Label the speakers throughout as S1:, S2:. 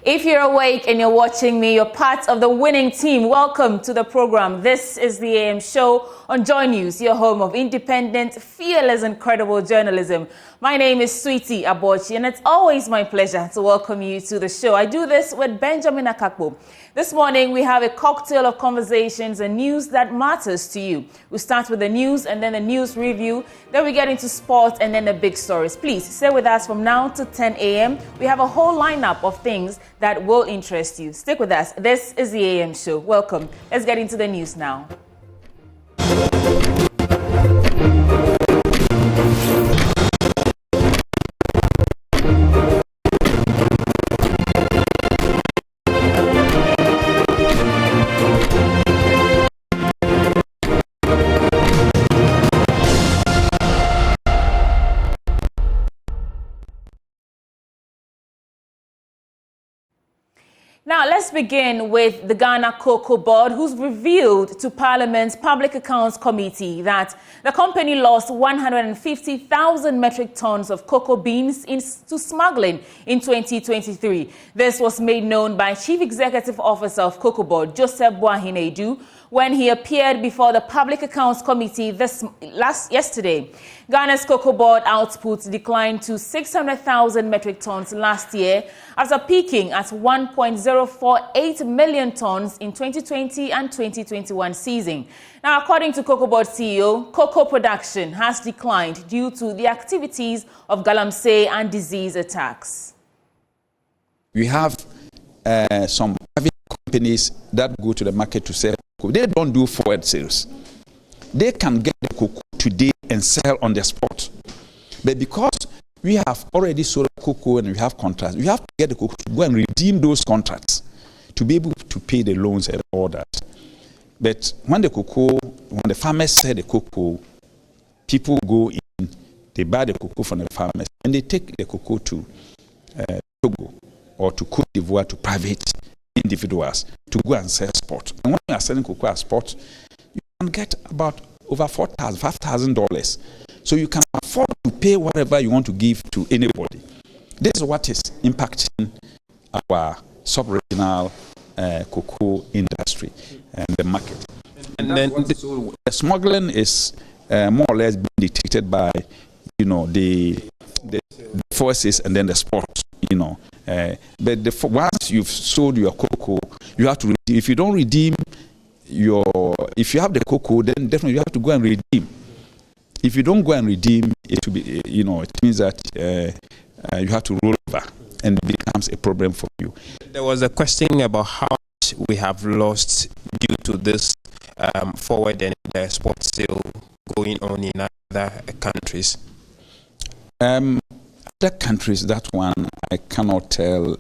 S1: If you're awake and you're watching me, you're part of the winning team. Welcome to the program. This is the AM Show on JoyNews, your home of independent, fearless, and credible journalism. My name is Suhuyini Abochi, and it's always my pleasure to welcome you to the show. I do this with Benjamin Akakbo. This morning, we have a cocktail of conversations and news that matters to you. We start with the news and then the news review. Then we get into sports and then the big stories. Please stay with us from now to 10 a.m. We have a whole lineup of things that will interest you. Stick with us. This is the AM Show. Welcome. Let's get into the news now. Now, let's begin with the Ghana Cocoa Board, who's revealed to Parliament's Public Accounts Committee that the company lost 150,000 metric tons of cocoa beans to smuggling in 2023. This was made known by Chief Executive Officer of Cocoa Board, Joseph Boahinedu, when he appeared before the Public Accounts Committee yesterday. Ghana's cocoa board output declined to 600,000 metric tons last year after peaking at 1.048 million tons in 2020 and 2021 season. Now, according to Cocoa Board CEO, cocoa production has declined due to the activities of galamsey and disease attacks.
S2: We have some private companies that go to the market to sell cocoa. They don't do forward sales. They can get the cocoa today and sell on the spot. But because we have already sold cocoa and we have contracts, we have to get the cocoa to go and redeem those contracts to be able to pay the loans and all that. But when the farmers sell the cocoa, people go in, they buy the cocoa from the farmers, and they take the cocoa to Togo or to Côte d'Ivoire to private individuals to go and sell spot. And when you are selling cocoa at spot, you can get about over $4,000, $5,000. So you can afford to pay whatever you want to give to anybody. This is what is impacting our sub-regional cocoa industry and the market. And then the smuggling is more or less being dictated by, the forces and then the sports, But once you've sold your cocoa, you have to redeem. If you don't redeem if you have the cocoa, then definitely you have to go and redeem. If you don't go and redeem, it will be, it means that you have to roll over, and it becomes a problem for you.
S3: There was a question about how much we have lost due to this forward and the spot sale going on in other countries.
S2: Other countries, that one I cannot tell.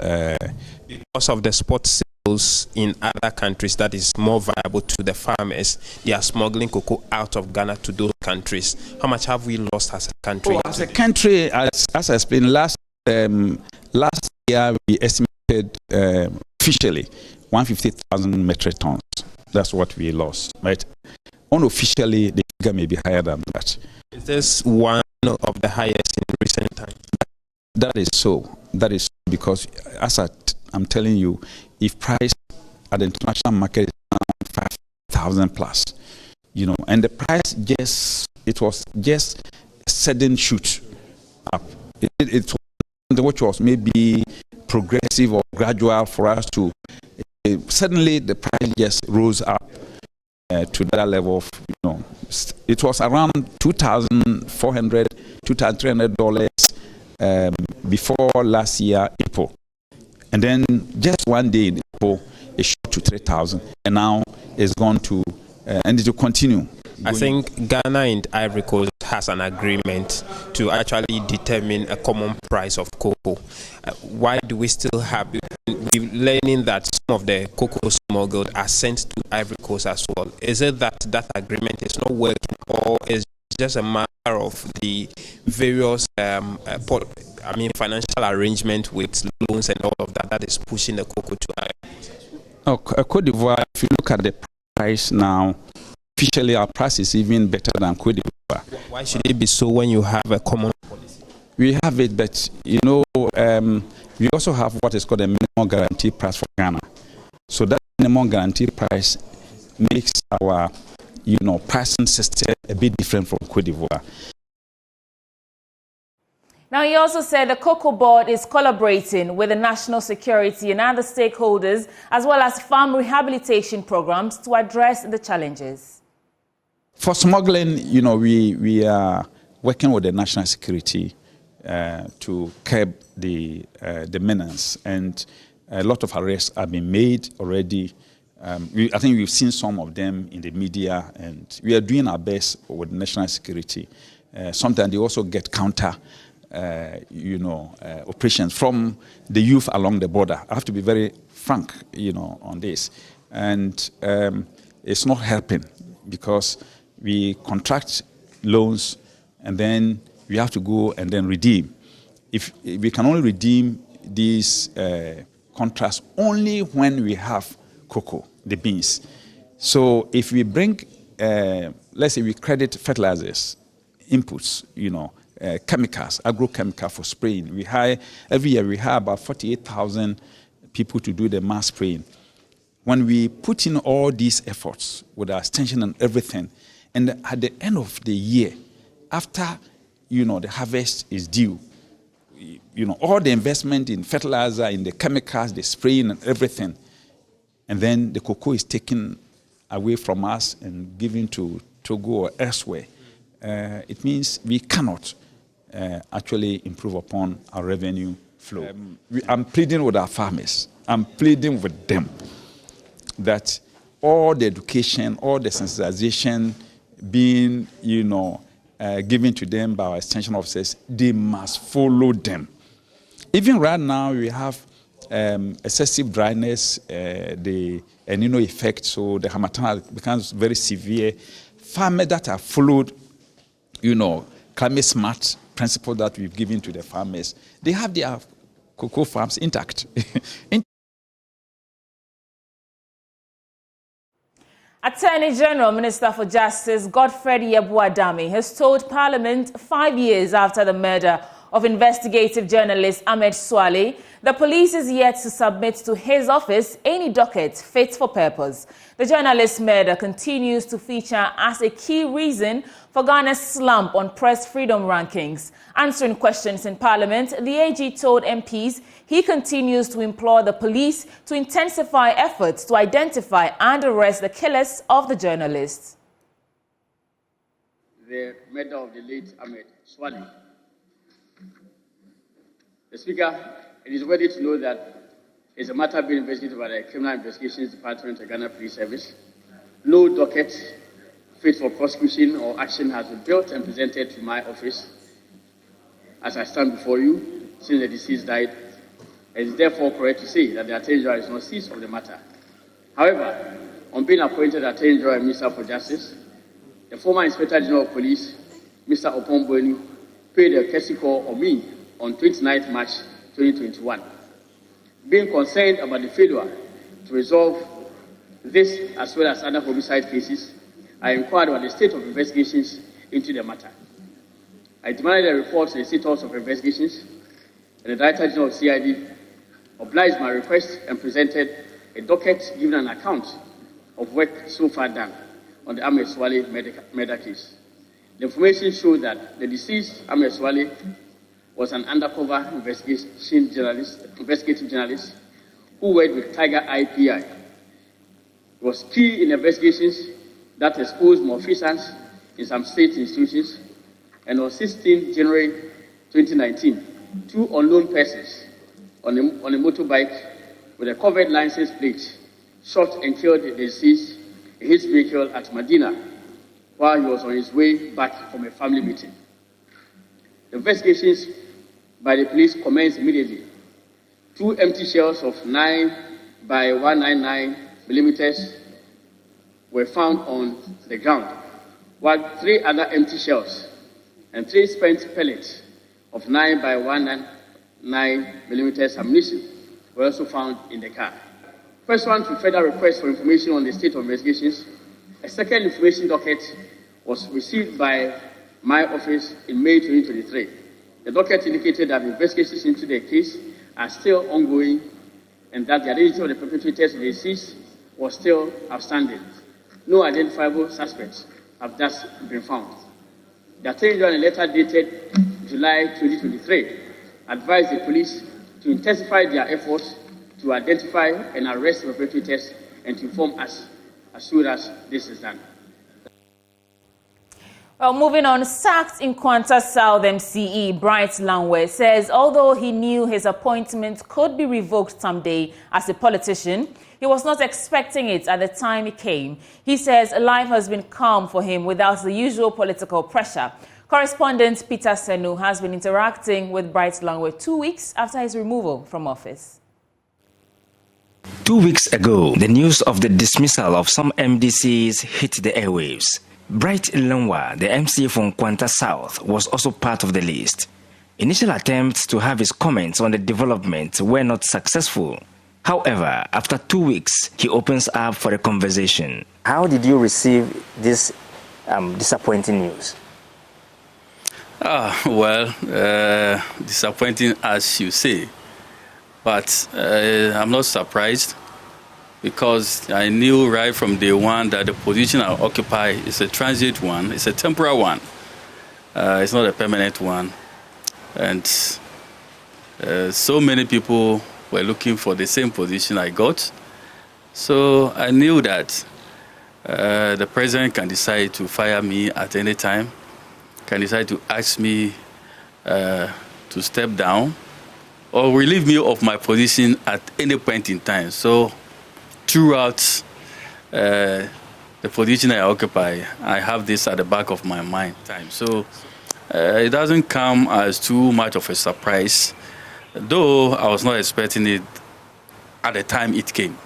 S3: Because of the spot sales in other countries that is more viable to the farmers, they are smuggling cocoa out of Ghana to those countries. How much have we lost as a country?
S2: As a country, as I explained last year, we estimated officially 150,000 metric tons. That's what we lost. Right? Unofficially, the figure may be higher than that.
S3: Is this one of the highest in recent times?
S2: That is so. That is because, as I'm telling you, if price at the international market is around 5,000 plus, and the price was just a sudden shoot up. It was which was maybe progressive or gradual for us to suddenly the price just rose up to that level of it was around $2,400, $2,300 before last year April, and then just one day in April it shot to 3,000, and now it's gone to and it will continue.
S3: I think Ghana and Ivory Coast has an agreement to actually determine a common price of cocoa. Why do we still have it? We're learning that some of the cocoa smuggled are sent to Ivory Coast as well. Is it that agreement is not working, or is it just a matter of the various financial arrangement with loans and all of that is pushing the cocoa to Ivory Coast?
S2: Côte d'Ivoire, if you look at the price now, officially our price is even better than Côte d'Ivoire.
S3: Why should it be so when you have a common policy?
S2: We have it, but we also have what is called a minimum guarantee price for Ghana. So that minimum guarantee price makes our, pricing system a bit different from Cote d'Ivoire.
S1: Now, he also said the Cocoa Board is collaborating with the national security and other stakeholders, as well as farm rehabilitation programs to address the challenges.
S2: For smuggling, we are working with the national security to curb the menace, and a lot of arrests have been made already. I think we've seen some of them in the media, and we are doing our best with national security. Sometimes they also get counter, operations from the youth along the border. I have to be very frank, on this, and it's not helping because we contract loans and then we have to go and then redeem. If we can only redeem these contracts only when we have cocoa, the beans. So if we bring, let's say we credit fertilizers, inputs, chemicals, agrochemical for spraying. Every year we hire about 48,000 people to do the mass spraying. When we put in all these efforts with our extension and everything, and at the end of the year, after the harvest is due, all the investment in fertilizer, in the chemicals, the spraying and everything, and then the cocoa is taken away from us and given to Togo or elsewhere, it means we cannot actually improve upon our revenue flow. I'm pleading with our farmers. I'm pleading with them that all the education, all the sensitization being, given to them by our extension officers, they must follow them. Even right now, we have excessive dryness, the El Nino effect, so the harmattan becomes very severe. Farmers that have followed, climate smart principle that we've given to the farmers, they have their cocoa farms intact.
S1: Attorney General, Minister for Justice Godfred Yeboah-Dame has told Parliament 5 years after the murder of investigative journalist Ahmed Swale, the police is yet to submit to his office any docket fit for purpose. The journalist's murder continues to feature as a key reason for Ghana's slump on press freedom rankings. Answering questions in Parliament, the AG told MPs he continues to implore the police to intensify efforts to identify and arrest the killers of the journalists.
S4: The murder of the late Ahmed Swale. The Speaker, it is worthy to know that it's a matter being investigated by the Criminal Investigations Department of Ghana Police Service. No docket fit for prosecution or action has been built and presented to my office as I stand before you since the deceased died. It is therefore correct to say that the Attorney General is not seized of the matter. However, on being appointed Attorney General and Minister for Justice, the former Inspector General of Police, Mr. Opomboenu, paid a courtesy call on me on 29th March 2021. Being concerned about the failure to resolve this as well as other homicide cases, I inquired about the state of investigations into the matter. I demanded a report to the status of investigations, and the Director General of CID obliged my request and presented a docket giving an account of work so far done on the Ahmed Swale murder case. The information showed that the deceased Ahmed Swale was an undercover investigative journalist who worked with Tiger IPI. He was key in investigations that exposed malfeasance in some state institutions, and on 16 January 2019, two unknown persons on a motorbike with a covered license plate shot and killed the deceased in his vehicle at Medina while he was on his way back from a family meeting. The investigations by the police commenced immediately. Two empty shells of 9 by 199 millimeters were found on the ground, while 3 other empty shells and 3 spent pellets of 9 by 199 millimeters ammunition were also found in the car. Pursuant to further requests for information on the state of investigations, a second information docket was received by my office in May 2023. The docket indicated that investigations into the case are still ongoing and that the identity of the perpetrators of the deceased was still outstanding. No identifiable suspects have thus been found. The Attorney General, in a letter dated July 2023, advised the police to intensify their efforts to identify and arrest the perpetrators and to inform us as soon as this is done.
S1: Well, moving on, sacked in Kwanta South MCE, Bright Langwe says although he knew his appointment could be revoked someday as a politician, he was not expecting it at the time it came. He says life has been calm for him without the usual political pressure. Correspondent Peter Senu has been interacting with Bright Langwe 2 weeks after his removal from office.
S5: 2 weeks ago, the news of the dismissal of some MDCs hit the airwaves. Bright Langwe, the MC from Kwanta South, was also part of the list. Initial attempts to have his comments on the development were not successful. However, after 2 weeks, he opens up for a conversation.
S6: How did you receive this disappointing news?
S7: Disappointing as you say, but I'm not surprised because I knew right from day one that the position I occupy is a transit one, it's a temporary one, it's not a permanent one, and so many people were looking for the same position I got, so I knew that the president can decide to fire me at any time, can decide to ask me to step down or relieve me of my position at any point in time. So throughout the position I occupy, I have this at the back of my mind. So it doesn't come as too much of a surprise, though I was not expecting it at the time it came.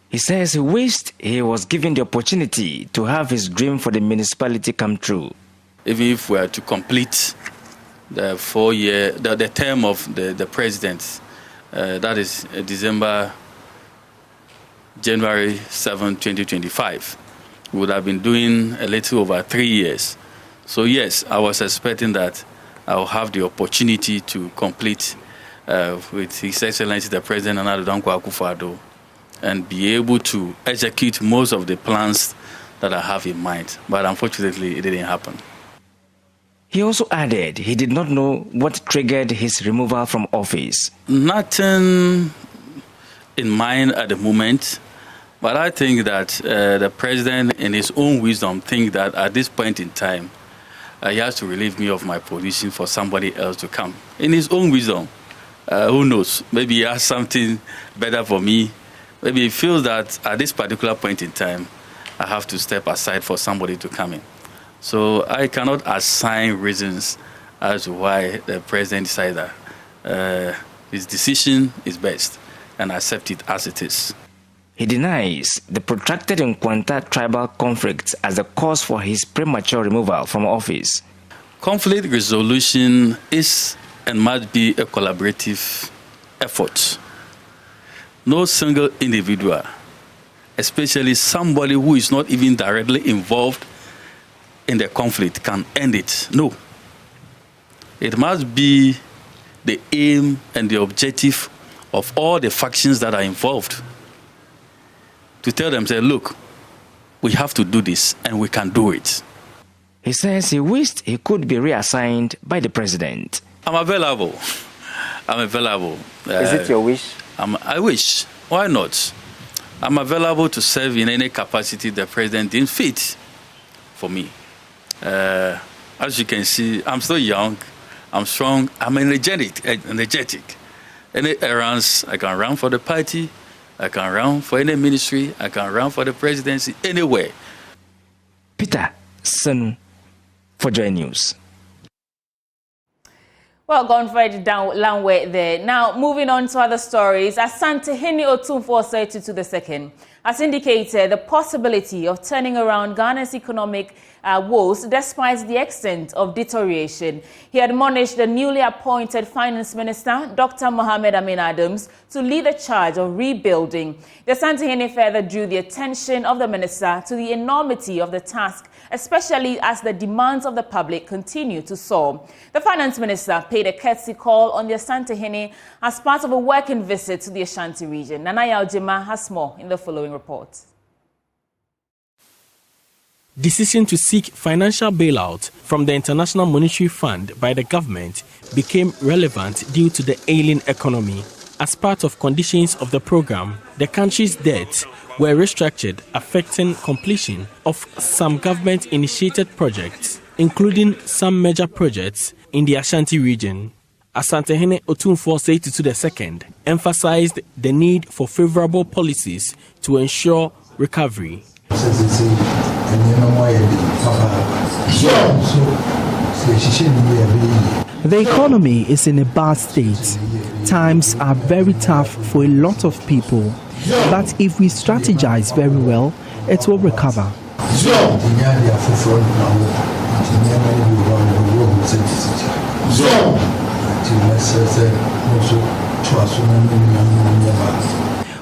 S5: He says he wished he was given the opportunity to have his dream for the municipality come true.
S7: Even if we are to complete the 4-year, the term of the president, that is January 7, 2025, we would have been doing a little over 3 years. So yes, I was expecting that I will have the opportunity to complete with His Excellency the President Nana Addo Dankwa Akufo-Addo and be able to execute most of the plans that I have in mind. But unfortunately, it didn't happen.
S5: He also added he did not know what triggered his removal from office.
S7: Nothing in mind at the moment, but I think that the president in his own wisdom think that at this point in time, he has to relieve me of my position for somebody else to come. In his own wisdom, who knows, maybe he has something better for me. Maybe he feels that at this particular point in time, I have to step aside for somebody to come in. So I cannot assign reasons as to why the president decided that his decision is best and accept it as it is.
S5: He denies the protracted Nkwanta tribal conflict as the cause for his premature removal from office.
S7: Conflict resolution is and must be a collaborative effort. No single individual, especially somebody who is not even directly involved in the conflict, can end it. No. It must be the aim and the objective of all the factions that are involved to tell them, say, look, we have to do this and we can do it.
S5: He says he wished he could be reassigned by the president.
S7: I'm available.
S6: Is it your wish?
S7: I wish. Why not? I'm available to serve in any capacity the president deems fit for me. As you can see, I'm still young, I'm strong, I'm energetic. Any errands, I can run for the party, I can run for any ministry, I can run for the presidency, anywhere.
S5: Peter Senu for JoyNews.
S1: Well, gone very down long way there. Now, moving on to other stories, Asante Hene Otumfuo Osei II has indicated the possibility of turning around Ghana's economic woes despite the extent of deterioration. He admonished the newly appointed Finance Minister, Dr. Mohammed Amin Adams, to lead the charge of rebuilding. The Asantehene further drew the attention of the minister to the enormity of the task, especially as the demands of the public continue to soar. The Finance Minister paid a courtesy call on the Asantehene as part of a working visit to the Ashanti region. Nanaya Ojima has more in the following report.
S8: Decision to seek financial bailout from the International Monetary Fund by the government became relevant due to the ailing economy. As part of conditions of the program, the country's debts were restructured, affecting completion of some government-initiated projects, including some major projects in the Ashanti region. Asantehene Otumfuo Seitu II emphasized the need for favorable policies to ensure recovery.
S9: The economy is in a bad state. Times are very tough for a lot of people, but if we strategize very well, it will recover.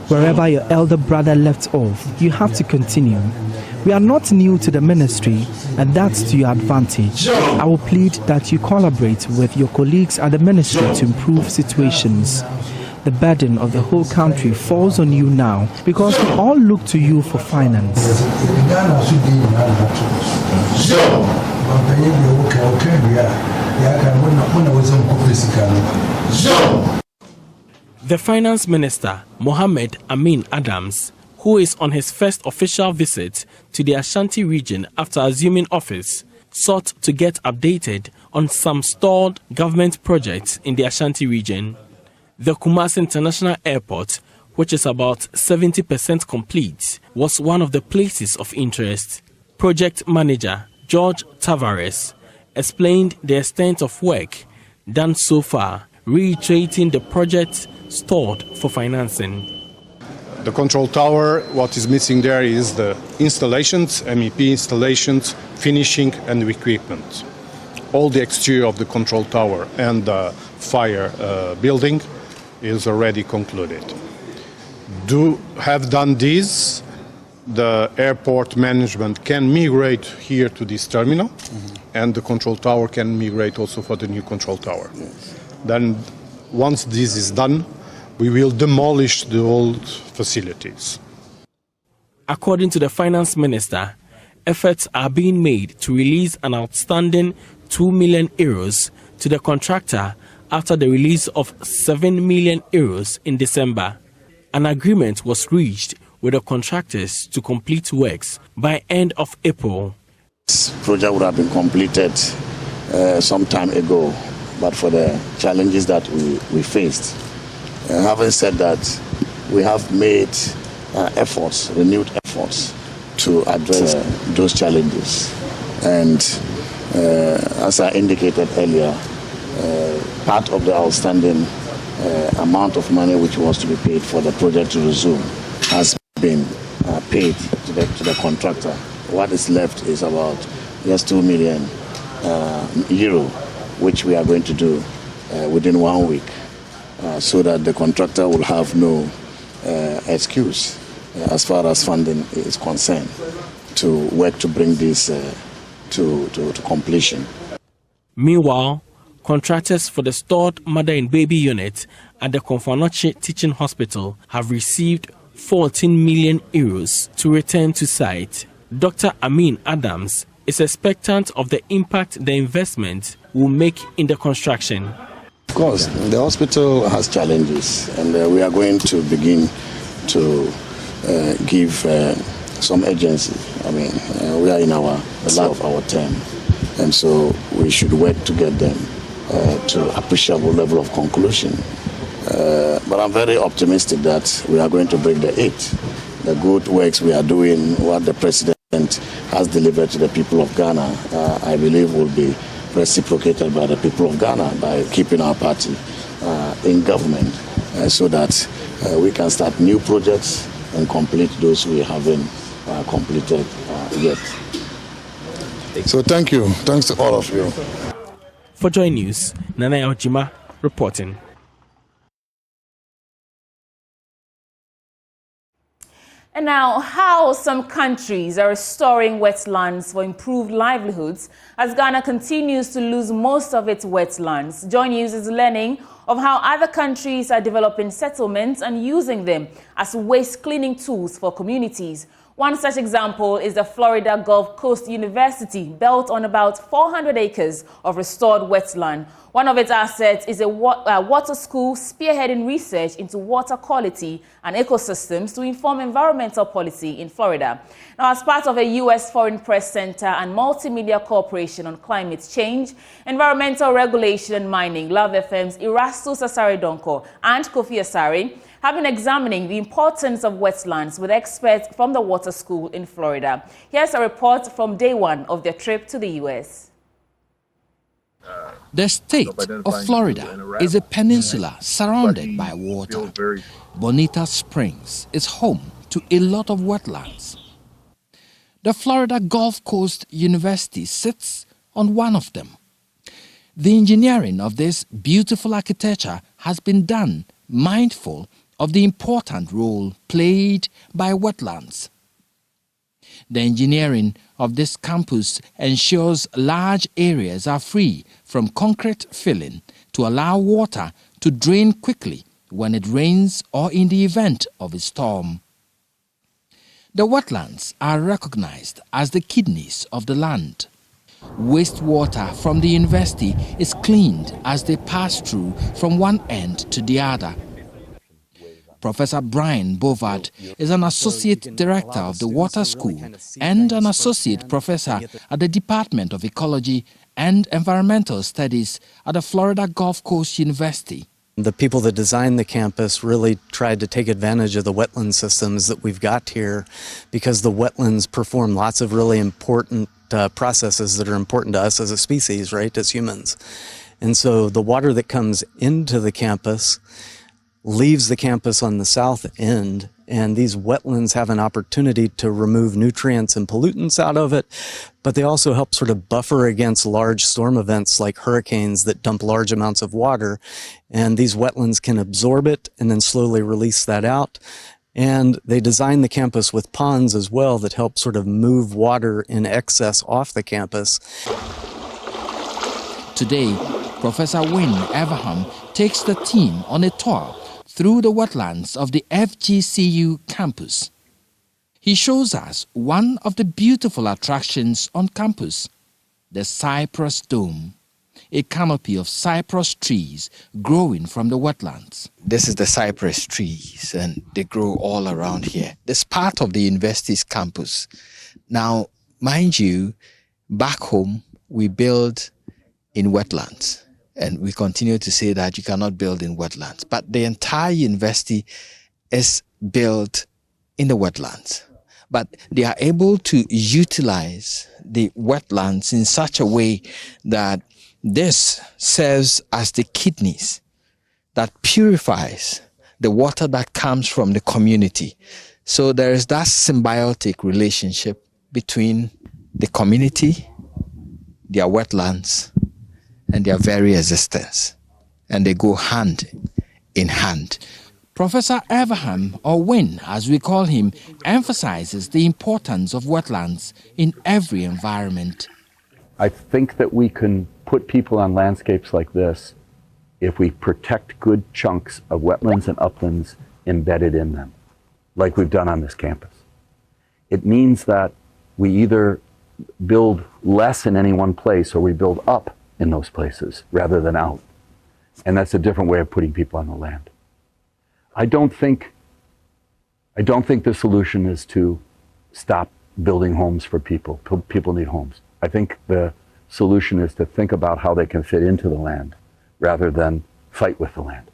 S9: Wherever your elder brother left off, you have to continue. We are not new to the ministry, and that's to your advantage. I will plead that you collaborate with your colleagues at the ministry to improve situations. The burden of the whole country falls on you now because we all look to you for finance.
S8: The Finance Minister, Mohammed Amin Adams, who is on his first official visit to the Ashanti region after assuming office, sought to get updated on some stalled government projects in the Ashanti region. The Kumasi International Airport, which is about 70% complete, was one of the places of interest. Project manager George Tavares explained the extent of work done so far, reiterating the project stalled for financing.
S10: The control tower, what is missing there is the installations, MEP installations, finishing and equipment. All the exterior of the control tower and the fire building is already concluded. Have done this, the airport management can migrate here to this terminal, and the control tower can migrate also for the new control tower. Yes. Then once this is done, we will demolish the old facilities.
S8: According to the Finance Minister, efforts are being made to release an outstanding 2 million euros to the contractor after the release of 7 million euros in December. An agreement was reached with the contractors to complete works by end of April.
S11: This project would have been completed some time ago, but for the challenges that we faced. Having said that, we have made renewed efforts to address those challenges. And as I indicated earlier, part of the outstanding amount of money which was to be paid for the project to resume has been paid to the contractor. What is left is about just 2 million euro, which we are going to do within 1 week. So that the contractor will have no excuse as far as funding is concerned to work to bring this to completion.
S8: Meanwhile, contractors for the stalled mother and baby unit at the Konfanoche Teaching Hospital have received 14 million euros to return to site. Dr. Amin Adams is expectant of the impact the investment will make in the construction.
S11: Of course, the hospital has challenges, and we are going to begin to give some agency. I mean, we are in our last of our term, and so we should work to get them to appreciable level of conclusion. But I'm very optimistic that we are going to bring the aid. The good works we are doing, what the president has delivered to the people of Ghana, I believe will be reciprocated by the people of Ghana by keeping our party in government so that we can start new projects and complete those we haven't completed yet. So thank you. Thanks to all of you.
S8: For JoyNews, Nana Ojima reporting.
S1: And now, how some countries are restoring wetlands for improved livelihoods as Ghana continues to lose most of its wetlands. JoyNews is learning of how other countries are developing settlements and using them as waste cleaning tools for communities. One such example is the Florida Gulf Coast University, built on about 400 acres of restored wetland. One of its assets is a water school spearheading research into water quality and ecosystems to inform environmental policy in Florida. Now, as part of a U.S. Foreign Press Center and Multimedia Cooperation on Climate Change, Environmental Regulation and Mining, Love FM's Erastus Asare-Donko and Kofi Asare have been examining the importance of wetlands with experts from the water school in Florida. Here's a report from day one of their trip to the U.S.
S12: The state of Florida is a peninsula surrounded by water. Bonita Springs is home to a lot of wetlands. The Florida Gulf Coast University sits on one of them. The engineering of this beautiful architecture has been done mindful of the important role played by wetlands. The engineering of this campus ensures large areas are free from concrete filling to allow water to drain quickly when it rains or in the event of a storm. The wetlands are recognized as the kidneys of the land. Wastewater from the university is cleaned as they pass through from one end to the other. Professor Brian Bovard is an associate director of the water school and an associate professor at the Department of Ecology and Environmental Studies at the Florida Gulf Coast University.
S13: The people that designed the campus really tried to take advantage of the wetland systems that we've got here because the wetlands perform lots of really important processes that are important to us as a species, right, as humans. And so the water that comes into the campus leaves the campus on the south end, and these wetlands have an opportunity to remove nutrients and pollutants out of it, but they also help sort of buffer against large storm events like hurricanes that dump large amounts of water, and these wetlands can absorb it and then slowly release that out. And they design the campus with ponds as well that help sort of move water in excess off the campus.
S12: Today, Professor Wynne Everham takes the team on a tour through the wetlands of the FGCU campus. He shows us one of the beautiful attractions on campus, the Cypress Dome, a canopy of cypress trees growing from the wetlands.
S14: This is the cypress trees, and they grow all around here. This part of the university's campus. Now, mind you, back home, we build in wetlands. And we continue to say that you cannot build in wetlands. But the entire university is built in the wetlands. But they are able to utilize the wetlands in such a way that this serves as the kidneys that purifies the water that comes from the community. So there is that symbiotic relationship between the community, their wetlands, and their very existence, and they go hand in hand.
S12: Professor Everham, or Wynne as we call him, emphasizes the importance of wetlands in every environment.
S15: I think that we can put people on landscapes like this if we protect good chunks of wetlands and uplands embedded in them, like we've done on this campus. It means that we either build less in any one place or we build up in those places rather than out. And that's a different way of putting people on the land. I don't think the solution is to stop building homes for people. People need homes. I think the solution is to think about how they can fit into the land rather than fight with the land.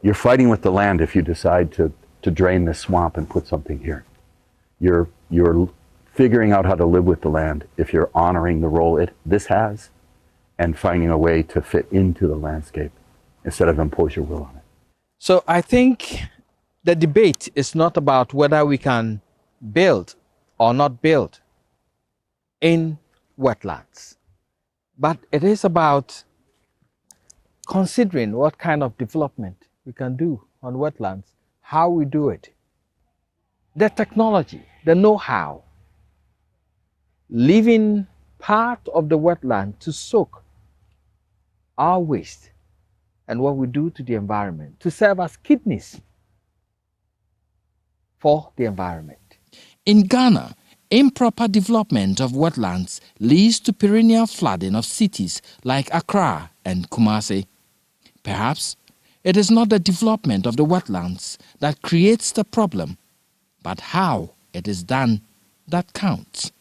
S15: You're fighting with the land if you decide to drain this swamp and put something here. You're figuring out how to live with the land if you're honoring the role this has and finding a way to fit into the landscape instead of impose your will on it.
S14: So I think the debate is not about whether we can build or not build. in wetlands. But it is about considering what kind of development we can do on wetlands, how we do it, the technology, the know-how, leaving part of the wetland to soak our waste and what we do to the environment to serve as kidneys for the environment.
S12: In Ghana, improper development of wetlands leads to perennial flooding of cities like Accra and Kumasi. Perhaps it is not the development of the wetlands that creates the problem, but how it is done that counts.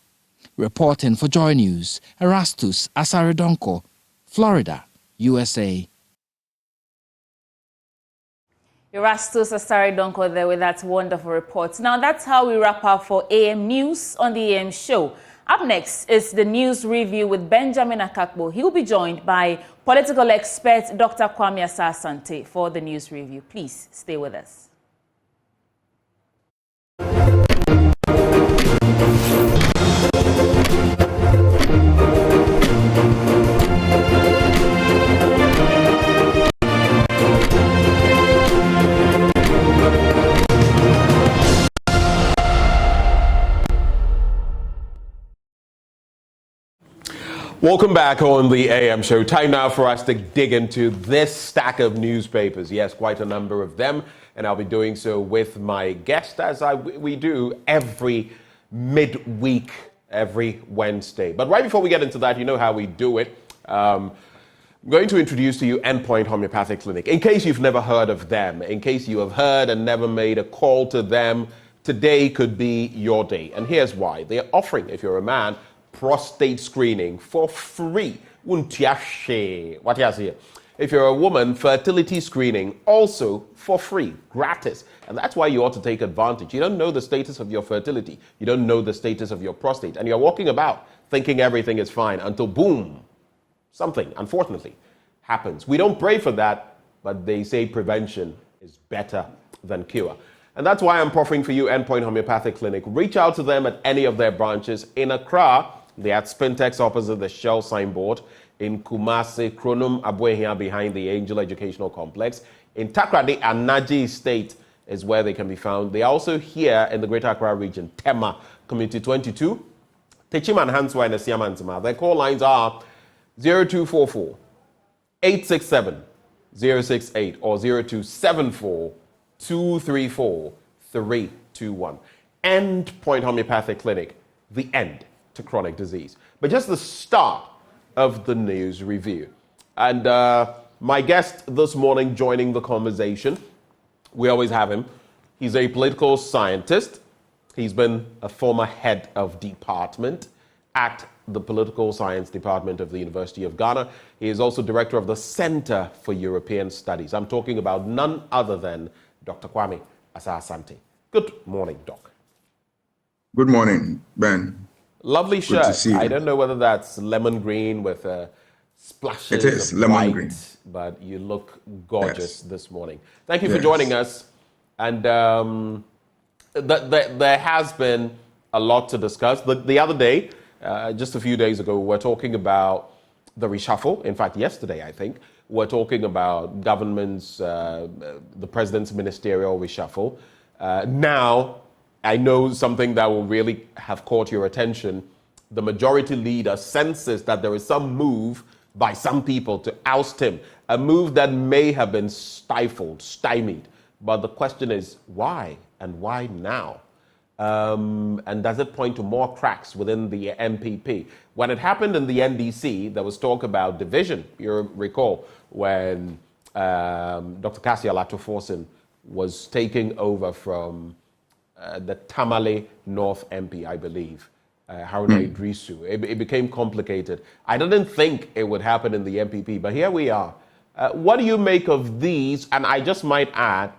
S12: Reporting for Joy News, Erastus Asaredonko, Florida, USA.
S1: Erastus Asaredonko there with that wonderful report. Now that's how we wrap up for AM News on the AM Show. Up next is the news review with Benjamin Akakbo. He will be joined by political expert Dr. Kwame Asah-Asante for the news review. Please stay with us.
S16: Welcome back on the AM Show. Time now for us to dig into this stack of newspapers. Yes, quite a number of them. And I'll be doing so with my guest, as we do every midweek, every Wednesday. But right before we get into that, you know how we do it. I'm going to introduce to you Endpoint Homeopathic Clinic. In case you've never heard of them, in case you have heard and never made a call to them, today could be your day. And here's why. They're offering, if you're a man, prostate screening for free. What you If you're a woman, fertility screening also for free, gratis. And that's why you ought to take advantage. You don't know the status of your fertility. You don't know the status of your prostate. And you're walking about thinking everything is fine until boom, something, unfortunately, happens. We don't pray for that, but they say prevention is better than cure. And that's why I'm offering for you Endpoint Homeopathic Clinic. Reach out to them at any of their branches. In Accra, they're at Spintex opposite the Shell signboard. In Kumasi, Kronum Abuehia behind the Angel Educational Complex. In Takrady, Anaji Estate is where they can be found. They are also here in the Greater Accra region, Tema, Community 22. Techiman Hanswa and Siamantama. Their call lines are 0244 867 068 or 0274 234 321. Endpoint Homeopathic Clinic, the end to chronic disease. But just the start of the news review. And my guest this morning joining the conversation, we always have him. He's a political scientist. He's been a former head of department at the Political Science Department of the University of Ghana. He is also director of the Center for European Studies. I'm talking about none other than Dr. Kwame Asah-Asante. Good morning, Doc.
S17: Good morning, Ben.
S16: Lovely shirt.
S17: Good to see you.
S16: I don't know whether that's lemon green with splashes
S17: it is
S16: of
S17: lemon
S16: white,
S17: green,
S16: but you look gorgeous this morning. Thank you for
S17: Yes.
S16: joining us. And there has been a lot to discuss. The other day, just a few days ago, we were talking about the reshuffle. In fact, yesterday, I think, we're talking about government's, the president's ministerial reshuffle. Now, I know something that will really have caught your attention. The majority leader senses that there is some move by some people to oust him, a move that may have been stifled, stymied. But the question is, why? And why now? And does it point to more cracks within the NPP? When it happened in the NDC, there was talk about division. You recall when Dr. Cassia Latoforsen was taking over from the Tamale North MP, I believe, Haruna Idrisu. It became complicated. I didn't think it would happen in the NPP, but here we are. What do you make of these? And I just might add,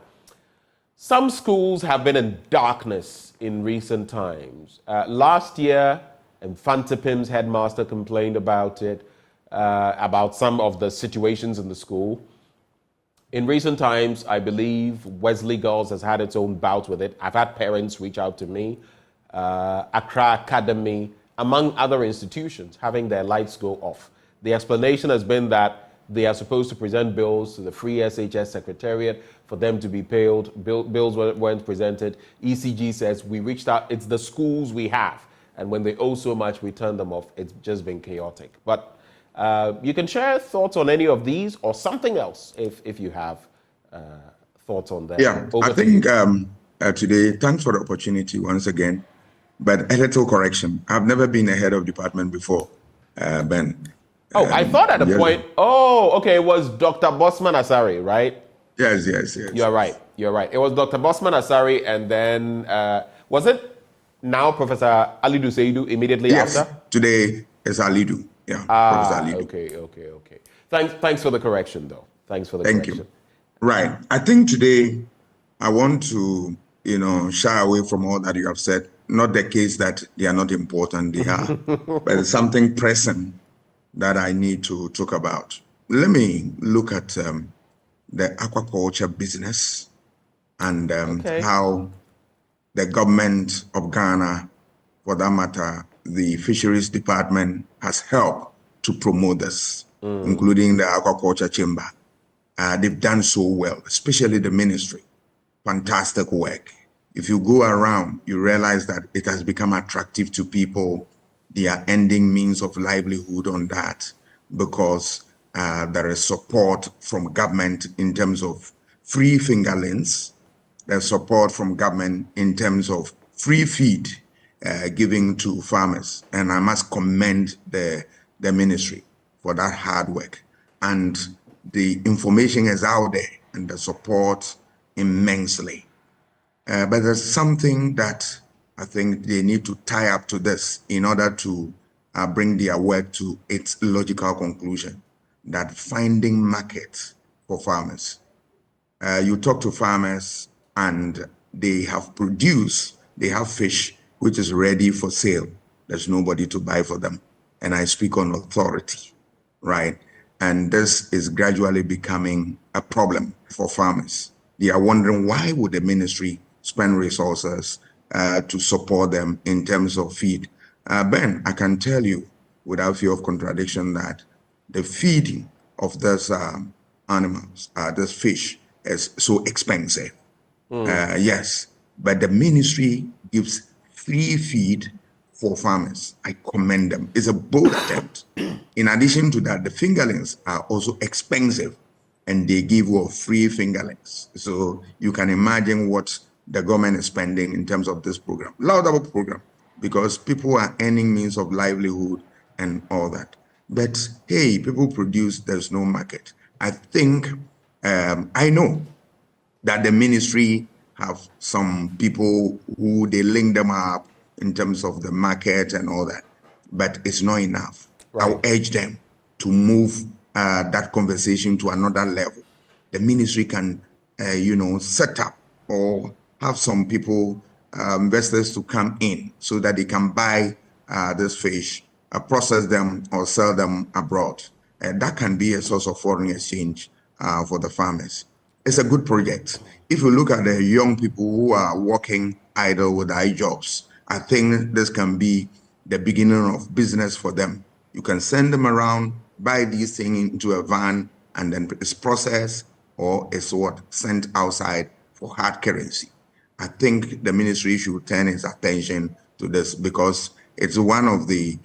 S16: some schools have been in darkness in recent times. Last year, Infantipim's headmaster complained about it, about some of the situations in the school. In recent times, I believe Wesley Girls has had its own bout with it. I've had parents reach out to me. Accra Academy, among other institutions, having their lights go off. The explanation has been that they are supposed to present bills to the Free SHS Secretariat for them to be paid. Bills weren't presented. ECG says we reached out. It's the schools we have. And when they owe so much, we turn them off. It's just been chaotic. But you can share thoughts on any of these or something else if you have thoughts on that.
S17: Yeah, I think today, thanks for the opportunity once again. But a little correction. I've never been a head of department before, Ben.
S16: I thought at a point, okay, it was Dr. Bosman Asari, right?
S17: Yes.
S16: You're right. It was Dr. Bosman Asari, and then, was it now Professor Alidu Seidu immediately after?
S17: Today is Alidu. Yeah, Professor Alidu.
S16: Okay. Thanks for the correction, though. Thank
S17: you. Right. I think today I want to, shy away from all that you have said. Not the case that they are not important, they are. But it's something pressing that I need to talk about. Let me look at the aquaculture business and how the government of Ghana, for that matter, the fisheries department has helped to promote this, including the aquaculture chamber. They've done so well, especially the ministry. Fantastic work. If you go around, you realize that it has become attractive to people. They are ending means of livelihood on that because there is support from government in terms of free fingerlings. There's support from government in terms of free feed giving to farmers. And I must commend the ministry for that hard work. And the information is out there and the support immensely. But there's something that I think they need to tie up to this in order to bring their work to its logical conclusion, that finding markets for farmers. You talk to farmers and they have fish which is ready for sale. There's nobody to buy for them. And I speak on authority, right? And this is gradually becoming a problem for farmers. They are wondering, why would the ministry spend resources to support them in terms of feed? Ben, I can tell you without fear of contradiction that the feeding of these animals, this fish, is so expensive. Yes, but the ministry gives free feed for farmers. I commend them. It's a bold attempt. In addition to that, the fingerlings are also expensive and they give free fingerlings. So you can imagine what the government is spending in terms of this program. Laudable program, because people are earning means of livelihood and all that. But hey, people produce, there's no market. I think, I know that the ministry have some people who they link them up in terms of the market and all that, but it's not enough. Right. I'll urge them to move that conversation to another level. The ministry can, set up or have some people, investors to come in so that they can buy this fish, process them or sell them abroad. That can be a source of foreign exchange for the farmers. It's a good project. If you look at the young people who are working idle with high jobs, I think this can be the beginning of business for them. You can send them around, buy these things into a van, and then it's processed or it's sent outside for hard currency. I think the ministry should turn its attention to this because it's one of the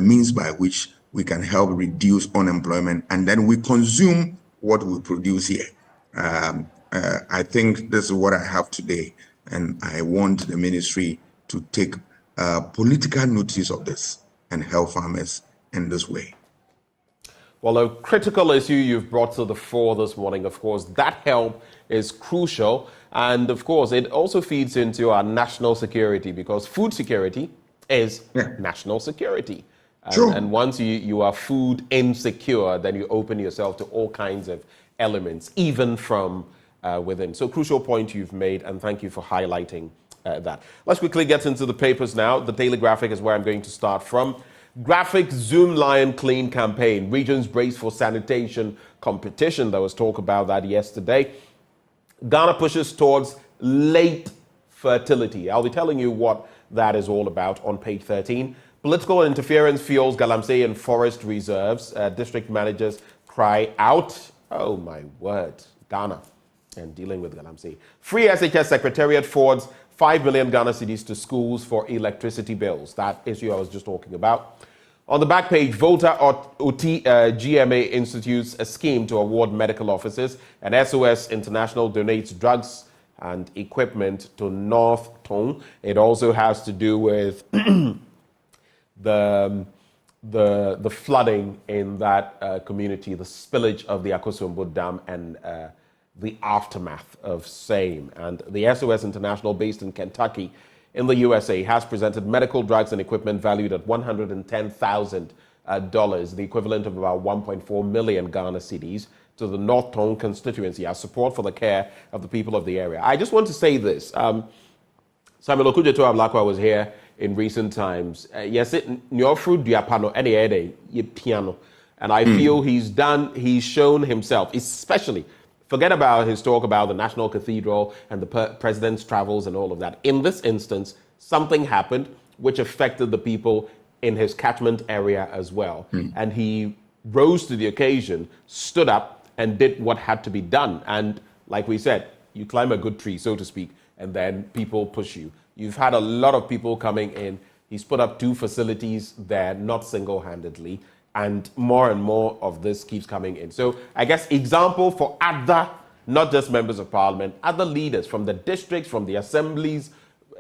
S17: means by which we can help reduce unemployment, and then we consume what we produce here. I think this is what I have today, and I want the ministry to take political notice of this and help farmers in this way.
S16: Well, a critical issue you've brought to the fore this morning, of course, that help is crucial. And of course, it also feeds into our national security because food security is national security. And once you are food insecure, then you open yourself to all kinds of elements, even from within. So crucial point you've made, and thank you for highlighting that. Let's quickly get into the papers now. The Daily Graphic is where I'm going to start from. Graphic Zoom Lion Clean campaign. Regions brace for sanitation competition. There was talk about that yesterday. Ghana pushes towards late fertility. I'll be telling you what that is all about on page 13. Political interference fuels Galamsey and forest reserves. District managers cry out. Oh my word, Ghana and dealing with Galamsey. Free SHS Secretariat forwards 5 million Ghana cedis to schools for electricity bills. That issue I was just talking about. On the back page, Volta OT GMA institutes a scheme to award medical officers, and SOS International donates drugs and equipment to North Tong. It also has to do with the flooding in that community, the spillage of the Akosombo Dam, and the aftermath of same. And the SOS International, based in Kentucky in the USA, has presented medical drugs and equipment valued at $110,000, the equivalent of about 1.4 million Ghana cedis, to the North Tong constituency as support for the care of the people of the area. I just want to say this. Samuel Okudzeto Ablakwa was here in recent times. Yes, piano. And I feel he's shown himself, especially, forget about his talk about the National Cathedral and the president's travels and all of that. In this instance, something happened which affected the people in his catchment area as well. And he rose to the occasion, stood up, and did what had to be done. And like we said, you climb a good tree, so to speak, and then people push you. You've had a lot of people coming in. He's put up 2 facilities there, not single-handedly. And more of this keeps coming in. So I guess example for other, not just members of parliament, other leaders from the districts, from the assemblies,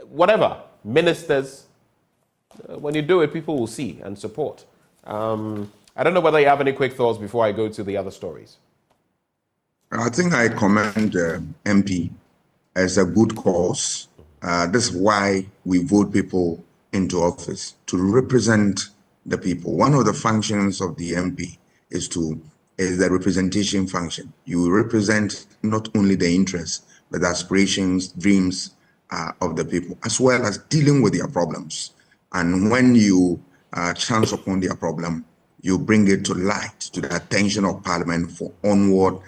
S16: whatever, ministers. When you do it, people will see and support. I don't know whether you have any quick thoughts before I go to the other stories.
S17: I think I commend MP as a good cause. This is why we vote people into office, to represent the people. One of the functions of the MP is the representation function. You represent not only the interests, but the aspirations, dreams of the people, as well as dealing with their problems. And when you chance upon their problem, you bring it to light, to the attention of Parliament for onward,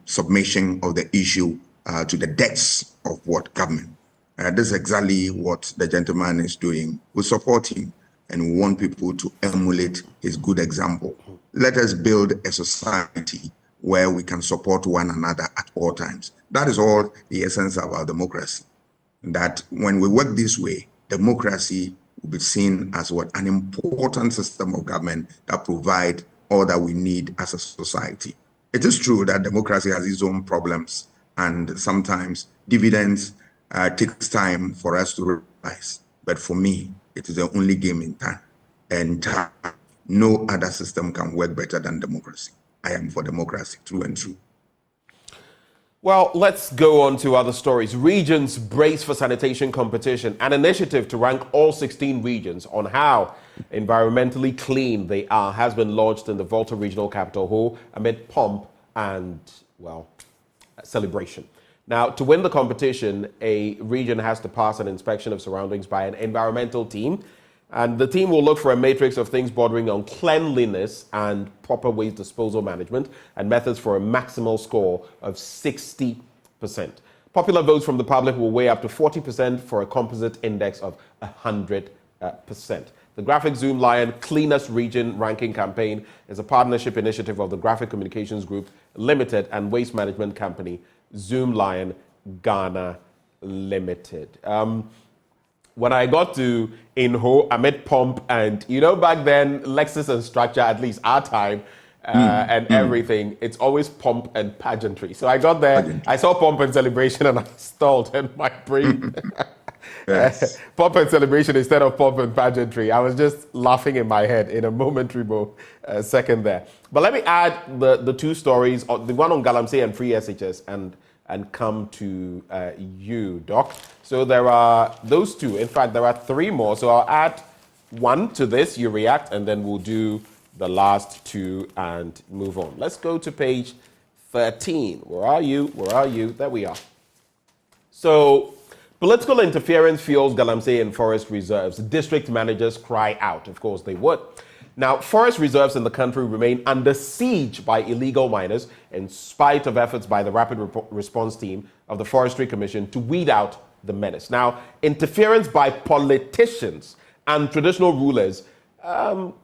S17: submission of the issue to the depths of what government. This is exactly what the gentleman is doing. We support him and we want people to emulate his good example. Let us build a society where we can support one another at all times. That is all the essence of our democracy. That when we work this way, democracy will be seen as an important system of government that provide all that we need as a society. It is true that democracy has its own problems, and sometimes dividends takes time for us to realize. But for me, it is the only game in town. And no other system can work better than democracy. I am for democracy, through and through.
S16: Well, let's go on to other stories. Regions brace for sanitation competition. An initiative to rank all 16 regions on how environmentally clean they are has been launched in the Volta Regional Capital Hall amid pomp and, celebration. Now, to win the competition, a region has to pass an inspection of surroundings by an environmental team. And the team will look for a matrix of things bordering on cleanliness and proper waste disposal management and methods for a maximal score of 60%. Popular votes from the public will weigh up to 40% for a composite index of 100%. The Graphic Zoom Lion Cleanest Region Ranking Campaign is a partnership initiative of the Graphic Communications Group Limited and waste management company Zoom Lion Ghana Limited. When I got to Inho, I met Pomp, and back then, Lexus and Structure, at least our time, everything, it's always pomp and pageantry. So I got there, I saw pomp and celebration, and I stalled in my brain. Yes. Pomp and celebration instead of pomp and pageantry. I was just laughing in my head in a momentary second there. But let me add the 2 stories, the one on Galamsey and Free SHS, and come to you, Doc. So there are those 2. In fact, there are 3 more. So I'll add 1 to this, you react, and then we'll do the last 2 and move on. Let's go to page 13. Where are you? There we are. So political interference fuels Galamsey and forest reserves. District managers cry out. Of course, they would. Now, forest reserves in the country remain under siege by illegal miners in spite of efforts by the Rapid Response Team of the Forestry Commission to weed out the menace. Now, interference by politicians and traditional rulers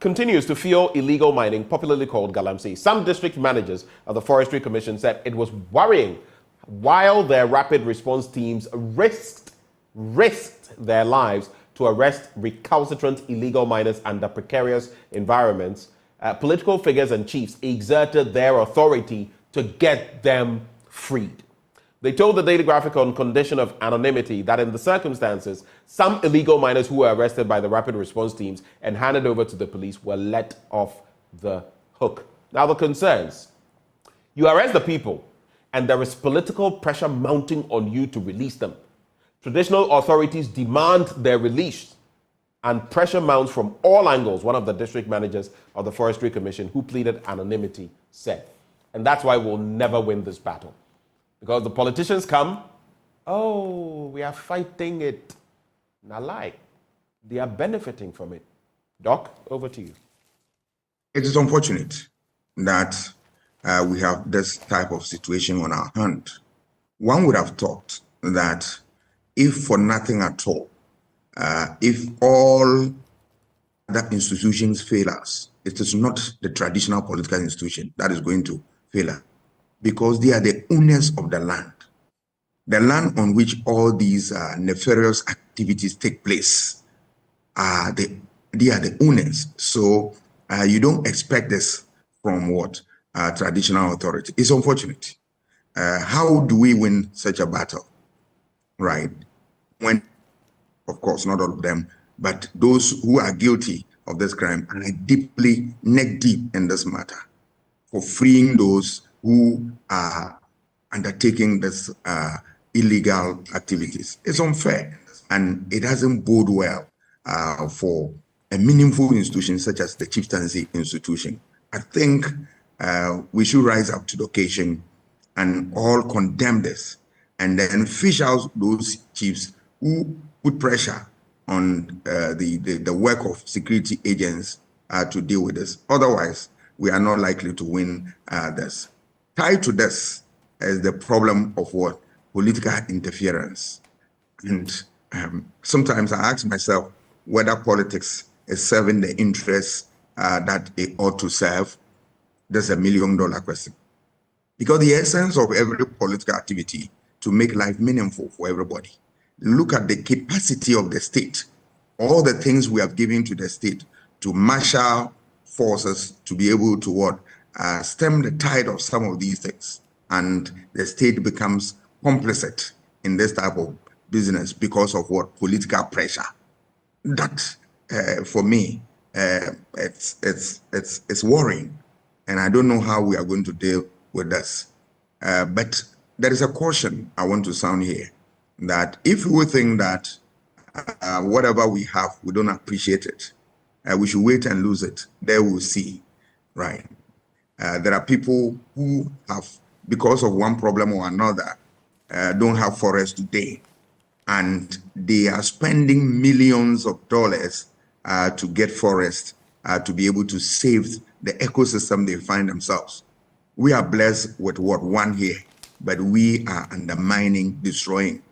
S16: continues to fuel illegal mining, popularly called galamsey. Some district managers of the Forestry Commission said it was worrying while their rapid response teams risked their lives to arrest recalcitrant illegal miners under precarious environments. Political figures and chiefs exerted their authority to get them freed. They told the Daily Graphic on condition of anonymity that in the circumstances, some illegal miners who were arrested by the rapid response teams and handed over to the police were let off the hook. Now the concerns: you arrest the people and there is political pressure mounting on you to release them. Traditional authorities demand their release and pressure mounts from all angles, one of the district managers of the Forestry Commission who pleaded anonymity said. And that's why we'll never win this battle. Because the politicians come, oh, we are fighting it. Now lie. They are benefiting from it. Doc, over to you.
S17: It is unfortunate that we have this type of situation on our hand. One would have thought that if for nothing at all, if all other institutions fail us, it is not the traditional political institution that is going to fail us, because they are the owners of the land on which all these nefarious activities take place. They are the owners. So you don't expect this from what? Traditional authority. It's unfortunate. How do we win such a battle? Right? When, of course, not all of them, but those who are guilty of this crime are deeply, neck deep in this matter for freeing those who are undertaking this illegal activities. It's unfair, and it doesn't bode well for a meaningful institution such as the chieftaincy institution. I think we should rise up to the occasion and all condemn this, and then fish out those chiefs who put pressure on the work of security agents to deal with this. Otherwise, we are not likely to win this. Tied to this is the problem of what? Political interference. And sometimes I ask myself whether politics is serving the interests that it ought to serve. That's $1 million question. Because the essence of every political activity to make life meaningful for everybody. Look at the capacity of the state, all the things we have given to the state to marshal forces to be able to what? Stem the tide of some of these things. And the state becomes complicit in this type of business because of what? Political pressure. That, for me, it's worrying. And I don't know how we are going to deal with this. But there is a caution I want to sound here, that if we think that whatever we have, we don't appreciate it, we should wait and lose it. There we'll see, right? There are people who have, because of one problem or another, don't have forests today. And they are spending millions of dollars to get forests to be able to save the ecosystem they find themselves. We are blessed with what? One here, but we are undermining, destroying,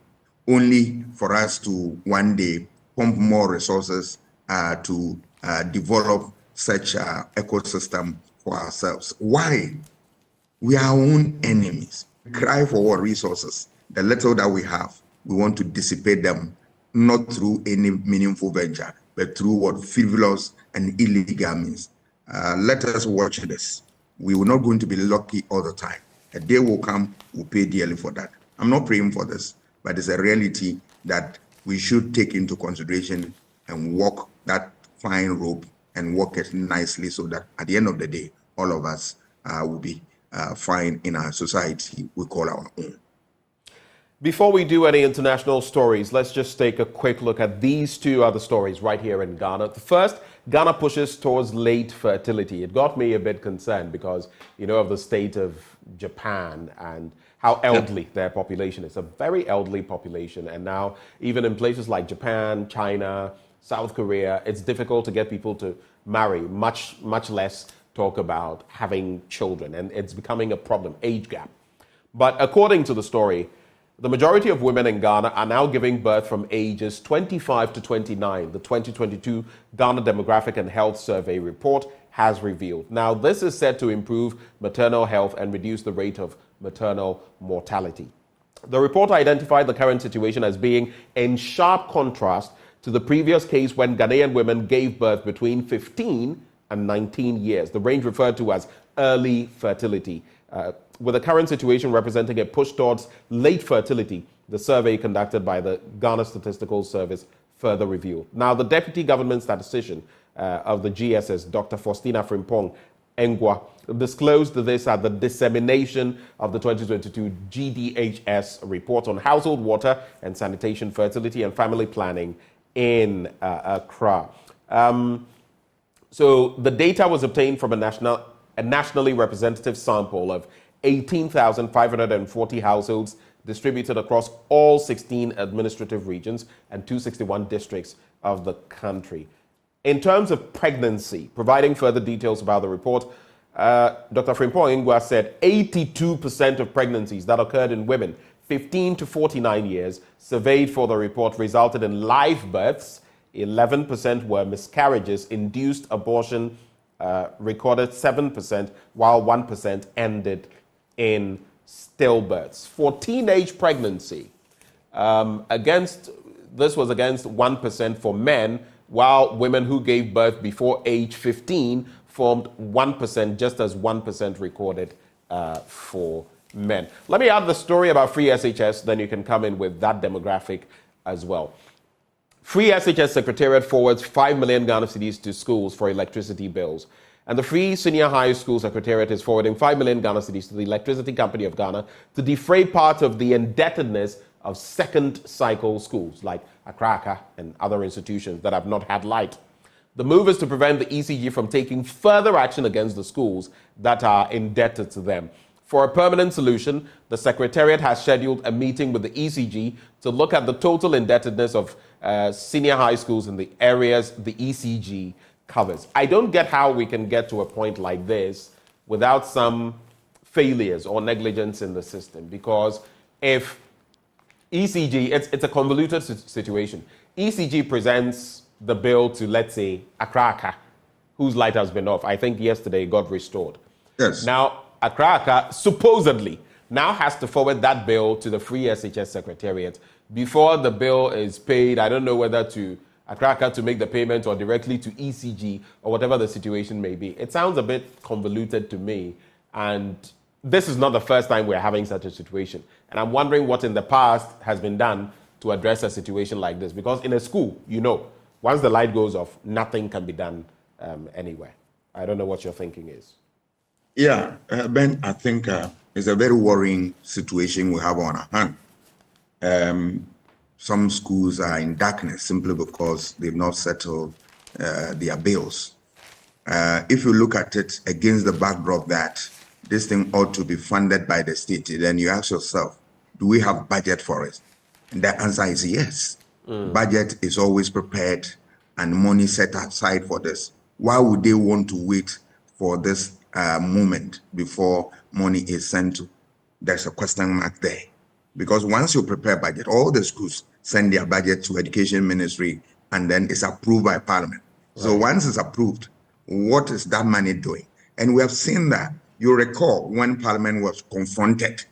S17: only for us to one day pump more resources to develop such an ecosystem for ourselves. Why? We are our own enemies. We cry for what? Resources. The little that we have, we want to dissipate them, not through any meaningful venture, but through what? Frivolous and illegal means. Let us watch this. We are not going to be lucky all the time. A day will come, we'll pay dearly for that. I'm not praying for this, but it's a reality that we should take into consideration and walk that fine rope and walk it nicely so that at the end of the day, all of us will be fine in our society we call our own.
S16: Before we do any international stories, let's just take a quick look at these two other stories right here in Ghana. The first, Ghana pushes towards late fertility. It got me a bit concerned because, you know, of the state of Japan and how elderly their population is. A very elderly population. And now, even in places like Japan, China, South Korea, it's difficult to get people to marry, much less talk about having children. And it's becoming a problem, age gap. But according to the story, The majority of women in Ghana are now giving birth from ages 25 to 29, the 2022 Ghana Demographic and Health Survey report has revealed. Now, this is set to improve maternal health and reduce the rate of maternal mortality. The report identified the current situation as being in sharp contrast to the previous case when Ghanaian women gave birth between 15 and 19 years, the range referred to as early fertility. With the current situation representing a push towards late fertility, the survey conducted by the Ghana Statistical Service further revealed. Now, the Deputy Government Statistician of the GSS, Dr. Faustina Frimpong Engwa, disclosed this at the dissemination of the 2022 GDHS report on household water and sanitation, fertility and family planning in Accra. So the data was obtained from a nationally representative sample of 18,540 households distributed across all 16 administrative regions and 261 districts of the country. In terms of pregnancy, providing further details about the report, Dr. Frimpong Ingwa said 82% of pregnancies that occurred in women 15 to 49 years surveyed for the report resulted in live births. 11% were miscarriages. Induced abortion recorded 7%, while 1% ended in stillbirths. For teenage pregnancy, this was against 1% for men, while women who gave birth before age 15 formed 1%, just as 1% recorded for men. Let me add the story about free SHS, then you can come in with that demographic as well. Free SHS Secretariat forwards 5 million Ghana cedis to schools for electricity bills. And the Free Senior High School Secretariat is forwarding 5 million Ghana cedis to the Electricity Company of Ghana to defray part of the indebtedness of second cycle schools like Accra and other institutions that have not had light. The move is to prevent the ECG from taking further action against the schools that are indebted to them. For a permanent solution, the Secretariat has scheduled a meeting with the ECG to look at the total indebtedness of senior high schools in the areas the ECG covers. I don't get how we can get to a point like this without some failures or negligence in the system, because if ECG, it's a convoluted situation. ECG presents the bill to, let's say, Accra, whose light has been off. I think yesterday it got restored.
S17: Yes.
S16: Now, Accra supposedly now has to forward that bill to the Free SHS Secretariat before the bill is paid. I don't know whether to Accra to make the payment or directly to ECG or whatever the situation may be. It sounds a bit convoluted to me, and this is not the first time we're having such a situation. And I'm wondering what in the past has been done to address a situation like this, because in a school, once the light goes off, nothing can be done anywhere. I don't know what your thinking is.
S17: Yeah, Ben, I think it's a very worrying situation we have on our hand. Some schools are in darkness simply because they've not settled their bills. If you look at it against the backdrop that this thing ought to be funded by the state, then you ask yourself, do we have budget for it? And the answer is yes. Budget is always prepared and money set aside for this. Why would they want to wait for this moment before money is sent to? There's a question mark there. Because once you prepare budget, all the schools send their budget to Education Ministry and then it's approved by Parliament. Right. So once it's approved, what is that money doing? And we have seen that. You recall when Parliament was confronted,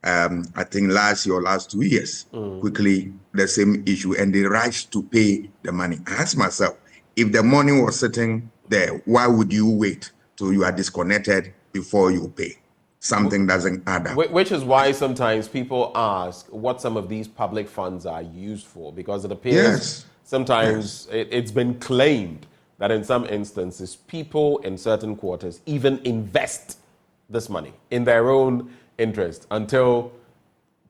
S17: I think last year or last 2 years, quickly the same issue, and they rushed to pay the money. I asked myself, if the money was sitting there, why would you wait till you are disconnected before you pay? Something doesn't add up.
S16: Which is why sometimes people ask what some of these public funds are used for, because it appears sometimes it's been claimed that in some instances, people in certain quarters even invest this money in their own interest until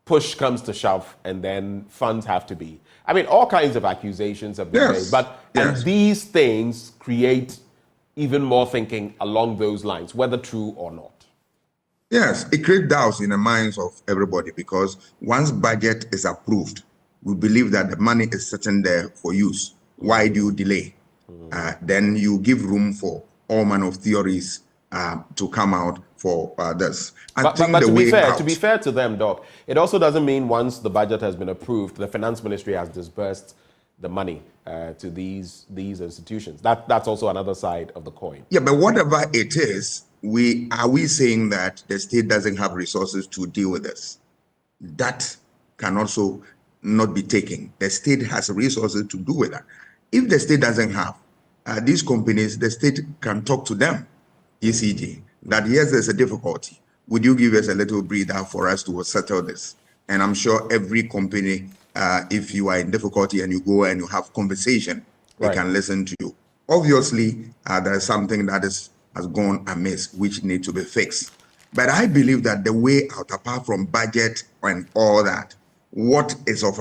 S16: push comes to shove, and then funds have to be. I mean, all kinds of accusations have been made, but and these things create even more thinking along those lines, whether true or not.
S17: Yes, it creates doubts in the minds of everybody, because once budget is approved, we believe that the money is sitting there for use. Why do you delay? Then you give room for all manner of theories to come out for this.
S16: But to be fair to them, Doc, it also doesn't mean once the budget has been approved, the finance ministry has disbursed the money to these institutions. That's also another side of the coin.
S17: Yeah, but whatever it is, are we saying that the state doesn't have resources to deal with this? That can also not be taken. The state has resources to do with that. If the state doesn't have these companies, the state can talk to them, ECG, that yes, there's a difficulty. Would you give us a little breather for us to settle this? And I'm sure every company, if you are in difficulty and you go and you have conversation, they can listen to you. Obviously, there is something that has gone amiss, which needs to be fixed. But I believe that the way out, apart from budget and all that, what is of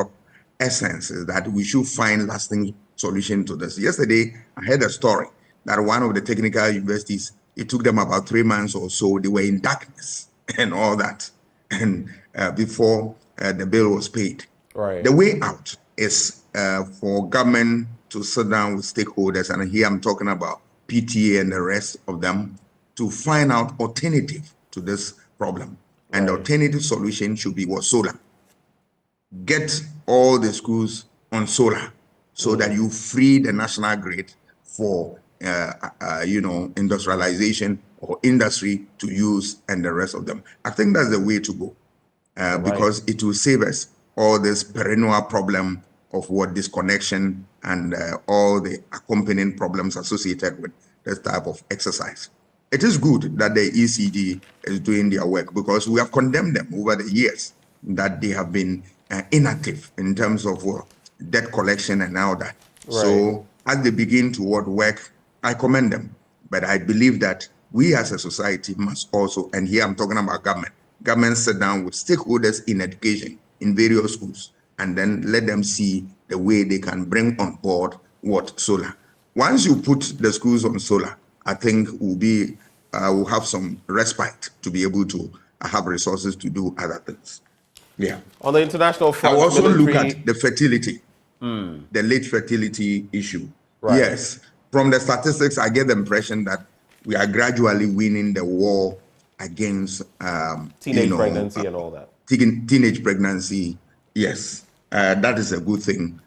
S17: essence is that we should find lasting solution to this. Yesterday, I heard a story that one of the technical universities, it took them about 3 months or so. They were in darkness and all that, and before the bill was paid.
S16: Right.
S17: The way out is for government to sit down with stakeholders, and here I'm talking about PTA and the rest of them, to find out alternative to this problem. And the alternative solution should be solar. Get all the schools on solar so that you free the national grid for industrialization or industry to use and the rest of them. I think that's the way to go because it will save us all this perennial problem of disconnection and all the accompanying problems associated with this type of exercise. It is good that the ECG is doing their work because we have condemned them over the years that they have been inactive in terms of debt collection and all that. So as they begin to work, I commend them. But I believe that we as a society must also, and here I'm talking about government sit down with stakeholders in education in various schools and then let them see the way they can bring on board solar. Once you put the schools on solar, I think we'll have some respite to be able to have resources to do other things. Yeah.
S16: On the international front,
S17: I also look at the fertility, the late fertility issue.
S16: Right.
S17: Yes. From the statistics, I get the impression that we are gradually winning the war against
S16: teenage pregnancy and all that.
S17: Teenage pregnancy, yes. That is a good thing.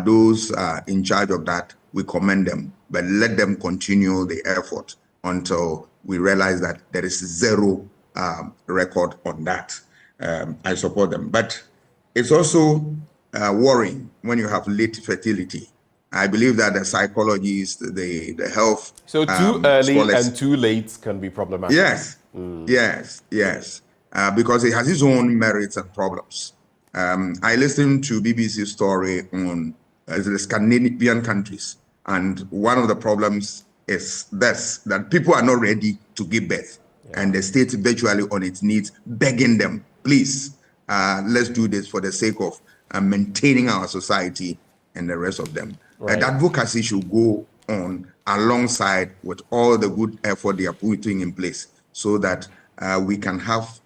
S17: Those in charge of that, we commend them, but let them continue the effort until we realize that there is zero record on that. I support them. But it's also worrying when you have late fertility. I believe that the psychologists, the health...
S16: So too early scholars, and too late can be problematic.
S17: Yes, yes. Because it has its own merits and problems. I listened to BBC story on the Scandinavian countries, and one of the problems is this, that people are not ready to give birth, and the state virtually on its knees begging them, please, let's do this for the sake of maintaining our society and the rest of them. Advocacy should go on alongside with all the good effort they are putting in place so that we can have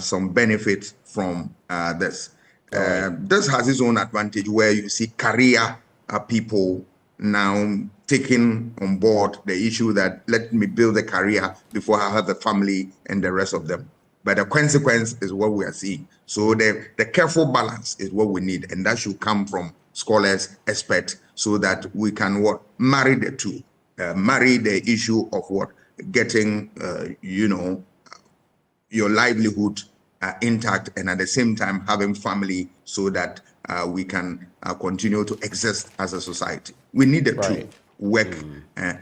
S17: some benefit from this. This has its own advantage where you see career people now taking on board the issue that let me build a career before I have a family and the rest of them. But the consequence is what we are seeing. So the careful balance is what we need, and that should come from scholars, experts, so that we can marry the two, marry the issue of getting your livelihood intact, and at the same time having family, so that we can continue to exist as a society. We need the two work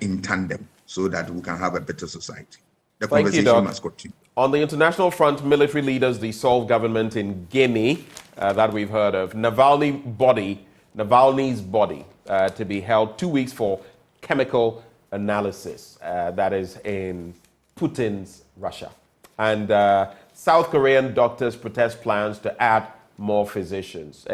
S17: in tandem so that we can have a better society. The conversation must continue.
S16: On the international front, military leaders dissolved government in Guinea that we've heard of. Navalny's body to be held 2 weeks for chemical analysis. That is in Putin's Russia. And South Korean doctors protest plans to add more physicians.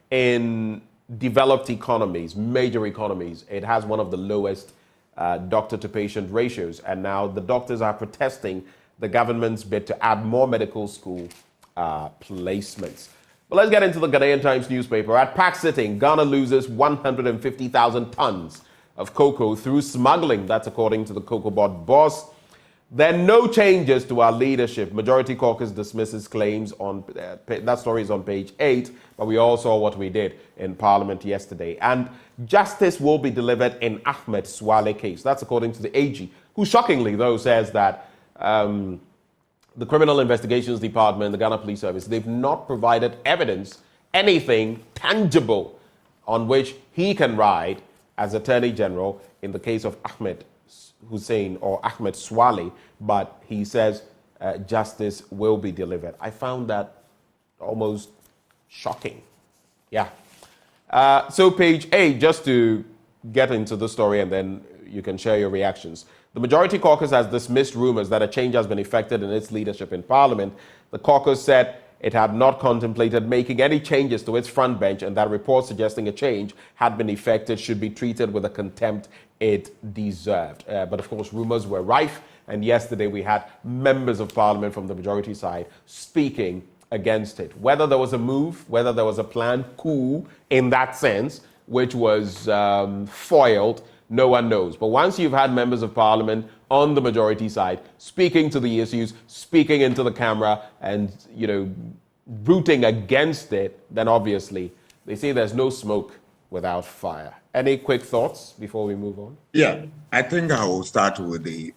S16: In developed economies, major economies, it has one of the lowest doctor-to-patient ratios. And now the doctors are protesting the government's bid to add more medical school placements. But let's get into the Ghanaian Times newspaper. At pack sitting, Ghana loses 150,000 tons of cocoa through smuggling. That's according to the Cocoa Board boss. There are no changes to our leadership. Majority caucus dismisses claims on that story is on page 8, but we all saw what we did in Parliament yesterday. And justice will be delivered in Ahmed Swale case. That's according to the AG, who shockingly, though, says that the Criminal Investigations Department, the Ghana Police Service, they've not provided evidence, anything tangible on which he can ride as Attorney General in the case of Ahmed Hussein or Ahmed Swale, but he says justice will be delivered. I found that almost shocking. Yeah. So page 8, just to get into the story and then you can share your reactions. The Majority Caucus has dismissed rumors that a change has been effected in its leadership in Parliament. The caucus said it had not contemplated making any changes to its front bench and that reports suggesting a change had been effected should be treated with the contempt it deserved. But of course, rumors were rife, and yesterday we had members of Parliament from the majority side speaking against it. Whether there was a move, whether there was a planned coup in that sense, which was foiled, no one knows. But once you've had members of Parliament on the majority side speaking to the issues, speaking into the camera and, rooting against it, then obviously they say there's no smoke without fire. Any quick thoughts before we move on?
S17: Yeah, I think I will start with the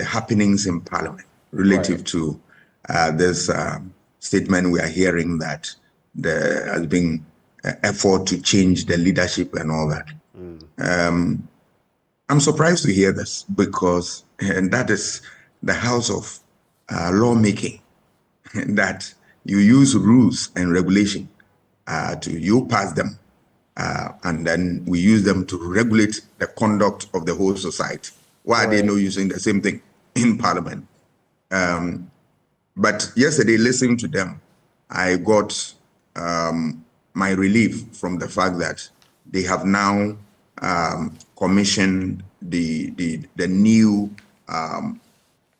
S17: happenings in Parliament relative to this statement we are hearing that there has been effort to change the leadership and all that. I'm surprised to hear this because that is the house of lawmaking, that you use rules and regulation you pass them and then we use them to regulate the conduct of the whole society. Why are they not using the same thing in Parliament? But yesterday, listening to them, I got my relief from the fact that they have now commissioned the new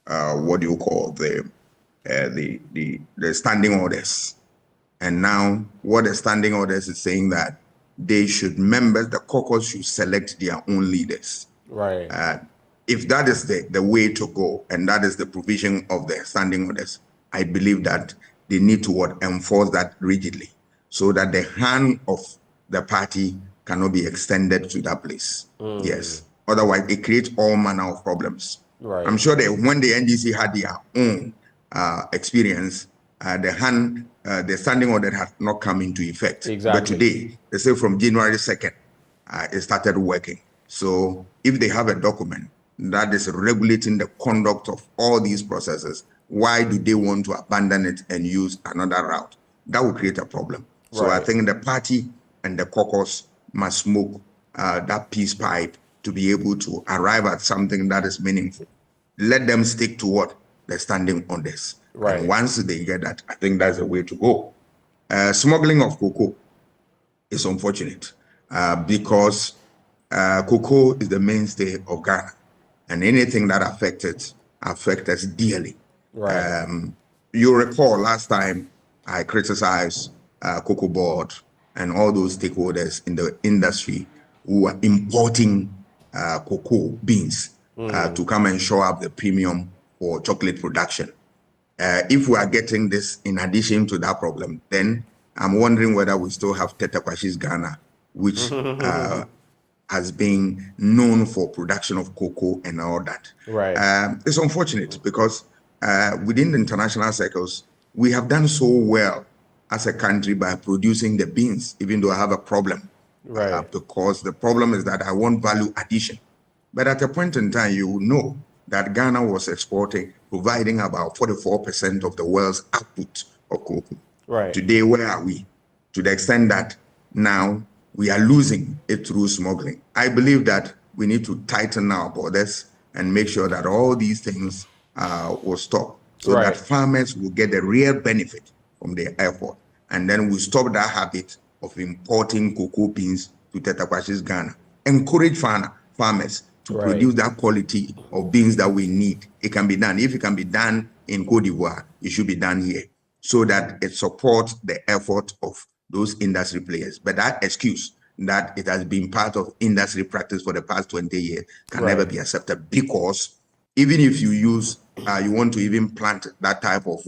S17: what do you call the standing orders. And now what the standing orders is saying that the caucus should select their own leaders.
S16: Right.
S17: If that is the way to go, and that is the provision of the standing orders, I believe that they need to enforce that rigidly so that the hand of the party cannot be extended to that place. Yes. Otherwise, it creates all manner of problems.
S16: Right.
S17: I'm sure that when the NDC had their own experience, the standing order had not come into effect.
S16: Exactly.
S17: But today, they say from January 2nd, it started working. So if they have a document that is regulating the conduct of all these processes, why do they want to abandon it and use another route? That will create a problem. So I think the party and the caucus must smoke that peace pipe to be able to arrive at something that is meaningful. Let them stick to what? The standing orders.
S16: Right.
S17: And once they get that, I think that's the way to go. Smuggling of cocoa is unfortunate because cocoa is the mainstay of Ghana, and anything that affects us dearly.
S16: Right.
S17: You recall last time I criticized Cocoa Board and all those stakeholders in the industry who are importing cocoa beans to come and show up the premium for chocolate production. If we are getting this in addition to that problem, then I'm wondering whether we still have Tetequashis Ghana, which has been known for production of cocoa and all that.
S16: Right.
S17: It's unfortunate because within the international circles, we have done so well as a country by producing the beans, even though I have a problem.
S16: Right.
S17: Because the problem is that I want value addition. But at a point in time, you know that Ghana was providing about 44% of the world's output of cocoa.
S16: Right.
S17: Today, where are we? To the extent that now we are losing it through smuggling. I believe that we need to tighten our borders and make sure that all these things will stop so that farmers will get the real benefit from their effort. And then we stop that habit of importing cocoa beans to Tetequashis Ghana. Encourage farmers to produce that quality of beans that we need. It can be done. If it can be done in Cote d'Ivoire, it should be done here so that it supports the effort of those industry players. But that excuse that it has been part of industry practice for the past 20 years can never be accepted, because even if you use, you want to even plant that type of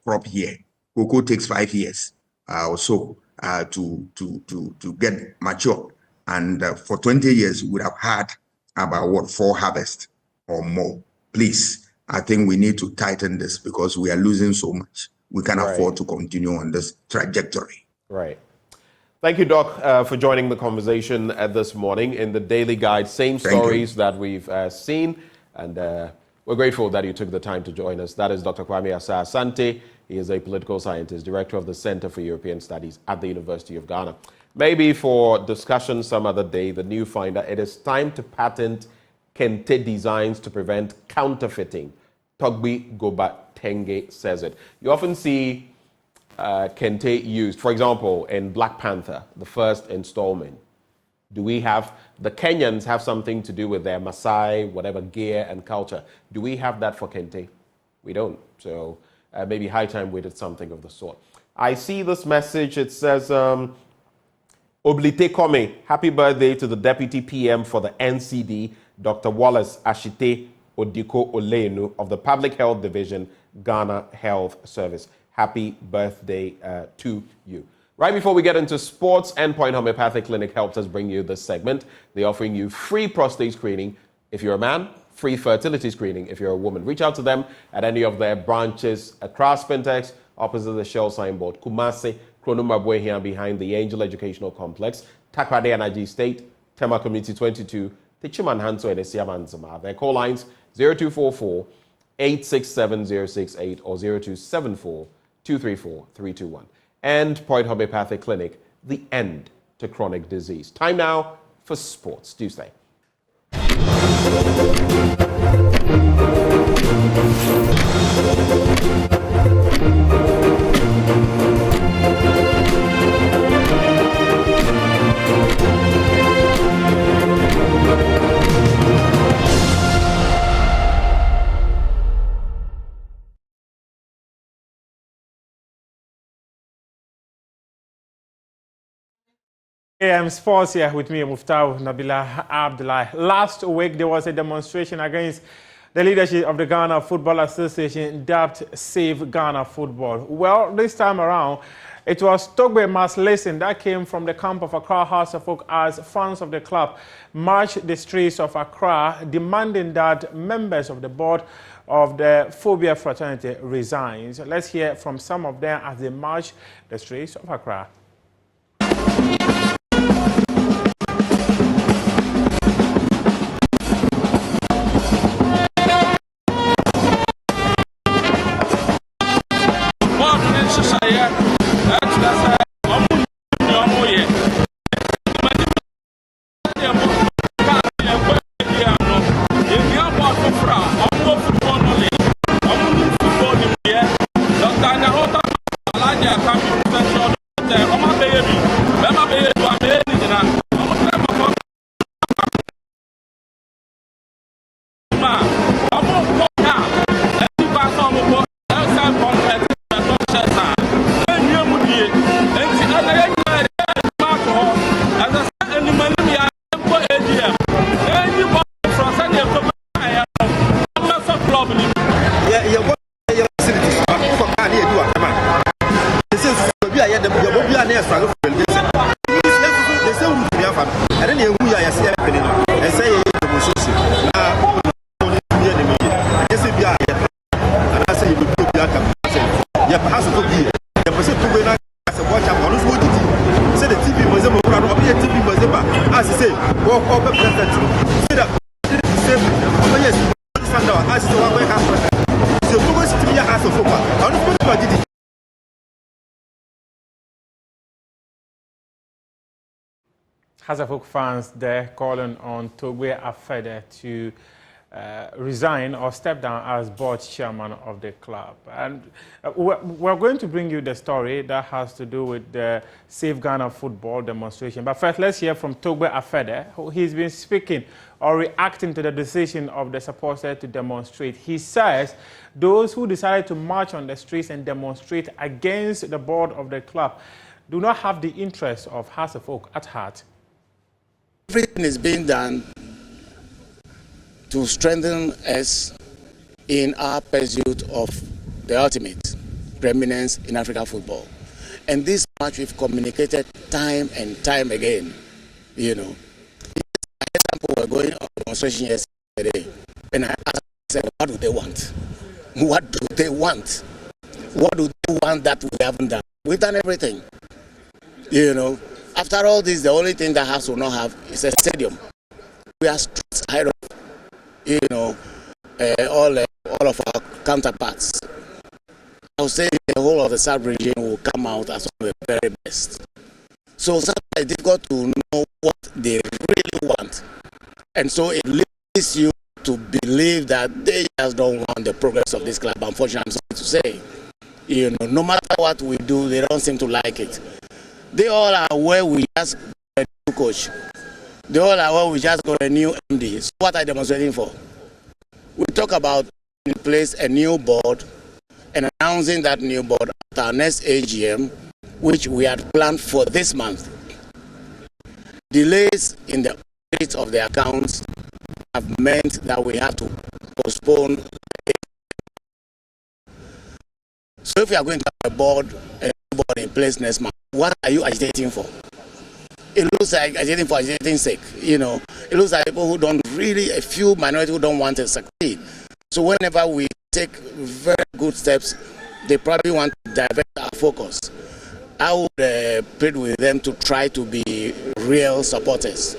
S17: crop here, cocoa takes 5 years or so to get mature. And for 20 years, we would have had about 4 harvests or more. Please, I think we need to tighten this because we are losing so much. We can't afford to continue on this trajectory.
S16: Right. Thank you, Doc, for joining the conversation this morning in the Daily Guide. Same stories that we've seen, and we're grateful that you took the time to join us. That is Dr. Kwame Asah-Asante. He is a political scientist, director of the Center for European Studies at the University of Ghana. Maybe for discussion some other day, the new finder, it is time to patent kente designs to prevent counterfeiting. Togbi Goba Tenge says it. You often see kente used, for example, in Black Panther, the first installment. Do we have, the Kenyans have something to do with their Maasai, whatever, gear and culture. Do we have that for kente? We don't. So maybe high time we did something of the sort. I see this message. It says, Oblite Kome, happy birthday to the Deputy PM for the NCD, Dr. Wallace Ashite Odiko Olenu of the Public Health Division, Ghana Health Service. Happy birthday to you. Right before we get into sports, Endpoint Homeopathic Clinic helps us bring you this segment. They're offering you free prostate screening if you're a man, free fertility screening if you're a woman. Reach out to them at any of their branches across Spintex, opposite the Shell signboard, Kumasi, Kronuma Buehian behind the Angel Educational Complex, Takrade Energy State, Tema Community 22, Tichuman Hanso and Esiamanzama. Their call lines 0244 867 068 or 0274 234 321. Endpoint Homeopathic Clinic, the end to chronic disease. Time now for sports. Do stay.
S18: AM Sports here with me, Muftau Nabila Abdullah. Last week, there was a demonstration against the leadership of the Ghana Football Association, dubbed Save Ghana Football. Well, this time around, it was Togbe Maslesen that came from the camp of Accra House of Folk as fans of the club marched the streets of Accra, demanding that members of the board of the Phobia fraternity resigns. Let's hear from some of them as they march the streets of Accra. Hazafok fans there calling on Togbe Afede to resign or step down as board chairman of the club. And we're going to bring you the story that has to do with the Save Ghana football demonstration. But first, let's hear from Togbe Afede. He's been speaking or reacting to the decision of the supporters to demonstrate. He says those who decided to march on the streets and demonstrate against the board of the club do not have the interests of Hazafok at heart.
S19: everything is being done to strengthen us in our pursuit of the ultimate preeminence in African football. And this much we've communicated time and time again. You know, for example, we're going on demonstration yesterday, and I asked myself, what do they want? What do they want? What do they want that we haven't done? We've done everything. You know, after all this, the only thing that House will not have is a stadium. We are streets ahead of, you know, all of our counterparts. I would say the whole of the South region will come out as one of the very best. So sometimes it's difficult to know what they really want. And so it leads you to believe that they just don't want the progress of this club, unfortunately, I'm sorry to say. You know, no matter what we do, they don't seem to like it. They all are aware we just got a new coach. They all are aware we just got a new MD. So what are they demonstrating for? We talk about in place a new board and announcing that new board at our next AGM, which we had planned for this month. Delays in the audit of the accounts have meant that we have to postpone. So if we are going to have a board in place next month, what are you agitating for? It looks like agitating for agitating's sake. You know, it looks like people who don't really, a few minority who don't want to succeed. So whenever we take very good steps, they probably want to divert our focus. I would plead with them to try to be real supporters.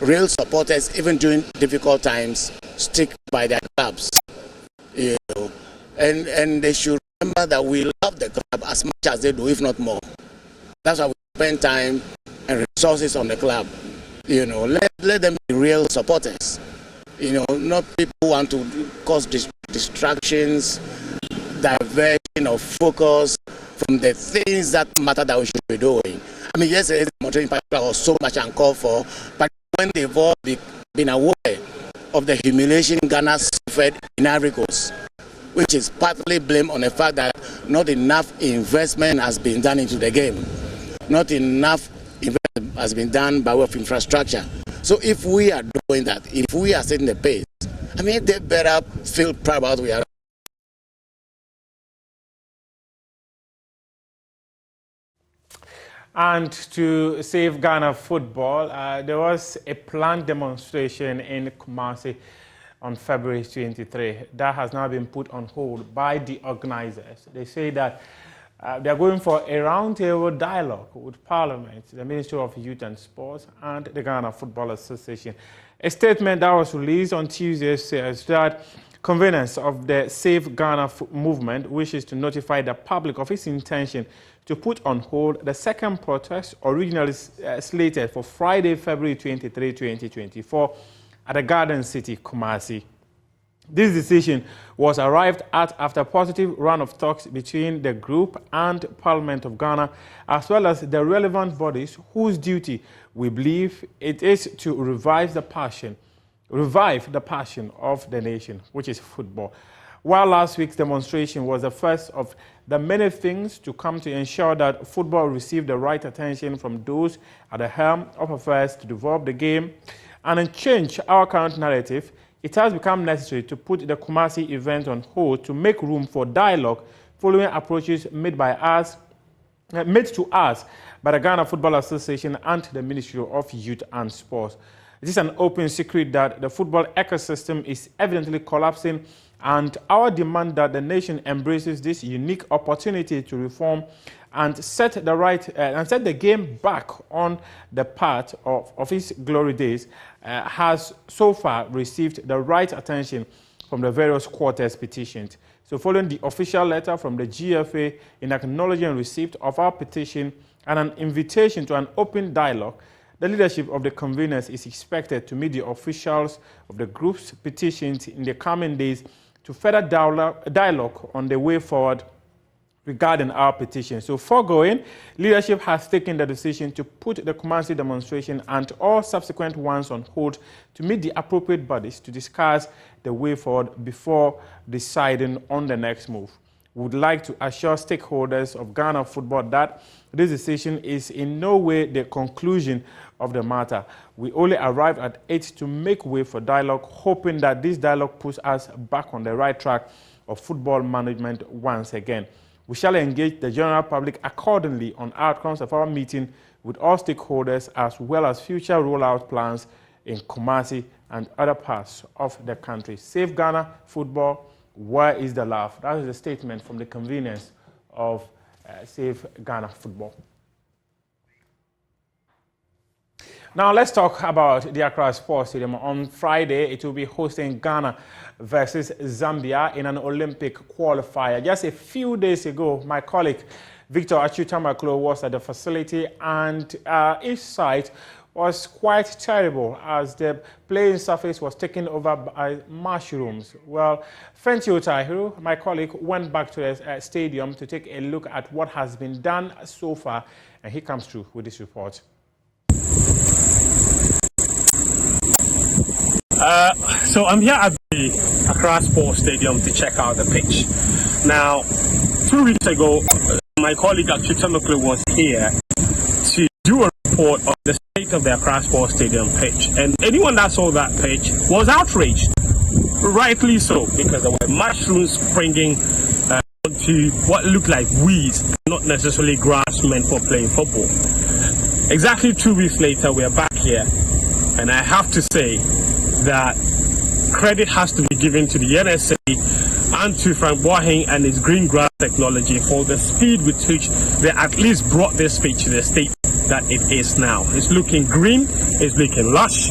S19: Real supporters, even during difficult times, stick by their clubs. You know, and they should remember that we love the club as much as they do, if not more. That's why we spend time and resources on the club. You know, let them be real supporters. You know, not people who want to cause distractions, diversion of focus from the things that matter that we should be doing. I mean, yesterday the demonstration in particular was so much uncalled for, but when they've all been aware of the humiliation Ghana suffered in Ivory Coast, which is partly blamed on the fact that not enough investment has been done into the game. Not enough investment has been done by way of infrastructure. So if we are doing that, if we are setting the pace, I mean, they better feel proud about what we are.
S18: And to save Ghana football, there was a planned demonstration in Kumasi on February 23. That has now been put on hold by the organizers. They say that they are going for a roundtable dialogue with Parliament, the Ministry of Youth and Sports, and the Ghana Football Association. A statement that was released on Tuesday says that conveners of the Save Ghana movement wishes to notify the public of its intention to put on hold the second protest originally slated for Friday, February 23, 2024 at the Garden City, Kumasi. This decision was arrived at after a positive round of talks between the group and Parliament of Ghana, as well as the relevant bodies whose duty we believe it is to revive the passion of the nation, which is football. While last week's demonstration was the first of the many things to come to ensure that football received the right attention from those at the helm of affairs to develop the game and change our current narrative, it has become necessary to put the Kumasi event on hold to make room for dialogue following approaches made to us by the Ghana Football Association and the Ministry of Youth and Sports. It is an open secret that the football ecosystem is evidently collapsing, and our demand that the nation embraces this unique opportunity to reform and set the game back on the path of its glory days has so far received the right attention from the various quarters petitioned. So following the official letter from the GFA in acknowledging receipt of our petition and an invitation to an open dialogue, the leadership of the conveners is expected to meet the officials of the group's petitions in the coming days to further dialogue on the way forward regarding our petition. So foregoing, leadership has taken the decision to put the Kumasi demonstration and all subsequent ones on hold to meet the appropriate bodies to discuss the way forward before deciding on the next move. would like to assure stakeholders of Ghana football that this decision is in no way the conclusion of the matter. We only arrived at it to make way for dialogue, hoping that this dialogue puts us back on the right track of football management once again. We shall engage the general public accordingly on outcomes of our meeting with all stakeholders, as well as future rollout plans in Kumasi and other parts of the country. Save Ghana football, where is the love? That is a statement from the conveners of Save Ghana football. Now let's talk about the Accra Sports Stadium. On Friday, it will be hosting Ghana versus Zambia in an Olympic qualifier. Just a few days ago, my colleague Victor Achutamaklo was at the facility, and each site was quite terrible as the playing surface was taken over by mushrooms. Well, Fentio Tahiru, my colleague, went back to the stadium to take a look at what has been done so far, and he comes through with this report.
S8: So I'm here at the Accra Sports Stadium to check out the pitch. Now, 2 weeks ago, my colleague Achutamaklo was here to do a report on the state of the Accra Sports Stadium pitch, and anyone that saw that pitch was outraged, rightly so, because there were mushrooms springing onto what looked like weeds, not necessarily grass meant for playing football. Exactly 2 weeks later, we are back here, and I have to say that credit has to be given to the NSA and to Frank Boahing and his green grass technology for the speed with which they at least brought this pitch to the state that it is now. It's looking green, it's looking lush.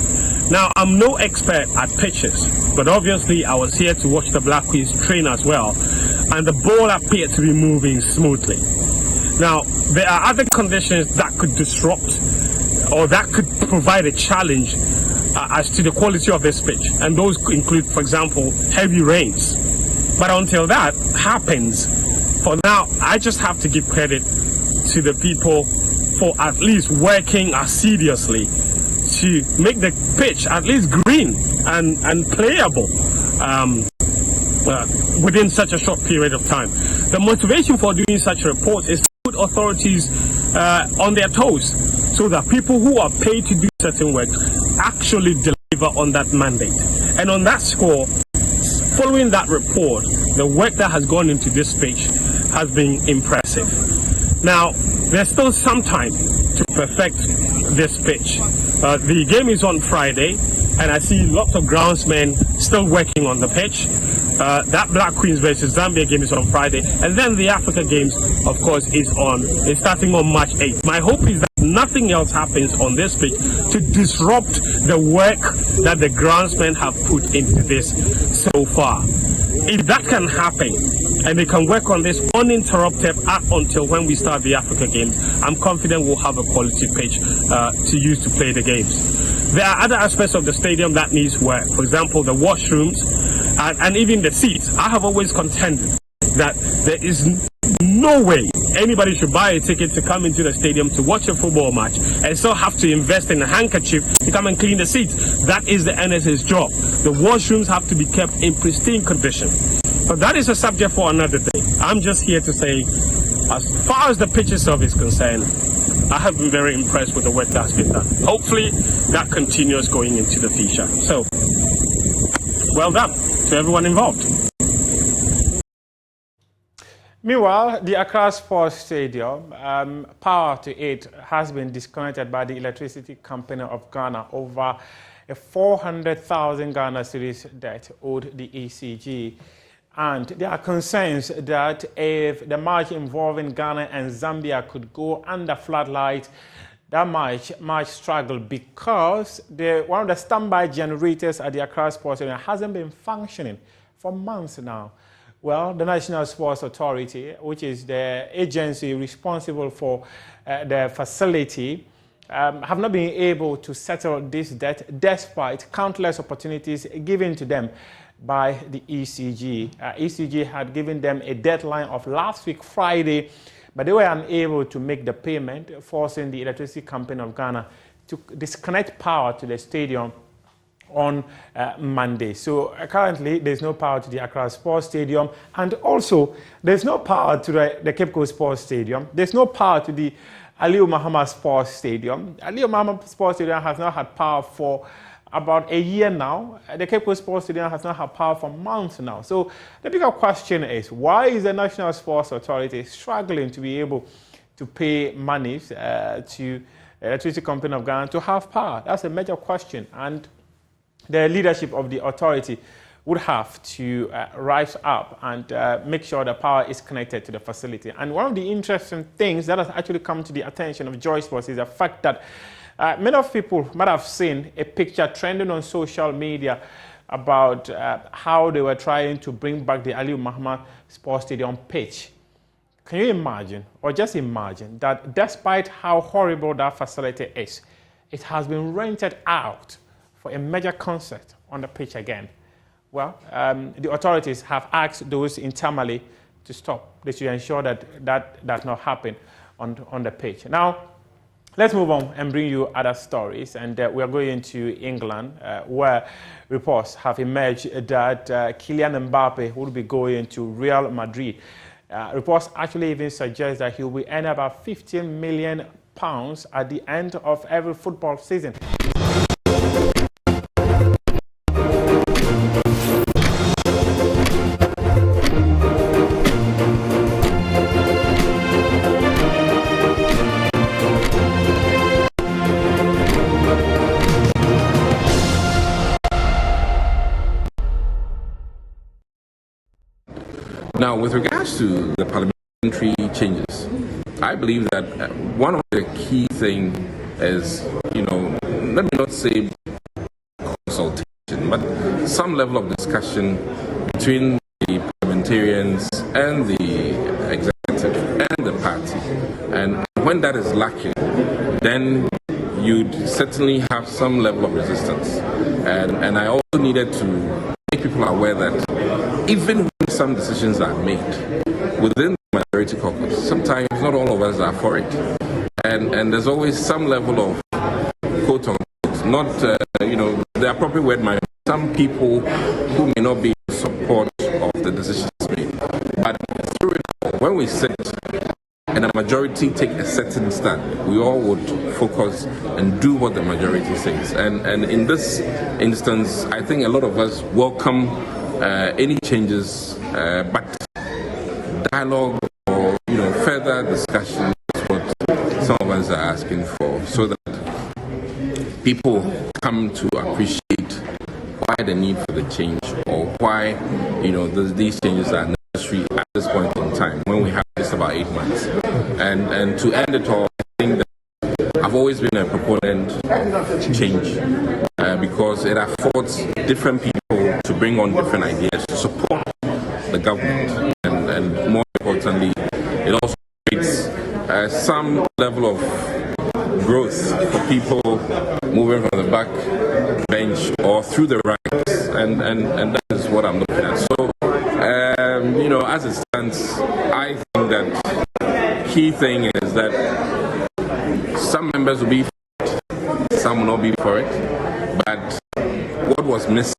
S8: Now, I'm no expert at pitches, but obviously I was here to watch the Black Queens train as well, and the ball appeared to be moving smoothly. Now, there are other conditions that could disrupt or that could provide a challenge as to the quality of this pitch, and those include, for example, heavy rains. But until that happens, for now, I just have to give credit to the people for at least working assiduously to make the pitch at least green and playable within such a short period of time. The motivation for doing such reports is to put authorities on their toes, so that people who are paid to do certain work actually deliver on that mandate. And on that score, following that report, the work that has gone into this pitch has been impressive. Now, there's still some time to perfect this pitch. The game is on Friday, and I see lots of groundsmen still working on the pitch. That Black Queens versus Zambia game is on Friday, and then the Africa Games, of course, is starting on March 8th. My hope is that nothing else happens on this pitch to disrupt the work that the groundsmen have put into this so far. If that can happen, and they can work on this uninterrupted up until when we start the Africa Games, I'm confident we'll have a quality pitch to use to play the games. There are other aspects of the stadium that needs work. For example, the washrooms and even the seats. I have always contended that there is no way anybody should buy a ticket to come into the stadium to watch a football match and still have to invest in a handkerchief to come and clean the seats. That is the NSA's job. The washrooms have to be kept in pristine condition. But that is a subject for another day. I'm just here to say, as far as the pitch itself is concerned, I have been very impressed with the work that's been done. Hopefully, that continues going into the future. So, well done to everyone involved.
S18: Meanwhile, the Accra Sports Stadium, power to it has been disconnected by the Electricity Company of Ghana over a 400,000 Ghana cedis debt owed the ECG. And there are concerns that if the match involving Ghana and Zambia could go under floodlight, that might struggle because one of the standby generators at the Accra Sports Stadium hasn't been functioning for months now. Well, the National Sports Authority, which is the agency responsible for the facility, have not been able to settle this debt despite countless opportunities given to them by the ECG. ECG had given them a deadline of last week, Friday, but they were unable to make the payment, forcing the Electricity Company of Ghana to disconnect power to the stadium on Monday. So currently there's no power to the Accra Sports Stadium, and also there's no power to the Cape Coast Sports Stadium. There's no power to the Aliyu Muhammad Sports Stadium. Aliyu Muhammad Sports Stadium has not had power for about a year now. The Cape Coast Sports Stadium has not had power for months now. So the bigger question is, why is the National Sports Authority struggling to be able to pay monies to the Electricity Company of Ghana to have power? That's a major question, and the leadership of the authority would have to rise up and make sure the power is connected to the facility. And one of the interesting things that has actually come to the attention of Joy Sports is the fact that many of people might have seen a picture trending on social media about how they were trying to bring back the Aliyu Muhammad Sports Stadium pitch. Can you imagine, or just imagine, that despite how horrible that facility is, it has been rented out for a major concert on the pitch again? Well, the authorities have asked those internally to stop. They should ensure that that does not happen on the pitch. Now, let's move on and bring you other stories. And we are going to England, where reports have emerged that Kylian Mbappe will be going to Real Madrid. Reports actually even suggest that he will be earning about £15 million at the end of every football season.
S20: Now, with regards to the parliamentary changes, I believe that one of the key things is, let me not say consultation, but some level of discussion between the parliamentarians and the executive and the party. And when that is lacking, then you'd certainly have some level of resistance. And I also needed to make people aware that even when some decisions are made within the majority caucus, sometimes not all of us are for it. And there's always some level of quote unquote, not, the appropriate word might be some people who may not be in support of the decisions made. But through it, when we sit and a majority take a certain stand, we all would focus and do what the majority says. And in this instance, I think a lot of us welcome any changes, but dialogue or further discussion is what some of us are asking for, so that people come to appreciate why the need for the change, or why these changes are necessary at this point in time when we have just about 8 months. And to end it all, I think that I've always been a proponent of change because it affords different people to bring on different ideas to support the government, and more importantly, it also creates some level of growth for people moving from the back bench or through the ranks, and that is what I'm looking at. So, as it stands, I think that key thing is that some members will be for it, some will not be for it, but what was missing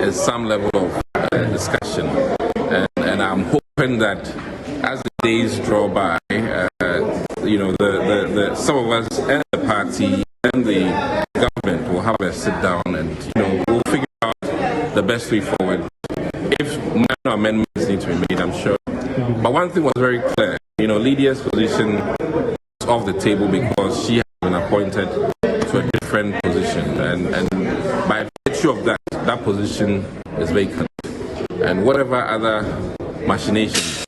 S20: is some level of discussion, and I'm hoping that as the days draw by, some of us and the party and the government will have a sit down, and we'll figure out the best way forward. If minor amendments need to be made, I'm sure. But one thing was very clear, Lydia's position was off the table because she has been appointed to a different position, and by virtue of that, that position is vacant. And whatever other machinations,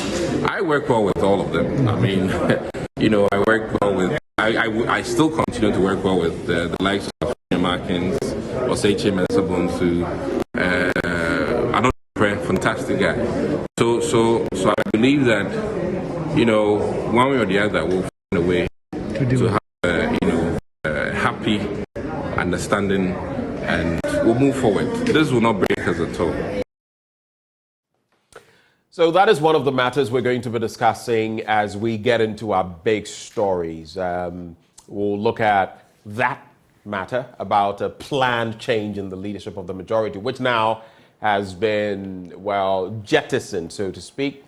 S20: I work well with all of them. I mean, I work well with, I still continue to work well with the likes of Markins, Oseche Mensabonsu, another fantastic guy. So I believe that, one way or the other, we'll find a way to have a happy understanding, and we'll move forward. This will not break us at all.
S16: So that is one of the matters we're going to be discussing as we get into our big stories. We'll look at that matter about a planned change in the leadership of the majority, which now has been, well, jettisoned, so to speak.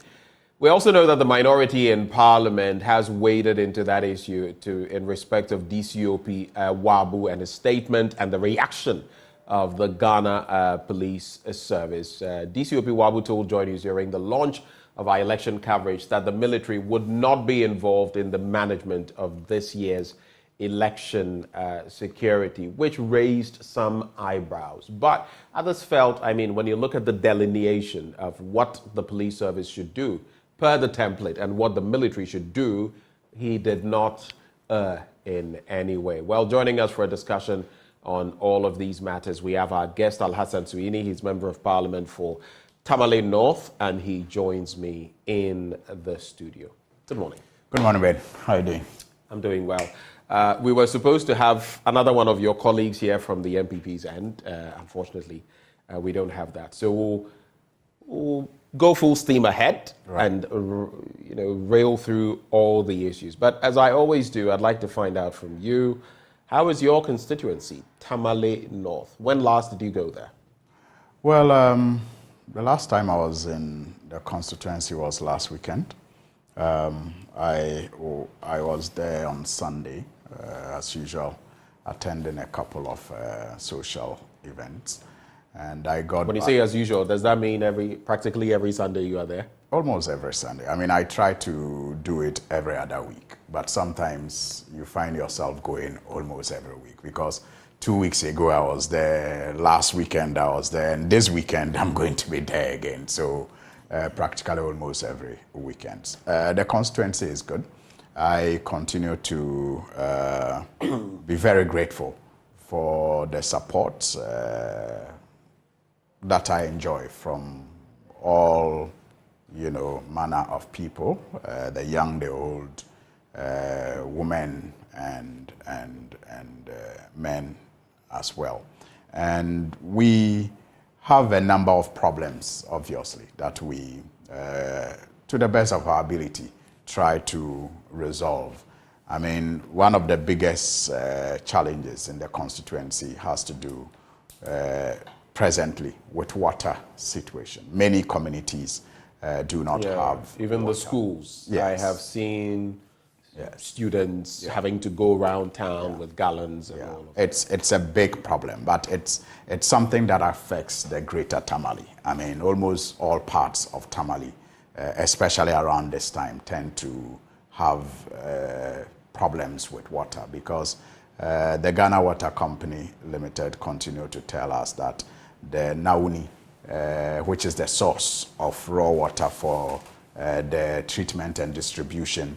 S16: We also know that the minority in Parliament has waded into that issue in respect of DCOP Wabu and his statement and the reaction of the Ghana Police Service. DCOP Wabu told JoyNews during the launch of our election coverage that the military would not be involved in the management of this year's election security, which raised some eyebrows. But others felt, I mean, when you look at the delineation of what the police service should do per the template and what the military should do, he did not in any way. Well, joining us for a discussion on all of these matters, we have our guest, Alhassan Suhuyini. He's Member of Parliament for Tamale North, and he joins me in the studio. Good morning.
S21: Good morning, Ben. How are you doing?
S16: I'm doing well. We were supposed to have another one of your colleagues here from the NPP's end. Unfortunately, we don't have that. So we'll go full steam ahead and rail through all the issues. But as I always do, I'd like to find out from you, how is your constituency, Tamale North? When last did you go there?
S21: Well, the last time I was in the constituency was last weekend. I was there on Sunday, as usual, attending a couple of social events. And I got...
S16: When you say as usual, does that mean practically every Sunday you are there?
S21: Almost every Sunday. I mean, I try to do it every other week, but sometimes you find yourself going almost every week, because 2 weeks ago I was there, last weekend I was there, and this weekend I'm going to be there again. So practically almost every weekend. The constituency is good. I continue to be very grateful for the support that I enjoy from all, manner of people, the young, the old, women and men as well. And we have a number of problems, obviously, that we, to the best of our ability, try to resolve. I mean, one of the biggest challenges in the constituency has to do presently with water situation. Many communities do not have
S16: even
S21: water.
S16: The schools.
S21: Yes.
S16: I have seen students having to go around town with gallons and all of that.
S21: It's a big problem, but it's something that affects the greater Tamale. I mean, almost all parts of Tamale, especially around this time, tend to have problems with water, because the Ghana Water Company Limited continue to tell us that the Nauni, which is the source of raw water for the treatment and distribution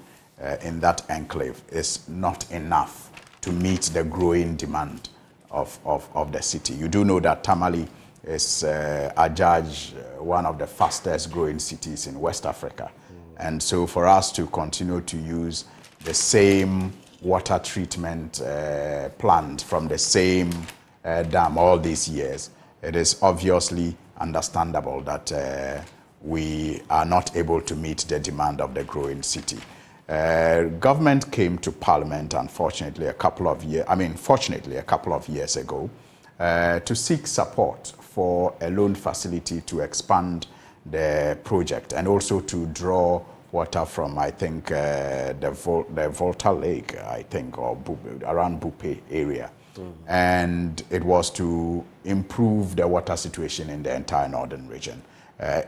S21: in that enclave, is not enough to meet the growing demand of the city. You do know that Tamale is adjudged one of the fastest growing cities in West Africa. And so for us to continue to use the same water treatment plant from the same dam all these years, it is obviously understandable that we are not able to meet the demand of the growing city. Government came to Parliament, fortunately a couple of years ago, to seek support for a loan facility to expand the project and also to draw water from, I think, the Volta Lake, I think, or around Bupe area. And it was to improve the water situation in the entire northern region,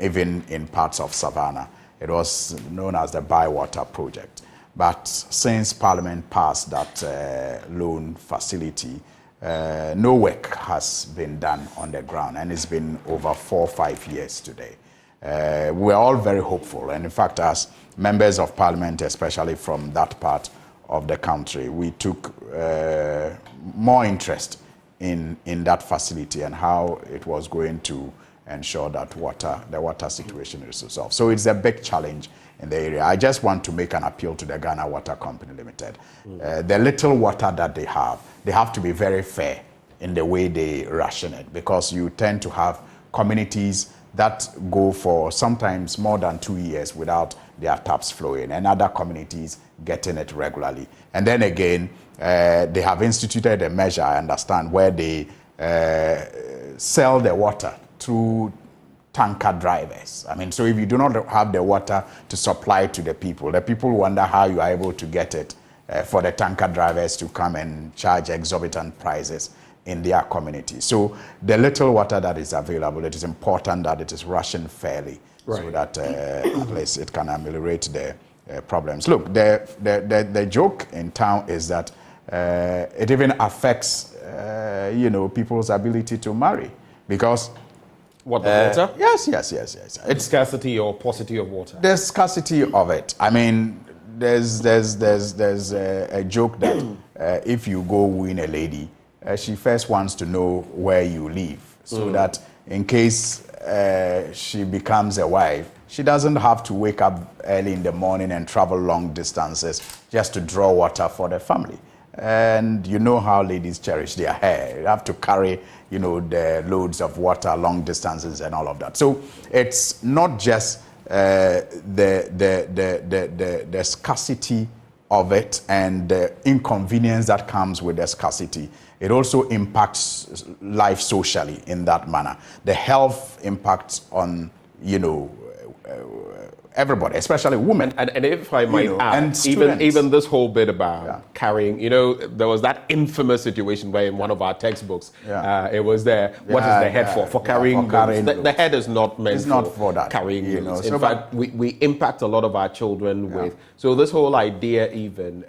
S21: even in parts of Savannah. It was known as the Bywater Project. But since Parliament passed that loan facility, no work has been done on the ground, and it's been over 4 or 5 years today. We're all very hopeful, and in fact, as members of Parliament, especially from that part of the country, we took more interest in that facility and how it was going to ensure that the water situation is resolved. So it's a big challenge in the area. I just want to make an appeal to the Ghana Water Company Limited. The little water that they have to be very fair in the way they ration it, because you tend to have communities that go for sometimes more than 2 years without their taps flowing, and other communities, getting it regularly. And then again, they have instituted a measure, I understand, where they sell the water through tanker drivers. I mean, so if you do not have the water to supply to the people wonder how you are able to get it for the tanker drivers to come and charge exorbitant prices in their community. So the little water that is available, it is important that it is rationed fairly, so that at least it can ameliorate the problems. Look, the joke in town is that it even affects people's ability to marry, because
S16: what, the water?
S21: Yes.
S16: It's scarcity or paucity of water.
S21: The scarcity of it. I mean, there's a joke that if you go win a lady, she first wants to know where you live, so that in case she becomes a wife, she doesn't have to wake up early in the morning and travel long distances just to draw water for the family. And you know how ladies cherish their hair. You have to carry, the loads of water long distances and all of that. So it's not just the scarcity of it and the inconvenience that comes with the scarcity. It also impacts life socially in that manner. The health impacts on, everybody, especially women.
S16: And if I might add, even this whole bit about carrying, there was that infamous situation where in one of our textbooks, it was there, what is the head for? For carrying goods. The head is not meant for that. Carrying goods. In fact, we impact a lot of our children with, so this whole idea even,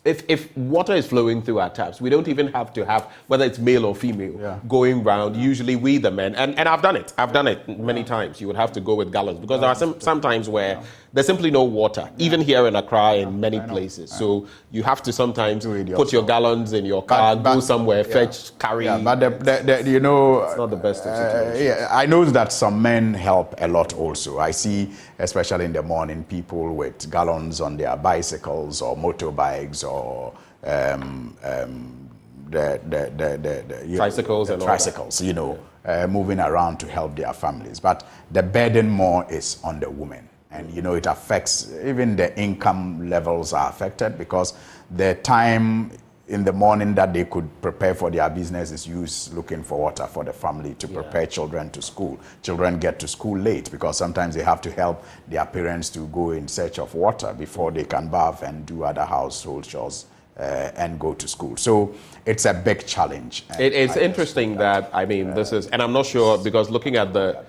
S16: if water is flowing through our taps, we don't even have to have, whether it's male or female, going round. Usually we, the men, and I've done it many times. You would have to go with gallons, because there are some times where there's simply no water, even here in Accra, in many places. So you have to sometimes put your gallons in your car, go somewhere, fetch, carry.
S21: But it's
S16: not the best of situations.
S21: I know that some men help a lot also. I see, especially in the morning, people with gallons on their bicycles or motorbikes or
S16: tricycles,
S21: moving around to help their families. But the burden more is on the women. And, it affects, even the income levels are affected, because the time in the morning that they could prepare for their business is used looking for water for the family to prepare children to school. Children get to school late because sometimes they have to help their parents to go in search of water before they can bath and do other household chores and go to school. So it's a big challenge.
S16: It's interesting that, this is, and I'm not sure, because looking at the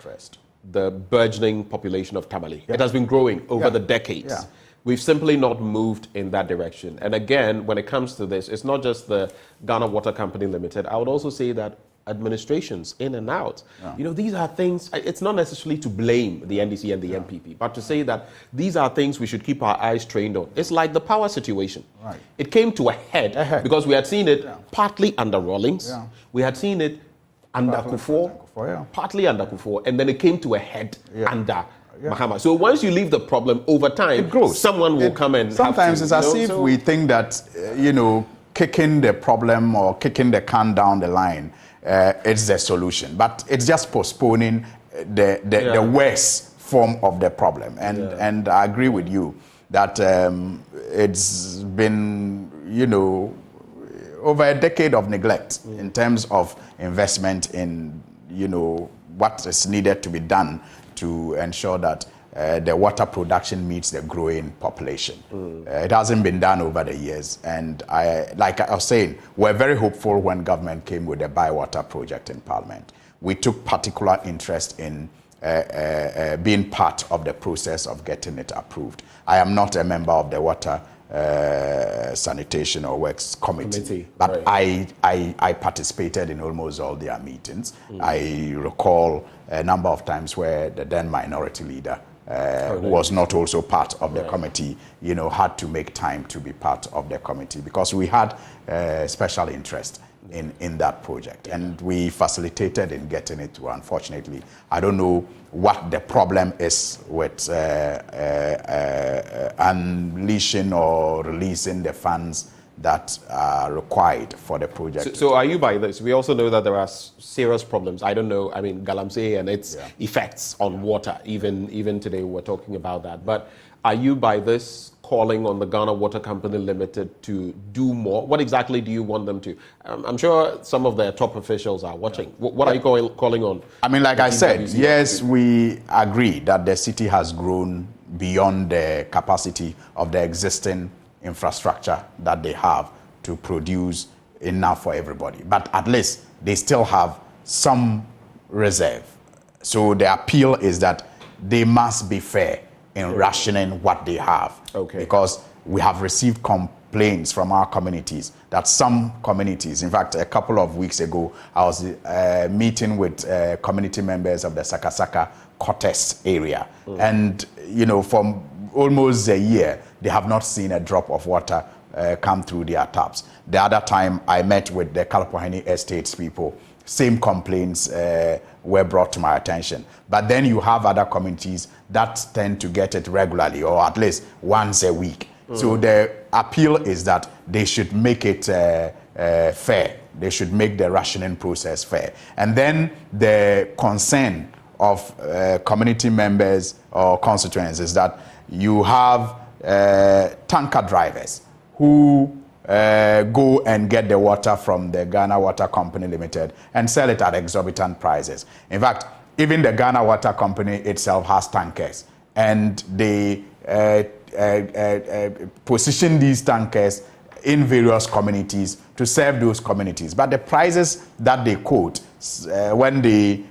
S16: burgeoning population of Tamale. It has been growing over the decades. We've simply not moved in that direction. And again, when it comes to this, it's not just the Ghana Water Company Limited. I would also say that administrations in and out, these are things, it's not necessarily to blame the NDC and the NPP, but to say that these are things we should keep our eyes trained on. It's like the power situation. It came to a head because we had seen it partly under Rawlings. We had seen it under Kufuor, partly under Kufuor, and then it came to a head under Mahama. So once you leave the problem, over time, someone will come and
S21: sometimes it's as if we think that, kicking the problem or kicking the can down the line is the solution. But it's just postponing the worst form of the problem. And I agree with you that it's been, over a decade of neglect in terms of investment in, what is needed to be done to ensure that the water production meets the growing population. It hasn't been done over the years. And like I was saying, we're very hopeful when government came with the Bywater project in Parliament. We took particular interest in being part of the process of getting it approved. I am not a member of the Water Sanitation or Works Committee. But I participated in almost all their meetings. I recall a number of times where the then minority leader, who was not also part of the committee, had to make time to be part of the committee, because we had special interest in that project, and we facilitated in getting it through. Unfortunately, I don't know what the problem is with unleashing or releasing the funds that are required for the project.
S16: So are you by this? We also know that there are serious problems. I don't know, Galamsey and its effects on water, even today we're talking about that. But are you by this calling on the Ghana Water Company Limited to do more. What exactly do you want them to? I'm sure some of their top officials are watching. What are you calling on?
S21: I mean, like I said, yes, we agree that the city has grown beyond the capacity of the existing infrastructure that they have to produce enough for everybody. But at least they still have some reserve. So the appeal is that they must be fair in rationing what they have. Okay. Because we have received complaints from our communities that some communities, in fact, a couple of weeks ago, I was meeting with community members of the Sakasaka caucus area. And, you know, for almost a year, they have not seen a drop of water come through their taps. The other time I met with the Kalpohene Estates people, same complaints were brought to my attention. But then you have other communities that tend to get it regularly, or at least once a week. So the appeal is that they should make it fair. They should make the rationing process fair. And then the concern of community members or constituents is that you have tanker drivers who go and get the water from the Ghana Water Company Limited and sell it at exorbitant prices. In fact, even the Ghana Water Company itself has tankers, and they position these tankers in various communities to serve those communities. But the prices that they quote when they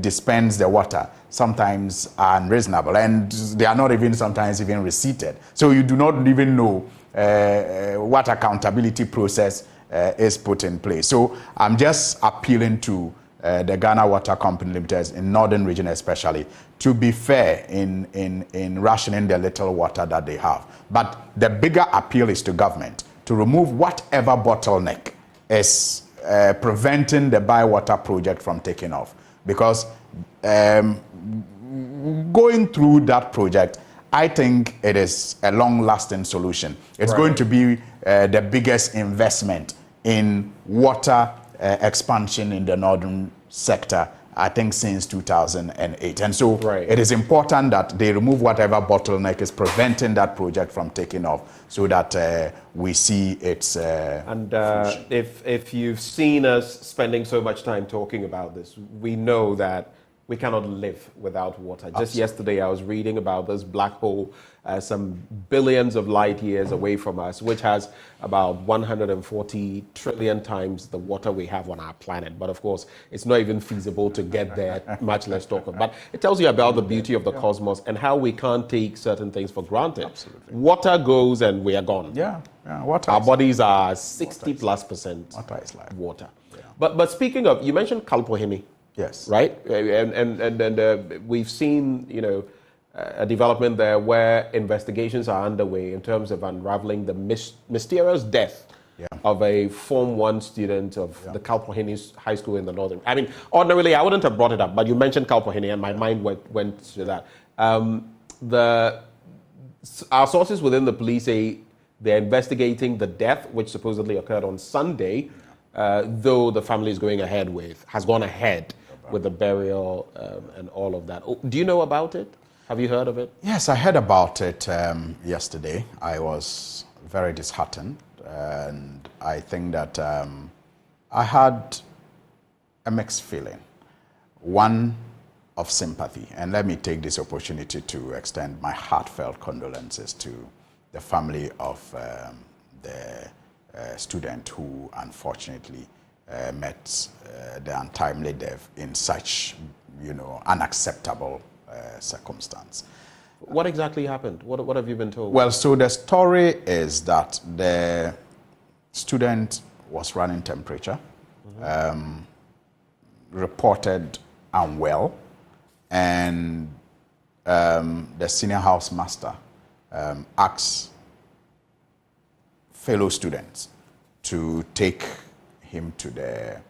S21: dispense the water sometimes are unreasonable, and they are not even sometimes even receipted. So you do not even know what accountability process is put in place. So I'm just appealing to the Ghana Water Company Limited in Northern Region especially to be fair in rationing the little water that they have. But the bigger appeal is to government to remove whatever bottleneck is preventing the Bywater project from taking off. Because going through that project, I think it is a long-lasting solution. It's going to be the biggest investment in water expansion in the northern sector, I think, since 2008. And so it is important that they remove whatever bottleneck is preventing that project from taking off, so that we see its
S16: And if you've seen us spending so much time talking about this, we know that we cannot live without water. Absolutely. Just yesterday, I was reading about this black hole, some billions of light years away from us, which has about 140 trillion times the water we have on our planet. But of course, it's not even feasible to get there, much less talk about. But it tells you about the beauty of the cosmos and how we can't take certain things for granted. Absolutely. Water goes and we are gone.
S21: Water.
S16: Our bodies are 60+%
S21: water is life.
S16: Water. Yeah. But speaking of, you mentioned Kalpohene.
S21: Yes.
S16: Right? And we've seen, you know, a development there where investigations are underway in terms of unraveling the mysterious death of a Form 1 student of the Kalpohene High School in the northern. I mean, ordinarily, I wouldn't have brought it up, but you mentioned Kalpohene and my mind went to that. Our sources within the police say they're investigating the death, which supposedly occurred on Sunday, though the family is has gone ahead with the burial and all of that. Do you know about it? Have you heard of it?
S21: Yes, I heard about it yesterday. I was very disheartened, and I think that I had a mixed feeling. One of sympathy, and let me take this opportunity to extend my heartfelt condolences to the family of the student who unfortunately met the untimely death in such, unacceptable circumstance.
S16: What exactly happened? What have you been told?
S21: Well, so the story is that the student was running temperature, reported unwell, and the senior housemaster asked fellow students to take him to the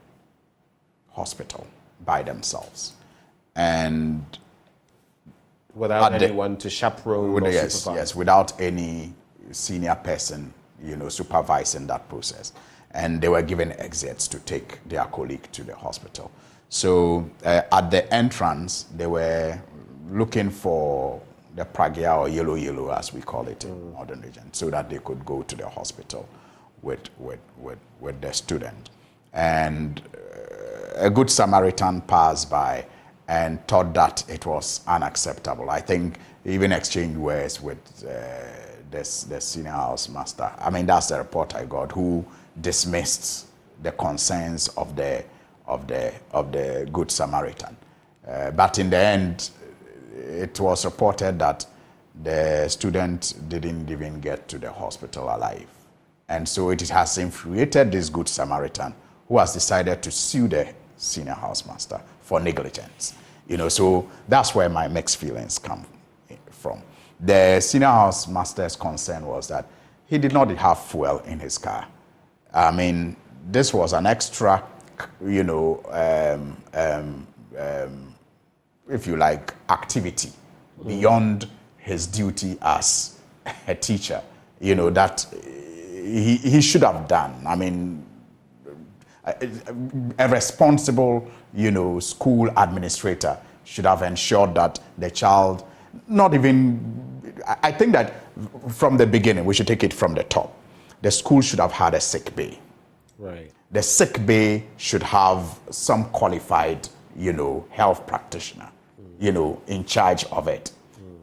S21: hospital by themselves, and
S16: without anyone to chaperone or supervise.
S21: Yes, without any senior person, supervising that process. And they were given exits to take their colleague to the hospital. So at the entrance, they were looking for the pragia or yellow as we call it in modern region, so that they could go to the hospital with the student. And a good Samaritan passed by and thought that it was unacceptable. I think he even exchanged words with the senior housemaster. I mean, that's the report I got, who dismissed the concerns of the Good Samaritan. But in the end, it was reported that the student didn't even get to the hospital alive. And so it has infuriated this Good Samaritan, who has decided to sue the senior housemaster for negligence. So that's where my mixed feelings come from. The senior housemaster's concern was that he did not have fuel in his car. I mean, this was an extra, if you like, activity beyond his duty as a teacher, that he should have done. I mean, a responsible, school administrator should have ensured that the child, I think that from the beginning, we should take it from the top. The school should have had a sick bay.
S16: Right.
S21: The sick bay should have some qualified, health practitioner, in charge of it.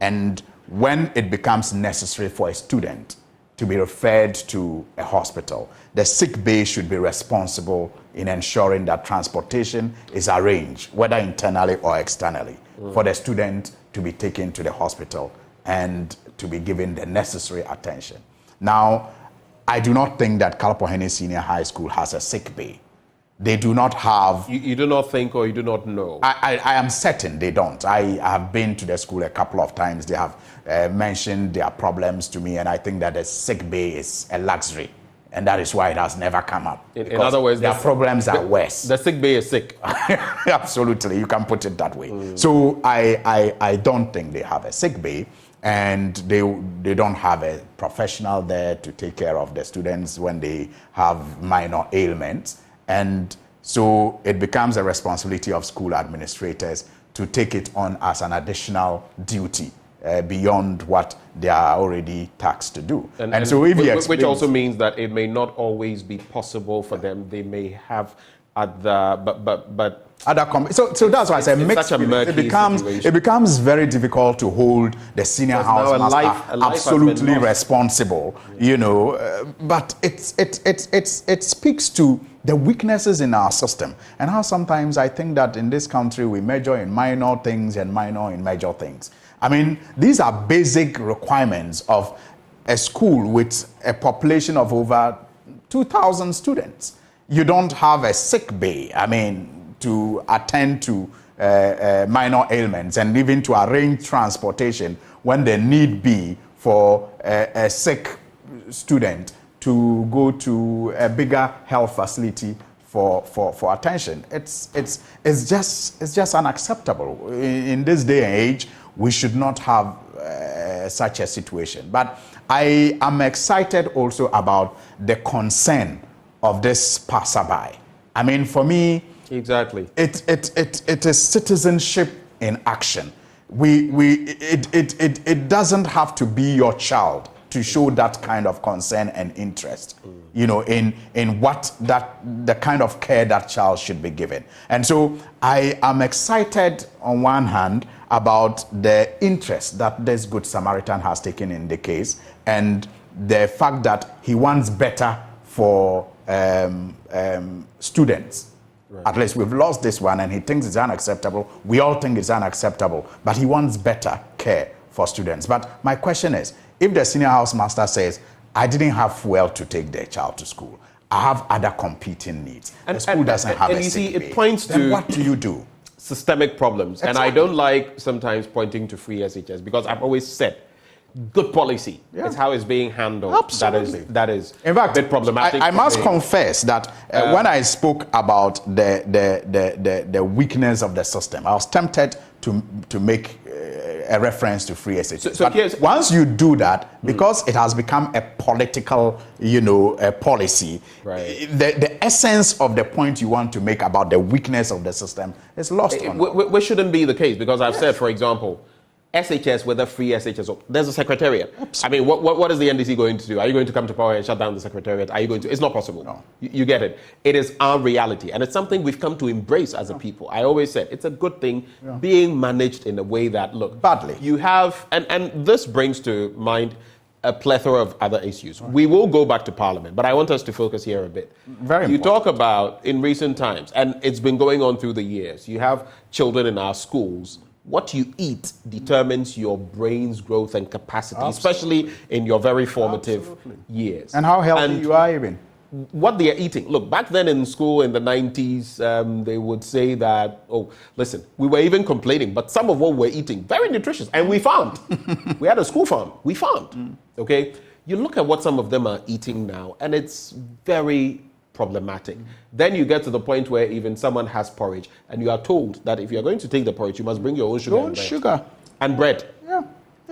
S21: And when it becomes necessary for a student to be referred to a hospital, the sick bay should be responsible in ensuring that transportation is arranged, whether internally or externally, for the student to be taken to the hospital and to be given the necessary attention. Now, I do not think that Kalpohene Senior High School has a sick bay. They do not have...
S16: You do not think, or you do not know?
S21: I am certain they don't. I have been to the school a couple of times. They have mentioned their problems to me, and I think that the sick bay is a luxury, and that is why it has never come up.
S16: In other words,
S21: their problems are worse.
S16: The sick bay is sick.
S21: Absolutely, you can put it that way. So I don't think they have a sick bay, and they don't have a professional there to take care of the students when they have minor ailments. And so it becomes a responsibility of school administrators to take it on as an additional duty beyond what they are already taxed to do.
S16: And
S21: so if
S16: which also means that it may not always be possible for them. They may have other, but
S21: so that's why I say mixed feelings. It becomes very difficult to hold the senior housemaster absolutely responsible, but it speaks to the weaknesses in our system, and how sometimes I think that in this country we major in minor things and minor in major things. I mean, these are basic requirements of a school with a population of over 2,000 students. You don't have a sick bay, to attend to minor ailments and even to arrange transportation when there need be for a sick student to go to a bigger health facility for attention. It's just unacceptable. In this day and age, we should not have such a situation. But I am excited also about the concern of this passerby. I mean, for me,
S16: exactly,
S21: it is citizenship in action. It doesn't have to be your child to show that kind of concern and interest, in what the kind of care that child should be given. And so I am excited on one hand about the interest that this Good Samaritan has taken in the case, and the fact that he wants better for students. Right. At least we've lost this one, and he thinks it's unacceptable. We all think it's unacceptable, but he wants better care for students. But my question is, if the senior housemaster says, I didn't have fuel to take their child to school, I have other competing needs, and the school doesn't have a sick bay,
S16: it points to
S21: what do you do?
S16: Systemic problems. Exactly. And I don't like sometimes pointing to free SHS, because I've always said, good policy. Yeah. It's how it's being handled.
S21: Absolutely.
S16: That is
S21: in fact,
S16: a bit problematic.
S21: I must confess that when I spoke about the weakness of the system, I was tempted to make a reference to free SHS. But once you do that, because it has become a political, a policy,
S16: right,
S21: the essence of the point you want to make about the weakness of the system is lost.
S16: Which shouldn't be the case, because I've said, for example, SHS, whether free SHS, or there's a secretariat. Absolutely. I mean, what is the NDC going to do? Are you going to come to power and shut down the secretariat? Are you going to? It's not possible. No. You get it. It is our reality, and it's something we've come to embrace as a people. I always said it's a good thing being managed in a way that, look, badly. You have, and this brings to mind a plethora of other issues. We will go back to Parliament, but I want us to focus here a bit.
S21: Very important.
S16: You talk about, in recent times, and it's been going on through the years, you have children in our schools. What you eat determines your brain's growth and capacity, especially in your very formative years.
S21: And how healthy you are even.
S16: What they are eating. Look, back then in school in the 90s, they would say that, oh, listen, we were even complaining, but some of what we're eating, very nutritious. And we farmed. We had a school farm. We farmed. Okay? You look at what some of them are eating now, and it's very problematic. Then you get to the point where even someone has porridge, and you are told that if you're going to take the porridge, you must bring your own sugar. And bread.
S21: Yeah.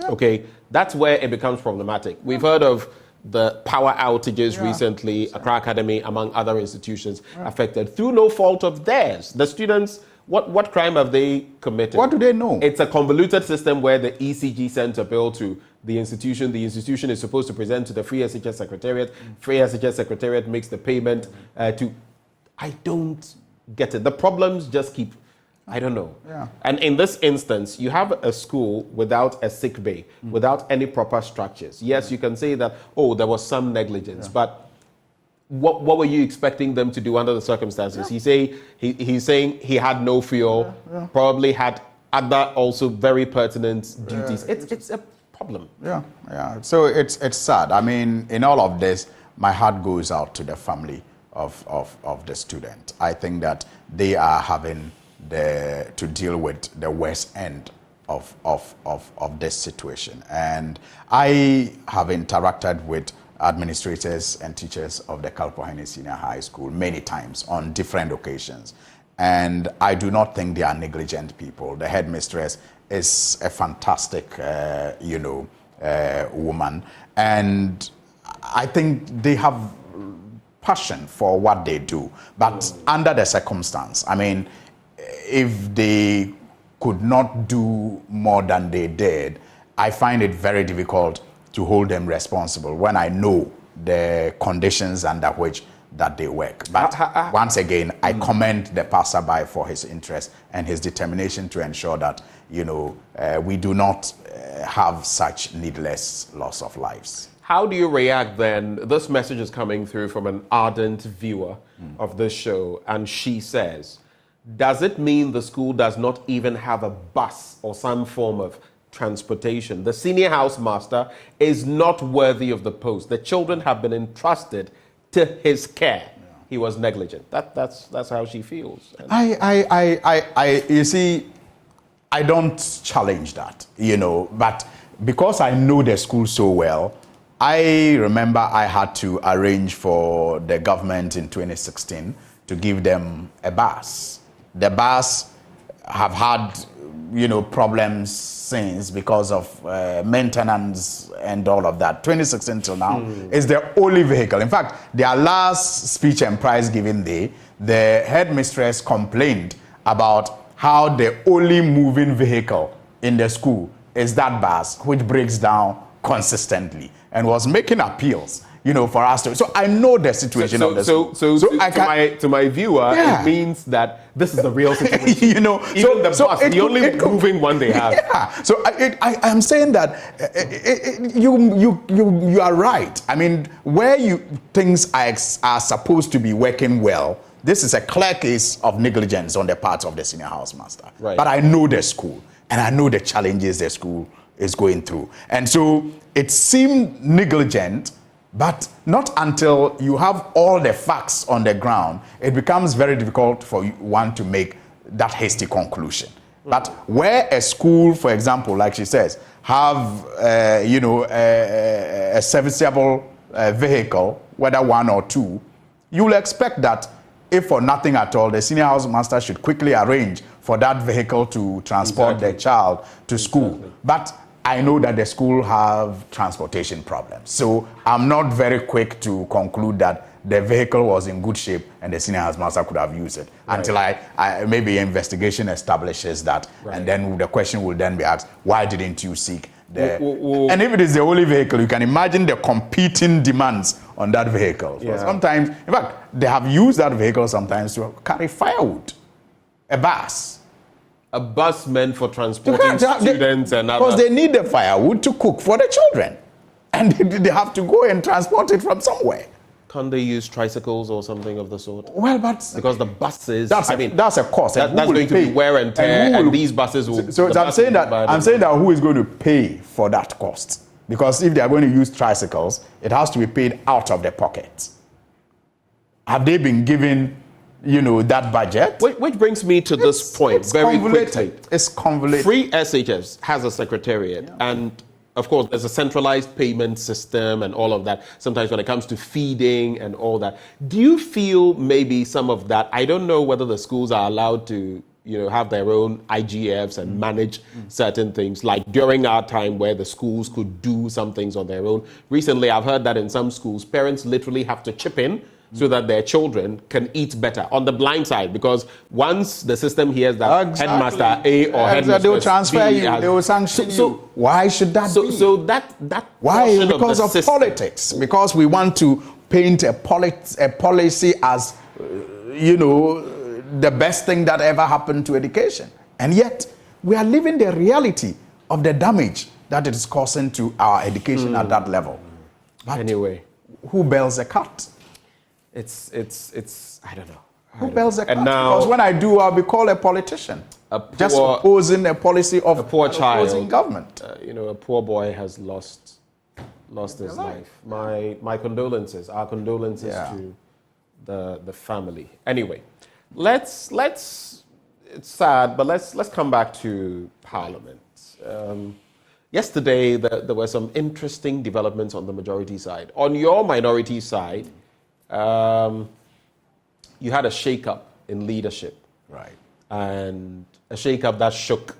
S16: Okay? That's where it becomes problematic. We've heard of the power outages recently, Accra Academy, among other institutions affected through no fault of theirs. The students, what crime have they committed?
S21: What do they know?
S16: It's a convoluted system where the ECG sends a bill to the institution. The institution is supposed to present to the Free SHS Secretariat. Free SHS Secretariat makes the payment to... I don't get it. The problems just keep... I don't know.
S21: Yeah.
S16: And in this instance, you have a school without a sick bay, without any proper structures. Yes, you can say that, oh, there was some negligence, but what were you expecting them to do under the circumstances? He's saying he had no fuel, probably had other also very pertinent duties. It's a problem.
S21: Yeah. So it's sad. I mean, in all of this, my heart goes out to the family of the student. I think that they are having to deal with the worst end of this situation. And I have interacted with administrators and teachers of the Kalpohene Senior High School many times on different occasions. And I do not think they are negligent people. The headmistress is a fantastic, woman. And I think they have passion for what they do. But under the circumstance, I mean, if they could not do more than they did, I find it very difficult to hold them responsible when I know the conditions under which that they work. But once again, I commend the passerby for his interest and his determination to ensure that, we do not have such needless loss of lives.
S16: How do you react then? This message is coming through from an ardent viewer of this show, and she says, does it mean the school does not even have a bus or some form of transportation? The senior housemaster is not worthy of the post. The children have been entrusted to his care. He was negligent. That's how she feels.
S21: You see, I don't challenge that, but because I know the school so well, I remember I had to arrange for the government in 2016 to give them a bus. The bus have had, problems since because of maintenance and all of that. 2016 till now is the only vehicle. In fact, their last speech and prize giving day, the headmistress complained about how the only moving vehicle in the school is that bus, which breaks down consistently, and was making appeals, for us to. So I know the situation of the school.
S16: To my viewer, it means that this is the real situation. Even the bus, the only moving one they have.
S21: Yeah. So I'm saying that you are right. I mean, where things are supposed to be working well, this is a clear case of negligence on the part of the senior housemaster.
S16: Right.
S21: But I know the school, and I know the challenges the school is going through. And so it seemed negligent, but not until you have all the facts on the ground, it becomes very difficult for one to make that hasty conclusion. But where a school, for example, like she says, have a serviceable vehicle, whether one or two, you will expect that if for nothing at all, the senior housemaster should quickly arrange for that vehicle to transport the child to school. But I know that the school have transportation problems. So I'm not very quick to conclude that the vehicle was in good shape and the senior housemaster could have used it. Right. Until maybe investigation establishes that. Right. And then the question will then be asked, why didn't you seek the... And if it is the only vehicle, you can imagine the competing demands on that vehicle. So sometimes, in fact, they have used that vehicle sometimes to carry firewood. A bus.
S16: A bus meant for transporting students and others.
S21: Because they need the firewood to cook for the children. And they have to go and transport it from somewhere.
S16: Can't they use tricycles or something of the sort?
S21: Well, but...
S16: Because the buses...
S21: That's a cost.
S16: That's going to be wear and tear, and these buses will...
S21: So I'm saying that who is going to pay for that cost? Because if they are going to use tricycles, it has to be paid out of their pockets. Have they been given... that budget.
S16: Which brings me to this point very quickly.
S21: It's convoluted.
S16: Free SHS has a secretariat, and of course, there's a centralized payment system and all of that. Sometimes when it comes to feeding and all that, do you feel maybe some of that? I don't know whether the schools are allowed to, have their own IGFs and manage certain things, like during our time where the schools could do some things on their own. Recently, I've heard that in some schools, parents literally have to chip in so that their children can eat better on the blind side, because once the system hears that headmaster A or headmaster
S21: they will transfer
S16: B
S21: you, they will sanction you. Why should that be?
S16: So that
S21: why? Because of politics. Because we want to paint a policy as the best thing that ever happened to education, and yet we are living the reality of the damage that it is causing to our education at that level. But anyway, who bails the cat?
S16: It's I don't know.
S21: Who bails the cat? Because when I do, I'll be called a politician. Just opposing a policy of
S16: a poor child,
S21: opposing government.
S16: A poor boy has lost his life. My condolences. Our condolences to the family. Anyway, let's. It's sad, but let's come back to Parliament. Yesterday, there were some interesting developments on the majority side. On your minority side, you had a shake-up in leadership.
S21: Right.
S16: And a shake-up that shook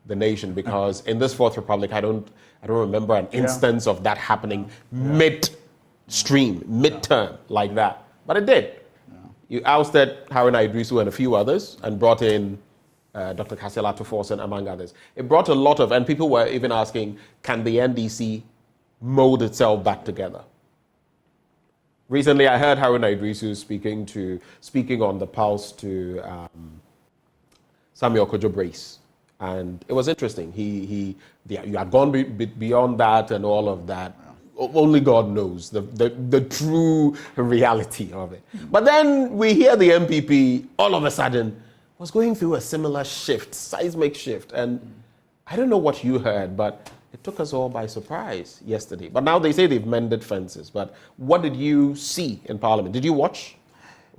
S16: the nation, because in this Fourth Republic, I don't remember an instance of that happening midterm like that. But it did. Yeah. You ousted Haruna Idrisu and a few others and brought in Dr. Kasela Tuforsen, among others. It brought a lot of, and people were even asking, can the NDC mold itself back together? Recently, I heard Haruna Idrisu speaking on the Pulse to Samuel Kojo Brace, and it was interesting. You had gone beyond that and all of that. Only God knows the true reality of it. But then we hear the NPP all of a sudden was going through a similar shift, seismic shift, and I don't know what you heard, but it took us all by surprise yesterday. But now they say they've mended fences. But what did you see in Parliament? Did you watch?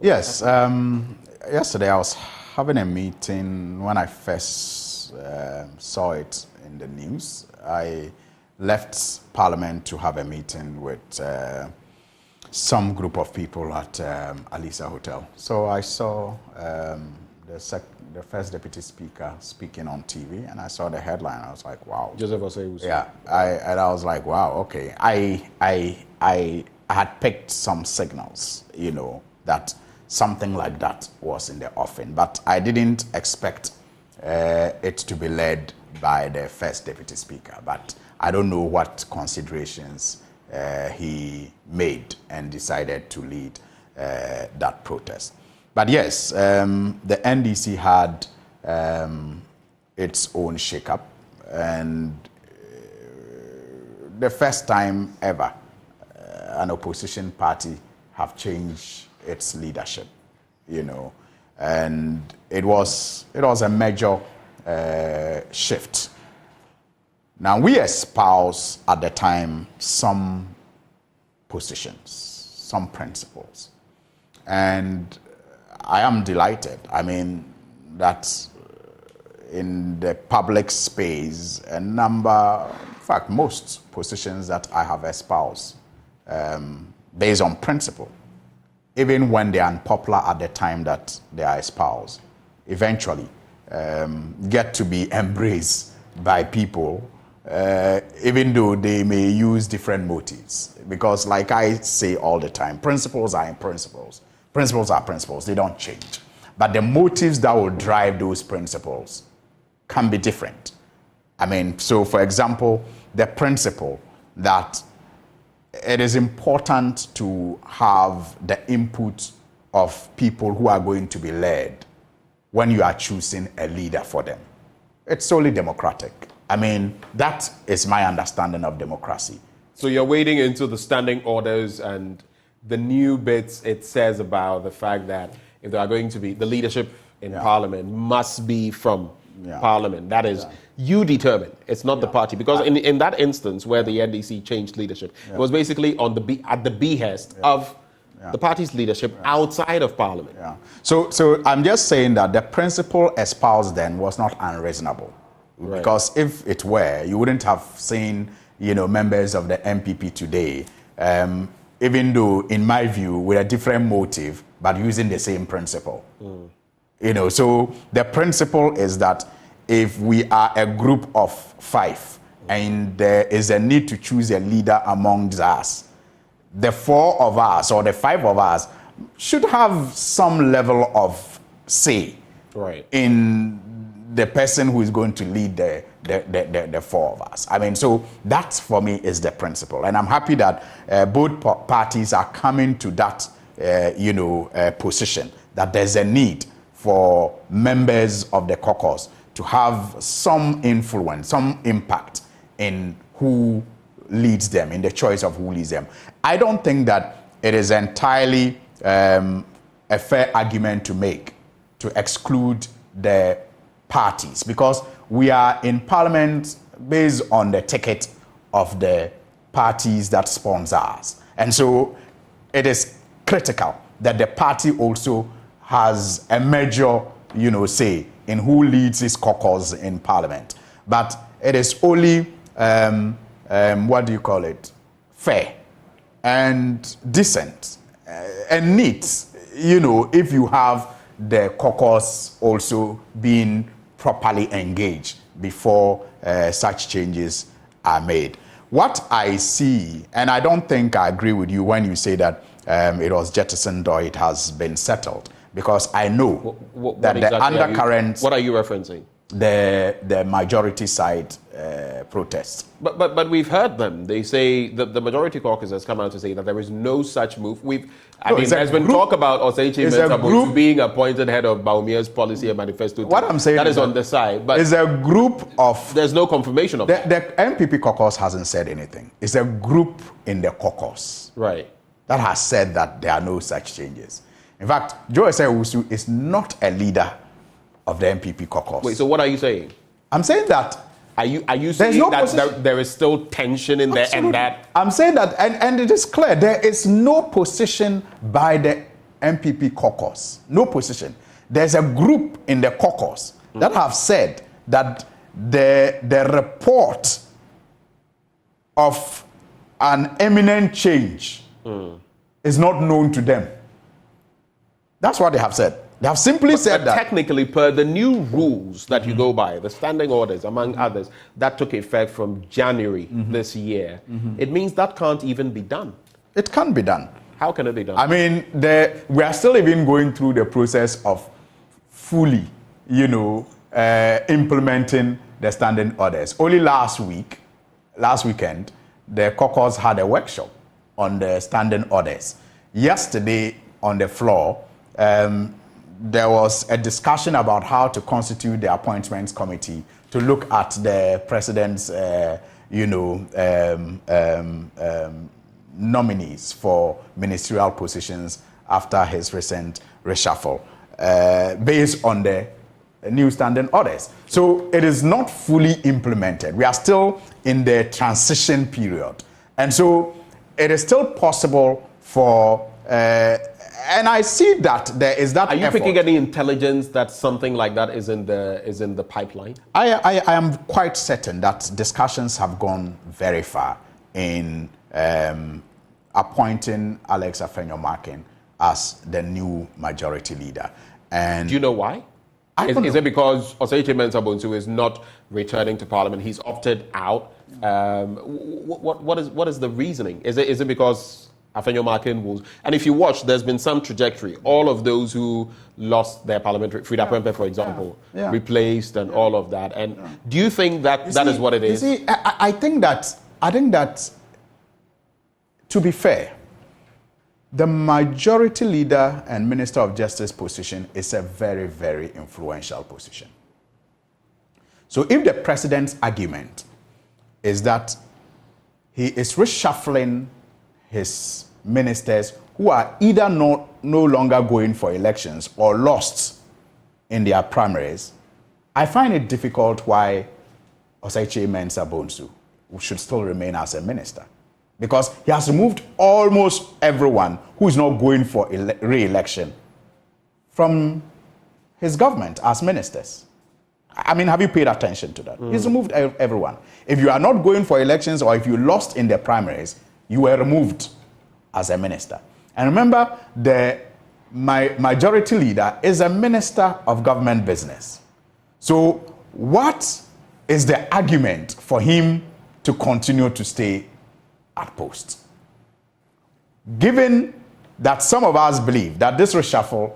S21: Yes. Yesterday I was having a meeting. When I first saw it in the news, I left Parliament to have a meeting with some group of people at Alisa Hotel. So I saw the first deputy speaker speaking on TV, and I saw the headline. I was like, wow.
S16: Joseph Osei.
S21: Yeah, and I was like, wow, okay. I had picked some signals, that something like that was in the offing, but I didn't expect it to be led by the first deputy speaker. But I don't know what considerations he made and decided to lead that protest. But yes, the NDC had its own shakeup, and the first time ever an opposition party have changed its leadership, and it was a major shift. Now, we espouse at the time some positions, some principles, and I am delighted. I mean, that in the public space, in fact, most positions that I have espoused based on principle, even when they are unpopular at the time that they are espoused, eventually get to be embraced by people even though they may use different motives. Because like I say all the time, principles are principles. Principles are principles, they don't change. But the motives that will drive those principles can be different. I mean, so for example, the principle that it is important to have the input of people who are going to be led when you are choosing a leader for them. It's solely democratic. I mean, that is my understanding of democracy.
S16: So you're wading into the standing orders and the new bits it says about the fact that if there are going to be the leadership in Parliament must be from Parliament. That is, you determine. It's not the party. Because in that instance where the NDC changed leadership, it was basically on at the behest of the party's leadership outside of Parliament.
S21: So I'm just saying that the principle espoused then was not unreasonable. Right. Because if it were, you wouldn't have seen, members of the NPP today, even though, in my view, with a different motive, but using the same principle. So the principle is that if we are a group of 5 and there is a need to choose a leader among us, the 4 of us or the 5 of us should have some level of say in the person who is going to lead the 4 of us. I mean, so that for me is the principle. And I'm happy that both parties are coming to that, position, that there's a need for members of the caucus to have some influence, some impact in who leads them, in the choice of who leads them. I don't think that it is entirely a fair argument to make to exclude the parties, because we are in Parliament based on the ticket of the parties that sponsor us. And so it is critical that the party also has a major, say in who leads its caucus in Parliament. But it is only, fair and decent and neat, if you have the caucus also being properly engaged before such changes are made. What I see, and I don't think I agree with you when you say that it was jettisoned or it has been settled, because I know that exactly the undercurrents...
S16: What are you referencing?
S21: The majority side protests.
S16: But we've heard them. They say the majority caucus has come out to say that there is no such move. There's been talk about Osechi Mensah being appointed head of Baumia's policy and manifesto.
S21: What I'm saying
S16: that is on the side. But
S21: it's a group of...
S16: There's no confirmation of that.
S21: The NPP caucus hasn't said anything. It's a group in the caucus that has said that there are no such changes. In fact, Joe Owusu is not a leader of the NPP caucus.
S16: Wait, so what are you saying?
S21: I'm saying that...
S16: Are you saying that there is still tension in there and that...
S21: I'm saying that, and it is clear, there is no position by the NPP caucus. No position. There's a group in the caucus that have said that the report of an imminent change is not known to them. That's what they have said. They have simply said that.
S16: Technically, per the new rules that you go by, the standing orders, among others, that took effect from January this year, it means that can't even be done.
S21: It can be done.
S16: How can it be done?
S21: I mean, we are still even going through the process of fully, implementing the standing orders. Only last weekend, the caucus had a workshop on the standing orders. Yesterday, on the floor, there was a discussion about how to constitute the appointments committee to look at the president's, nominees for ministerial positions after his recent reshuffle, based on the new standing orders. So it is not fully implemented. We are still in the transition period. And so it is still possible for... and I see that there is that.
S16: Are you picking any intelligence that something like that is in the pipeline?
S21: I am quite certain that discussions have gone very far in appointing Alex Afenyo-Markin as the new majority leader. And
S16: do you know why? Is it because Osei Mensah Bonsu is not returning to Parliament? He's opted out. What is the reasoning? Is it because Afenyo Markin will? And if you watch, there's been some trajectory. All of those who lost their parliamentary, Frida Pempe, for example, replaced and all of that. And do you think that is what it is?
S21: You see, I think that, to be fair, the majority leader and Minister of Justice position is a very, very influential position. So if the president's argument is that he is reshuffling his ministers who are either no longer going for elections or lost in their primaries, I find it difficult why Osei Mensah Bonsu should still remain as a minister. Because he has removed almost everyone who is not going for re-election from his government as ministers. I mean, have you paid attention to that? He's removed everyone. If you are not going for elections or if you lost in the primaries, you were removed as a minister. And remember, my majority leader is a minister of government business. So what is the argument for him to continue to stay at post? Given that some of us believe that this reshuffle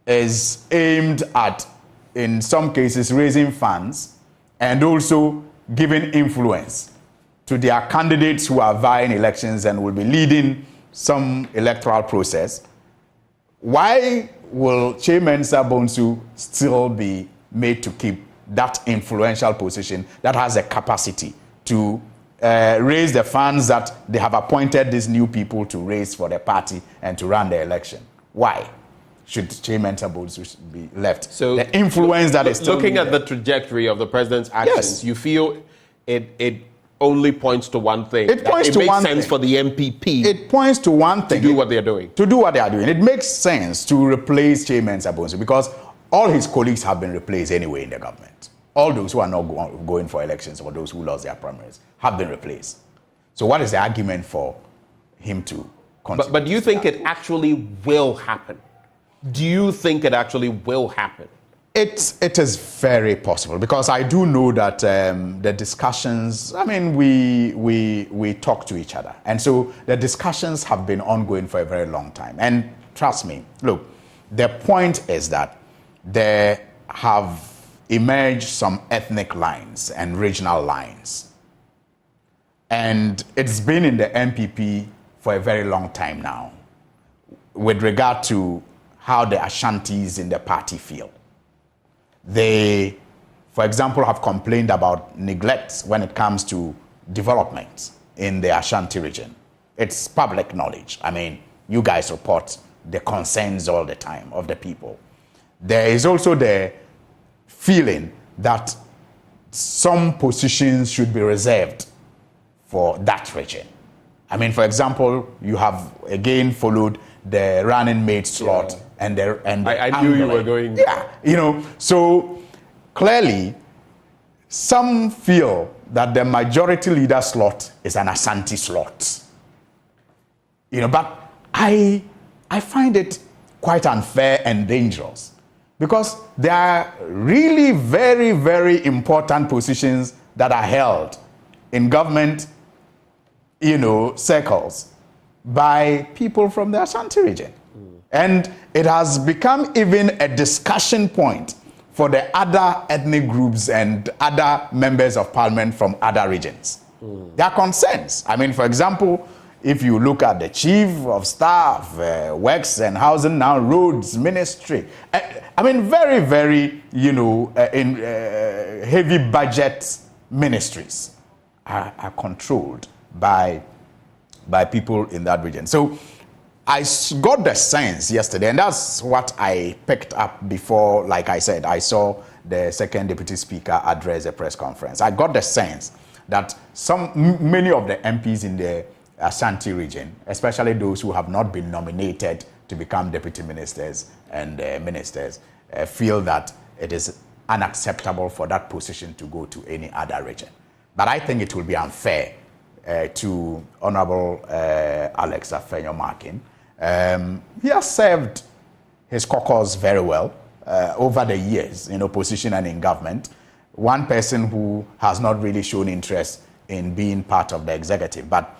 S21: is aimed at, in some cases, raising funds and also giving influence to their candidates who are vying elections and will be leading some electoral process, why will Mensah Bonsu still be made to keep that influential position that has a capacity to raise the funds that they have appointed these new people to raise for the party and to run the election? Why should Mensah Bonsu be left?
S16: So
S21: the influence that is still
S16: looking at
S21: there.
S16: the trajectory of the president's actions, you feel it only points to one thing.
S21: It points to one
S16: thing. It makes sense for the NPP.
S21: It points to one thing.
S16: To do what they're doing.
S21: To do what they are doing. It makes sense to replace Mensah Bonsu because all his colleagues have been replaced anyway in the government. All those who are not going for elections or those who lost their primaries have been replaced. So what is the argument for him to continue?
S16: But do you think it actually will happen? Do you think it actually will happen?
S21: It is very possible because I do know that the discussions, I mean, we talk to each other. And so the discussions have been ongoing for a very long time. And trust me, look, the point is that there have emerged some ethnic lines and regional lines. And it's been in the NPP for a very long time now with regard to how the Ashantis in the party feel. They, for example, have complained about neglect when it comes to development in the Ashanti region. It's public knowledge. I mean, you guys report the concerns all the time of the people. There is also the feeling that some positions should be reserved for that region. I mean, for example, you have again followed the running mate slot and the
S16: I knew you were going.
S21: Yeah, you know, so clearly some feel that the majority leader slot is an Ashanti slot. You know, but I find it quite unfair and dangerous because there are really very, very important positions that are held in government, you know, circles by people from the Ashanti region. And it has become even a discussion point for the other ethnic groups and other members of parliament from other regions. There are concerns. I mean, for example, if you look at the chief of staff, works and housing, now roads, ministry, I mean, very, very, you know, in heavy budget ministries are controlled by people in that region. So I got the sense yesterday, and that's what I picked up before, like I said, I saw the second deputy speaker address a press conference. I got the sense that many of the MPs in the Ashanti region, especially those who have not been nominated to become deputy ministers and ministers, feel that it is unacceptable for that position to go to any other region. But I think it will be unfair to Honorable Alex Afenyo Markin. He has served his caucus very well over the years in opposition and in government. One person who has not really shown interest in being part of the executive, but,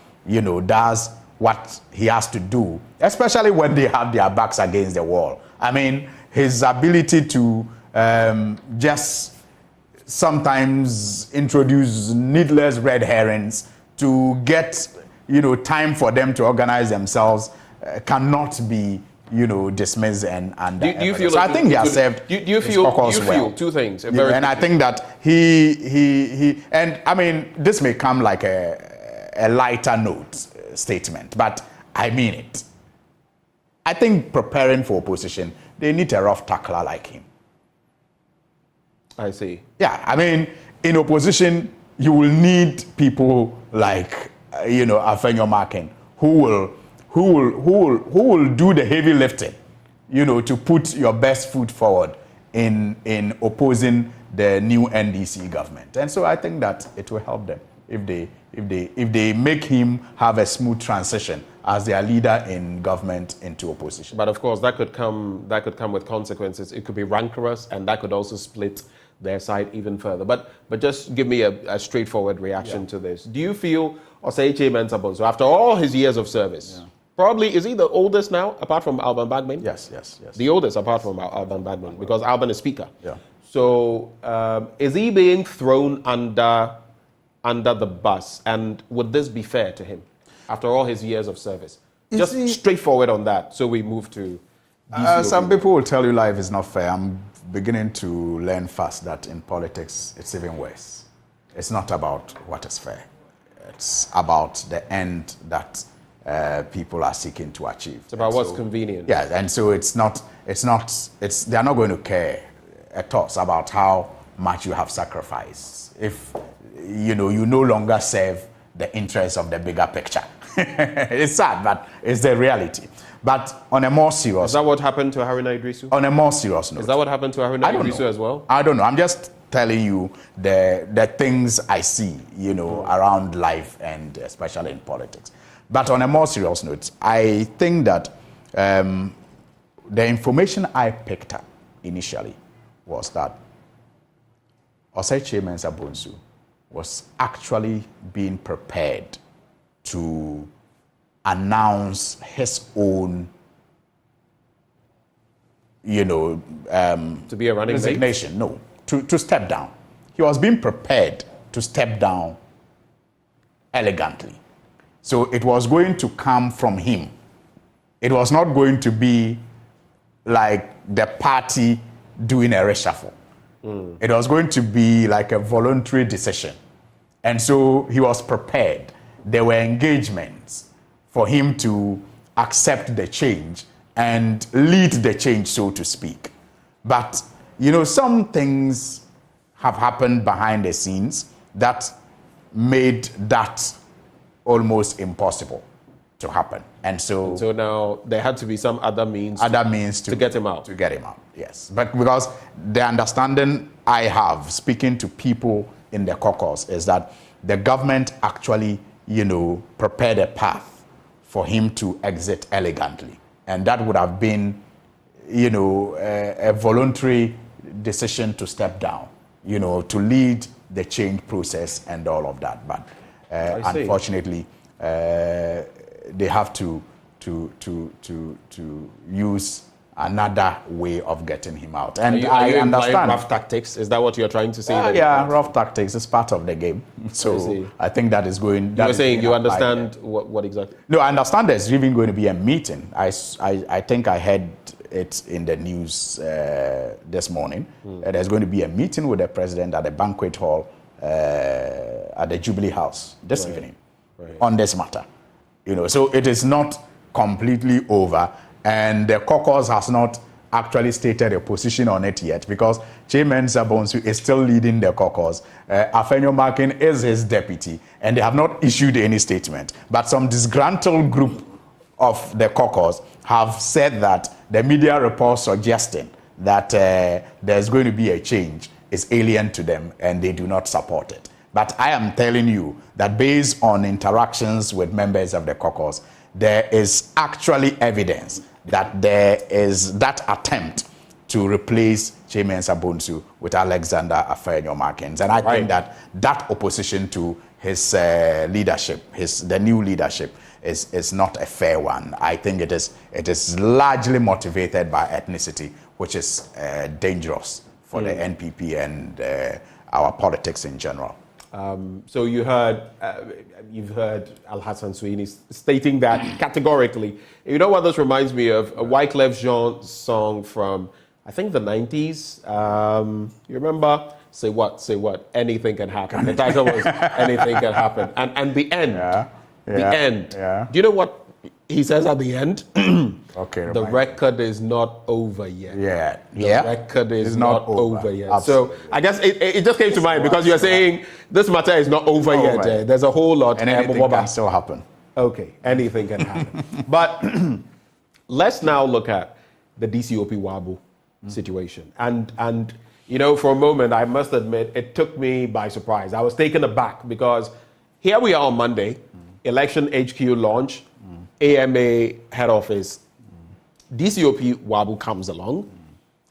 S21: does what he has to do, especially when they have their backs against the wall. I mean, his ability to just sometimes introduce needless red herrings to get, time for them to organize themselves cannot be, dismissed and
S16: do you feel
S21: so
S16: like
S21: I think he has served.
S16: Do you feel two things?
S21: And I think that he and I mean, this may come like a lighter note statement, but I mean it. I think preparing for opposition, they need a rough tackler like him.
S16: I see.
S21: Yeah, I mean, in opposition, you will need people like Afenyo Markin who will do the heavy lifting, to put your best foot forward in opposing the new NDC government. And so I think that it will help them if they make him have a smooth transition as their leader in government into opposition.
S16: But of course, that could come with consequences. It could be rancorous, and that could also split their side even further. But just give me a straightforward reaction to this. Do you feel Osei Mensah Bonsu, after all his years of service, probably, is he the oldest now, apart from Alban Bagman?
S21: Yes.
S16: The oldest, apart from Alban Bagman, because Alban is speaker.
S21: Yeah.
S16: So, is he being thrown under the bus? And would this be fair to him, after all his years of service? Just straightforward on that, so we move to...
S21: some people will tell you life is not fair. I'm beginning to learn fast that in politics, it's even worse. It's not about what is fair. It's about the end that people are seeking to achieve.
S16: It's about what's convenient.
S21: Yeah, and so they're not going to care at all about how much you have sacrificed if you no longer serve the interests of the bigger picture. It's sad, but it's the reality. But on a more serious...
S16: Is that what happened to Haruna Idrisu?
S21: On a more serious note.
S16: Is that what happened to Haruna Idrisu as well?
S21: I don't know. I'm just telling you the things I see, around life and especially in politics. But on a more serious note, I think that the information I picked up initially was that Osei Mensah Bonsu was actually being prepared to announce his own,
S16: to be a running
S21: resignation. No, to step down. He was being prepared to step down elegantly. So it was going to come from him. It was not going to be like the party doing a reshuffle. It was going to be like a voluntary decision. And so he was prepared. There were engagements for him to accept the change and lead the change, so to speak. But, some things have happened behind the scenes that made that almost impossible to happen. And so
S16: now there had to be some other means
S21: to
S16: get him out.
S21: To get him out, yes. But because the understanding I have, speaking to people in the caucus, is that the government actually, prepared a path for him to exit elegantly. And that would have been, a voluntary decision to step down, to lead the change process and all of that. But unfortunately, they have to use another way of getting him out. And I understand
S16: rough tactics. Is that what you're trying to say?
S21: Rough tactics is part of the game. So I think that is going.
S16: You're saying you understand what exactly?
S21: No, I understand there's even going to be a meeting. I think I heard it in the news this morning. There's going to be a meeting with the president at the banquet hall at the Jubilee House this evening on this matter. So it is not completely over. And the caucus has not actually stated a position on it yet because Mensah Bonsu is still leading the caucus. Afenyo Markin is his deputy, and they have not issued any statement. But some disgruntled group of the caucus have said that the media report suggesting that there's going to be a change is alien to them, and they do not support it. But I am telling you that based on interactions with members of the caucus, there is actually evidence that there is that attempt to replace Chimensa Bonsu with Alexander Afenyo-Markins. And I think that opposition to his leadership, the new leadership, is not a fair one. I think it is largely motivated by ethnicity, which is dangerous for the NPP and our politics in general.
S16: So you've heard Al-Hassan Suhuyini stating that categorically. You know what this reminds me of? A Wyclef Jean song from, I think, the 90s. You remember? Say what? Anything can happen. The title was Anything Can Happen. And the end. The end. Yeah. Do you know what he says at the end?
S21: Okay.
S16: The record is not over yet. The record is not over yet.
S21: Absolutely.
S16: So I guess it just came to mind because you're saying this matter is not over yet. There's a whole lot.
S21: And anything can still happen.
S16: Okay, anything can happen. But let's now look at the DCOP Wabu situation. And you know, for a moment, I must admit, it took me by surprise. I was taken aback because here we are on Monday, Election HQ launch, AMA head office, DCOP Wabu comes along,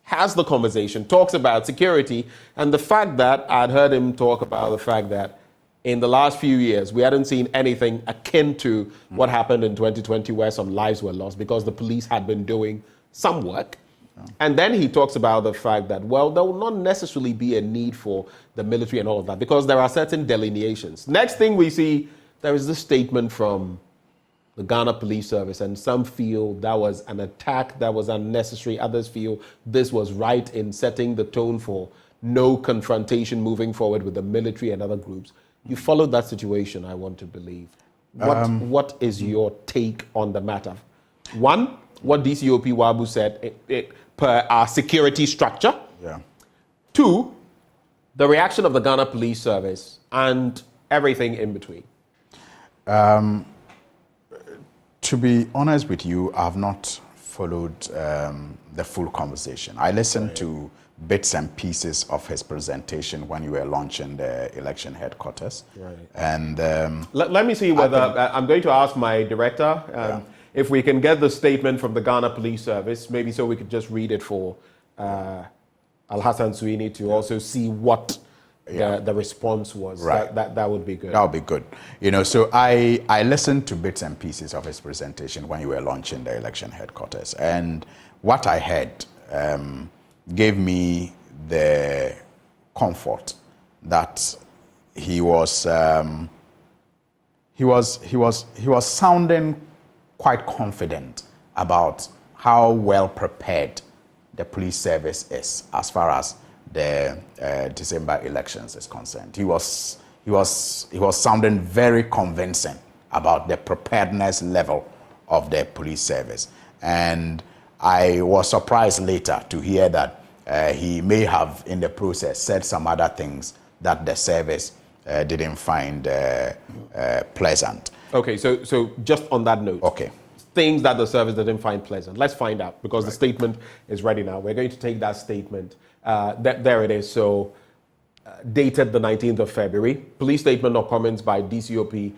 S16: has the conversation, talks about security, and the fact that I'd heard him talk about the fact that in the last few years, we hadn't seen anything akin to what happened in 2020 where some lives were lost because the police had been doing some work. And then he talks about the fact that, well, there will not necessarily be a need for the military and all of that because there are certain delineations. Next thing we see, there is this statement from the Ghana Police Service, and some feel that was an attack that was unnecessary. Others feel this was right in setting the tone for no confrontation moving forward with the military and other groups. You followed that situation, I want to believe. What is your take on the matter? One, what DCOP Wabu said per our security structure.
S21: Yeah.
S16: Two, the reaction of the Ghana Police Service and everything in between.
S21: To be honest with you, I have not followed the full conversation. I listened to bits and pieces of his presentation when you were launching the election headquarters.
S16: Right.
S21: And
S16: let me see whether I'm going to ask my director if we can get the statement from the Ghana Police Service, maybe so we could just read it for Al-Hassan Suhuyini to also see what the response was.
S21: Right.
S16: That would be good.
S21: That would be good. You know, so I listened to bits and pieces of his presentation when you were launching the election headquarters, and what I heard gave me the comfort that he was sounding quite confident about how well prepared the police service is as far as the December elections is concerned. He was sounding very convincing about the preparedness level of the police service. And I was surprised later to hear that he may have, in the process, said some other things that the service didn't find pleasant.
S16: Okay, so just on that note.
S21: Okay.
S16: Things that the service didn't find pleasant. Let's find out because the statement is ready now. We're going to take that statement. There it is. So, dated the 19th of February. Police statement or comments by DCOP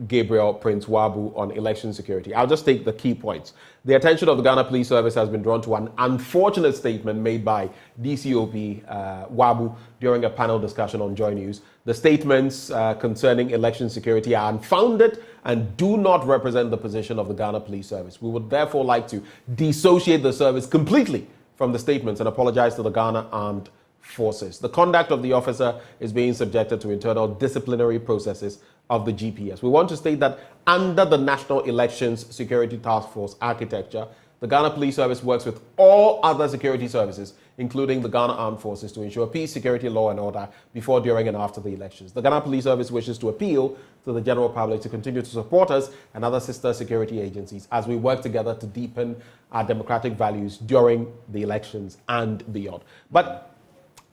S16: Gabriel Prince Wabu on election security. I'll just take the key points. The attention of the Ghana Police Service has been drawn to an unfortunate statement made by DCOP Wabu during a panel discussion on JoyNews. The statements concerning election security are unfounded and do not represent the position of the Ghana Police Service. We would therefore like to dissociate the service completely from the statements and apologize to the Ghana Armed Forces. The conduct of the officer is being subjected to internal disciplinary processes of the GPS. We want to state that under the National Elections Security Task Force architecture, the Ghana Police Service works with all other security services, including the Ghana Armed Forces, to ensure peace, security, law, and order before, during, and after the elections. The Ghana Police Service wishes to appeal to the general public to continue to support us and other sister security agencies as we work together to deepen our democratic values during the elections and beyond. But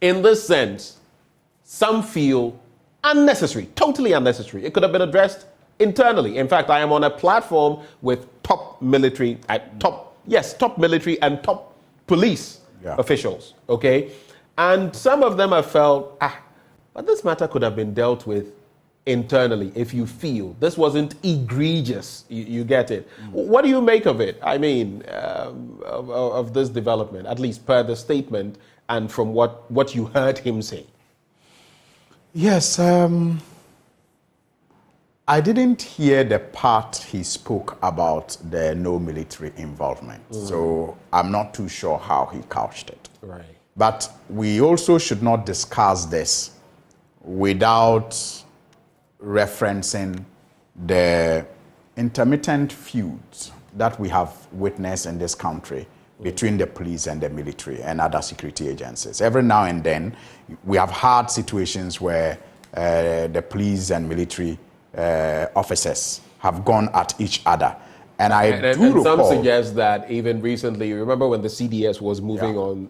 S16: in this sense, some feel unnecessary, totally unnecessary. It could have been addressed internally. In fact, I am on a platform with top military and top police officials, okay? And some of them have felt, but this matter could have been dealt with internally if you feel this wasn't egregious. You get it. What do you make of it? I mean, of this development, at least per the statement and from what you heard him say?
S21: Yes, I didn't hear the part he spoke about the no military involvement, so I'm not too sure how he couched it.
S16: Right.
S21: But we also should not discuss this without referencing the intermittent feuds that we have witnessed in this country between the police and the military and other security agencies. Every now and then, we have had situations where the police and military officers have gone at each other. And
S16: some suggest that even recently, remember when the CDS was moving on,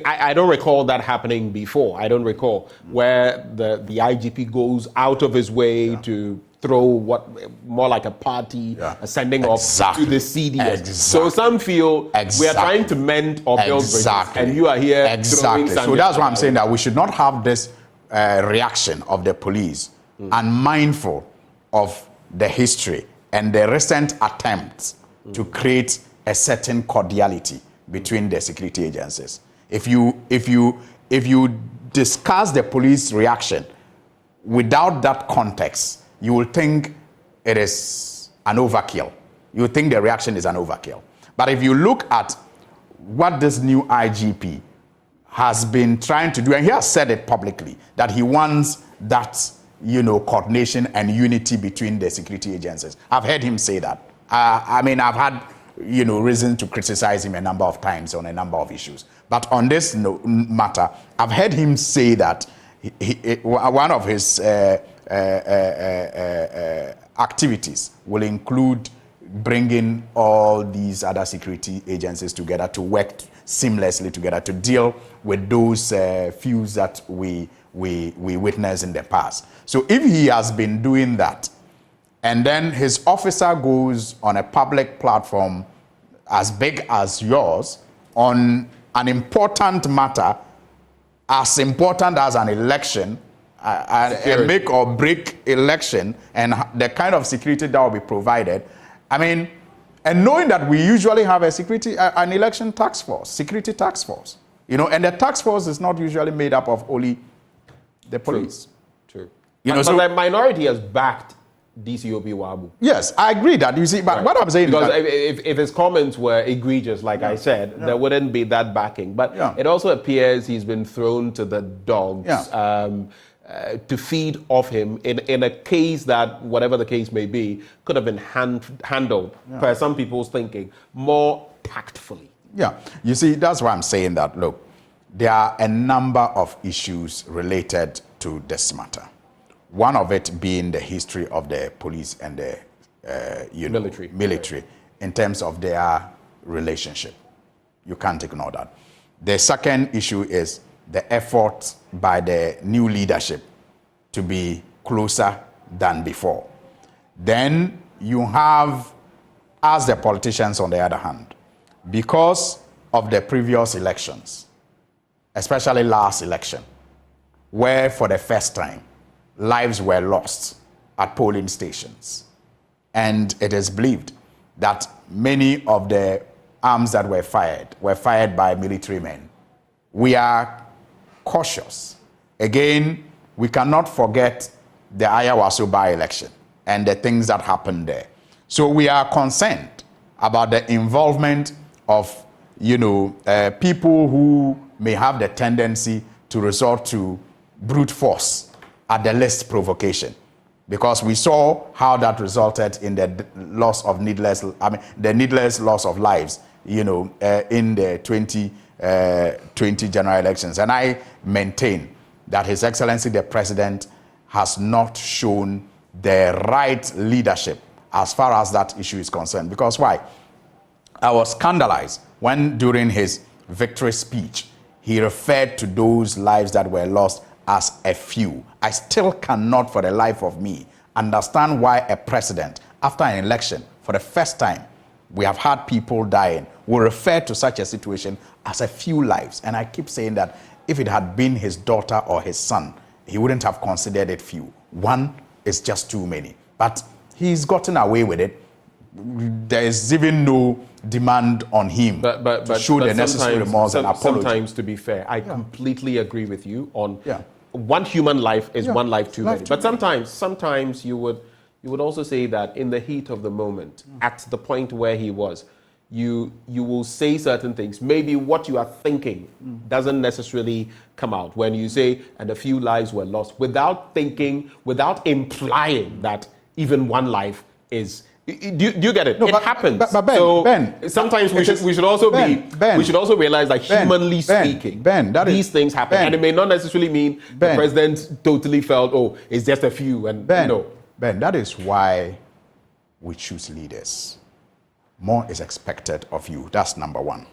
S16: I don't recall that happening before. I don't recall where the IGP goes out of his way to throw what more like a party, a sending off to the CDS. So some feel we are trying to mend or build bridges, and you are here.
S21: Exactly. So that's why I'm saying that we should not have this reaction of the police, unmindful of the history and the recent attempts to create a certain cordiality between the security agencies. If you discuss the police reaction without that context, you will think it is an overkill. You think the reaction is an overkill. But if you look at what this new IGP has been trying to do, and he has said it publicly, that he wants that coordination and unity between the security agencies. I've heard him say that. I mean, I've had, reason to criticize him a number of times on a number of issues. But on this matter, I've heard him say that one of his activities will include bringing all these other security agencies together to work seamlessly together to deal with those feuds that we witnessed in the past. So if he has been doing that, and then his officer goes on a public platform as big as yours on an important matter, as important as an election, a make or break election, and the kind of security that will be provided, I mean, and knowing that we usually have an election task force, security task force, and the task force is not usually made up of only the police.
S16: True. But the minority has backed DCOP Wabu.
S21: Yes, I agree that. You see, but what I'm saying
S16: because
S21: is
S16: if his comments were egregious, like I said, there wouldn't be that backing. But it also appears he's been thrown to the dogs to feed off him in a case that, whatever the case may be, could have been handled, per some people's thinking, more tactfully.
S21: Yeah, you see, that's why I'm saying that, look, there are a number of issues related to this matter. One of it being the history of the police and the military in terms of their relationship. You can't ignore that. The second issue is the effort by the new leadership to be closer than before. Then you have, as the politicians on the other hand, because of the previous elections, especially last election, where for the first time, lives were lost at polling stations. And it is believed that many of the arms that were fired by military men. We are cautious. Again, we cannot forget the Ayawaso by-election and the things that happened there. So we are concerned about the involvement of, people who may have the tendency to resort to brute force at the least provocation, because we saw how that resulted in the loss of needless loss of lives, in the 2020 general elections. And I maintain that His Excellency the President has not shown the right leadership as far as that issue is concerned. Because why? I was scandalized when during his victory speech, he referred to those lives that were lost as a few. I still cannot for the life of me understand why a president, after an election, for the first time, we have had people dying, will refer to such a situation as a few lives. And I keep saying that if it had been his daughter or his son, he wouldn't have considered it few. One is just too many. But he's gotten away with it. There is even no demand on him to show the necessary remorse and apology.
S16: Sometimes, to be fair, I completely agree with you on one human life is one life too many. But sometimes you would also say that in the heat of the moment, at the point where he was, you will say certain things. Maybe what you are thinking doesn't necessarily come out when you say, and a few lives were lost, without thinking, without implying that even one life is. Do you get it? No, it happens.
S21: But Ben,
S16: sometimes we should also realize that humanly speaking, these things happen, and it may not necessarily mean the president totally felt, oh, it's just a few, and no.
S21: Ben, that is why we choose leaders. More is expected of you. That's number one.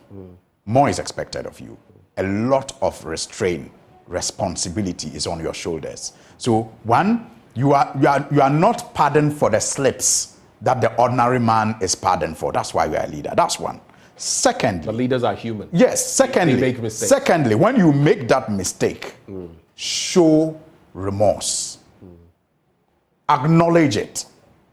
S21: More is expected of you. A lot of restraint, responsibility is on your shoulders. So one, you are not pardoned for the slips that the ordinary man is pardoned for. That's why you are a leader. That's one. Secondly,
S16: the leaders are human.
S21: Yes. Secondly,
S16: they make mistakes.
S21: Secondly, when you make that mistake, show remorse. Acknowledge it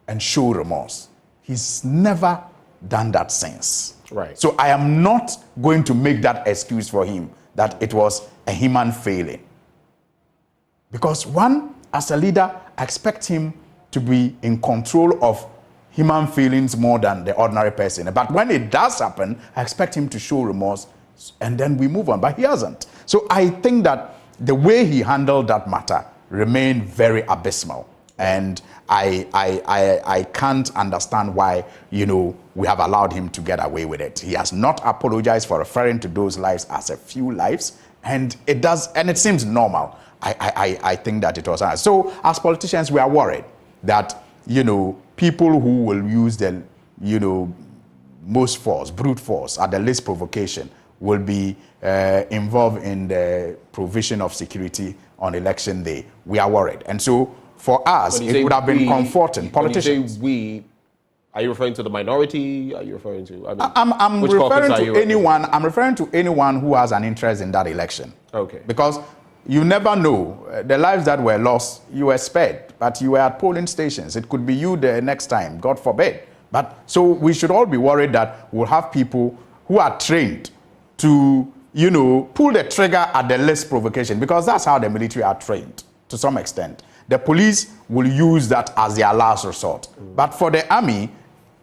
S21: and show remorse. He's never done that since.
S16: Right.
S21: So I am not going to make that excuse for him that it was a human failing. Because one, as a leader, I expect him to be in control of human feelings more than the ordinary person. But when it does happen, I expect him to show remorse and then we move on. But he hasn't. So I think that the way he handled that matter remained very abysmal. And I can't understand why, we have allowed him to get away with it. He has not apologized for referring to those lives as a few lives. And it seems normal. I think that it was. So as politicians, we are worried that, people who will use the, most force, brute force at the least provocation will be involved in the provision of security on election day. We are worried. And so for us, it would have been comforting. Politicians.
S16: When you say we, are you referring to the minority? Are you referring to?
S21: I'm referring to anyone. I'm referring to anyone who has an interest in that election.
S16: Okay.
S21: Because you never know. The lives that were lost, you were spared, but you were at polling stations. It could be you the next time, God forbid. But so we should all be worried that we'll have people who are trained to, pull the trigger at the least provocation, because that's how the military are trained to some extent. The police will use that as their last resort. But for the army,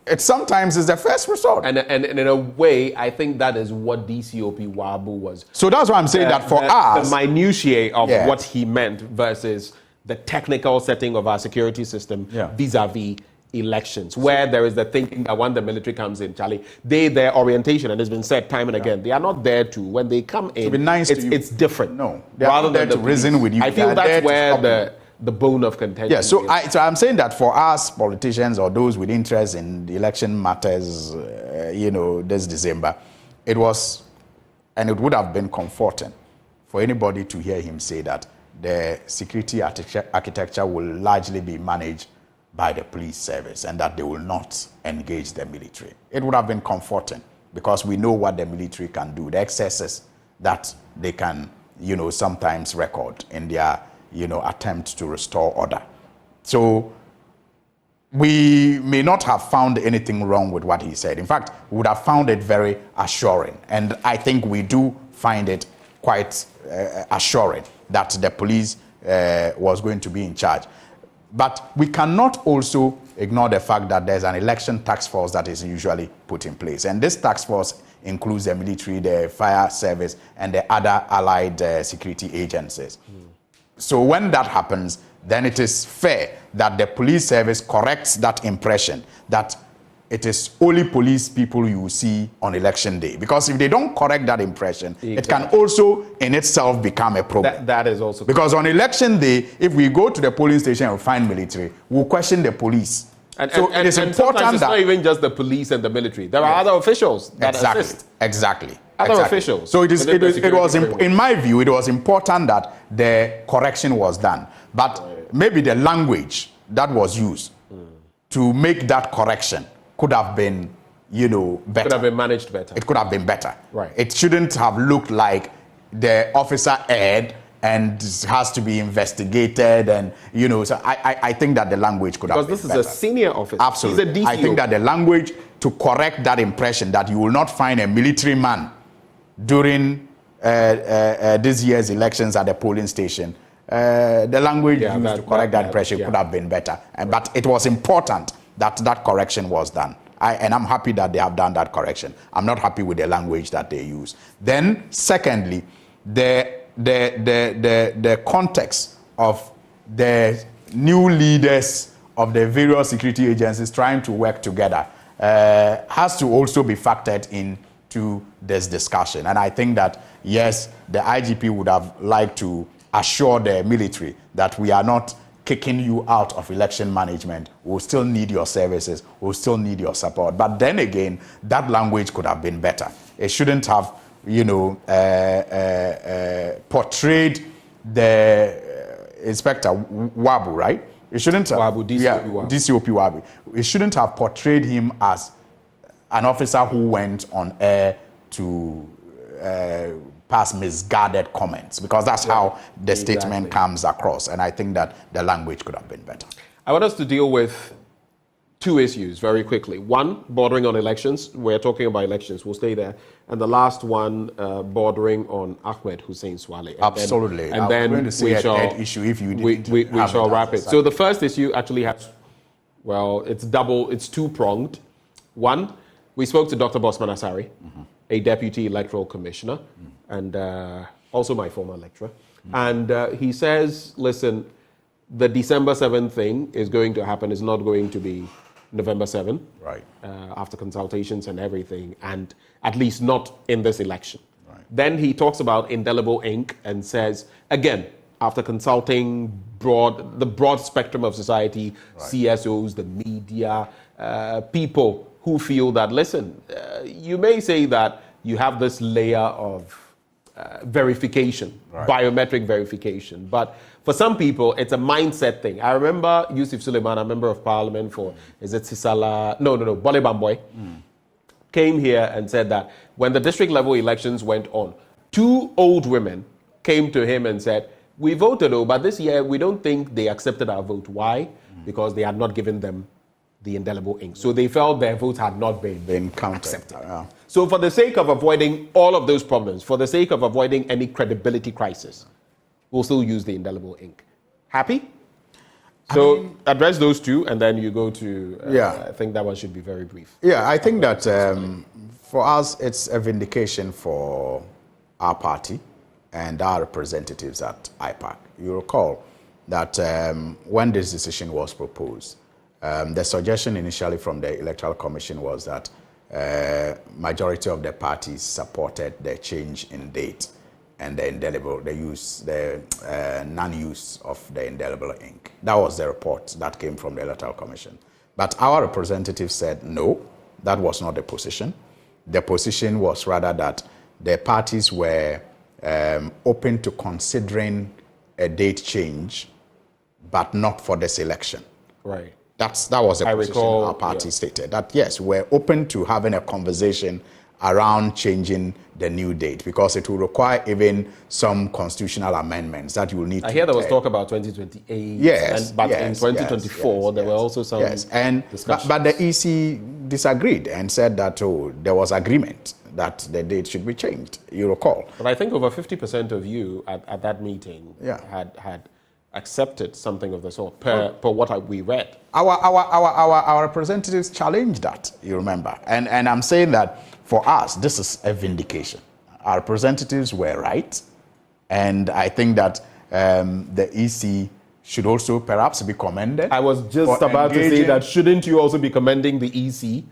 S21: it sometimes is the first resort.
S16: And in a way, I think that is what DCOP Wabu was.
S21: So that's why I'm saying that for us,
S16: the minutiae of what he meant versus the technical setting of our security system vis-a-vis elections, where there is the thinking that when the military comes in, Charlie, their orientation, and it's been said time and again, they are not there to, when they come in,
S21: to be nice to you.
S16: It's different.
S21: No, they are not there to reason with you.
S16: I feel that's where the bone of contention.
S21: Yeah, so I'm saying that for us politicians or those with interest in the election matters, this December, it was, and it would have been comforting for anybody to hear him say that the security architecture will largely be managed by the police service and that they will not engage the military. It would have been comforting because we know what the military can do, the excesses that they can, sometimes record in their attempt to restore order. So we may not have found anything wrong with what he said. In fact, we would have found it very assuring. And I think we do find it quite assuring that the police was going to be in charge. But we cannot also ignore the fact that there's an election task force that is usually put in place. And this task force includes the military, the fire service, and the other allied security agencies. So when that happens, then it is fair that the police service corrects that impression that it is only police people you see on election day. Because if they don't correct that impression, it can also in itself become a problem.
S16: That is also
S21: because on election day, if we go to the polling station and find military, we'll question the police.
S16: It is important that it's not even just the police and the military. There are other officials that assist.
S21: Exactly.
S16: Other officials.
S21: So it was in my view, it was important that the correction was done. But maybe the language that was used to make that correction could have been, better.
S16: Could have been managed better.
S21: It could have been better.
S16: Right.
S21: It shouldn't have looked like the officer erred and has to be investigated, and so I think that the language could have been
S16: because this
S21: better.
S16: is a senior officer.
S21: Absolutely.
S16: He's a DCO.
S21: I think that the language to correct that impression that you will not find a military man during this year's elections at the polling station, the language used to correct that impression could have been better. But it was important that that correction was done. And I'm happy that they have done that correction. I'm not happy with the language that they use. Then, secondly, the context of the new leaders of the various security agencies trying to work together has to also be factored into this discussion. And I think that, yes, the IGP would have liked to assure the military that we are not kicking you out of election management. We'll still need your services. We'll still need your support. But then again, that language could have been better. It shouldn't have, portrayed the Inspector Wabu, right? It shouldn't have,
S16: Wabu,
S21: DCOP Wabu. It shouldn't have portrayed him as an officer who went on air to pass misguided comments, because that's how the statement comes across. And I think that the language could have been better.
S16: I want us to deal with two issues very quickly. One, bordering on elections. We're talking about elections. We'll stay there. And the last one, bordering on Ahmed Hussein Swale.
S21: Absolutely.
S16: And then
S21: going to say a issue if you didn't.
S16: We shall wrap it. So the first issue actually has, it's two-pronged. One, we spoke to Dr. Bosman Asari, a deputy electoral commissioner, and also my former lecturer. And he says, listen, the December 7th thing is going to happen. It's not going to be November 7th,
S21: right?
S16: After consultations and everything, and at least not in this election. Right. Then he talks about indelible ink and says, again, after consulting the broad spectrum of society, right, CSOs, the media, people who feel that, listen, you may say that you have this layer of verification, right, biometric verification, but for some people, it's a mindset thing. I remember Yusuf Suleiman, a member of parliament for, is it Sisala? No, Bole Bamboy, came here and said that when the district level elections went on, 2 old women came to him and said, we voted, but this year we don't think they accepted our vote. Why? Because they had not given them the indelible ink. So they felt their votes had not been accepted. Yeah. So for the sake of avoiding all of those problems, for the sake of avoiding any credibility crisis, we'll still use the indelible ink. Happy? So address those two, and then you go to, I think that one should be very brief.
S21: Yeah, I think that for us, it's a vindication for our party and our representatives at IPAC. You recall that when this decision was proposed, the suggestion initially from the Electoral Commission was that majority of the parties supported the change in date and the non-use of the indelible ink. That was the report that came from the Electoral Commission. But our representatives said no, that was not the position. The position was rather that the parties were open to considering a date change, but not for this election.
S16: Right.
S21: That was the position our party stated. That yes, we're open to having a conversation around changing the new date, because it will require even some constitutional amendments that you will need.
S16: I hear there was talk about 2028, but in 2024 there were also some discussions. But the EC disagreed and said that there was agreement that the date should be changed. You recall. But I think over 50% of you at that meeting had accepted something of the sort per what we read.
S21: Our representatives challenged that, you remember. And I'm saying that for us, this is a vindication. Our representatives were right. And I think that the EC should also perhaps be commended.
S16: I was just about to say that, shouldn't you also be commending the EC?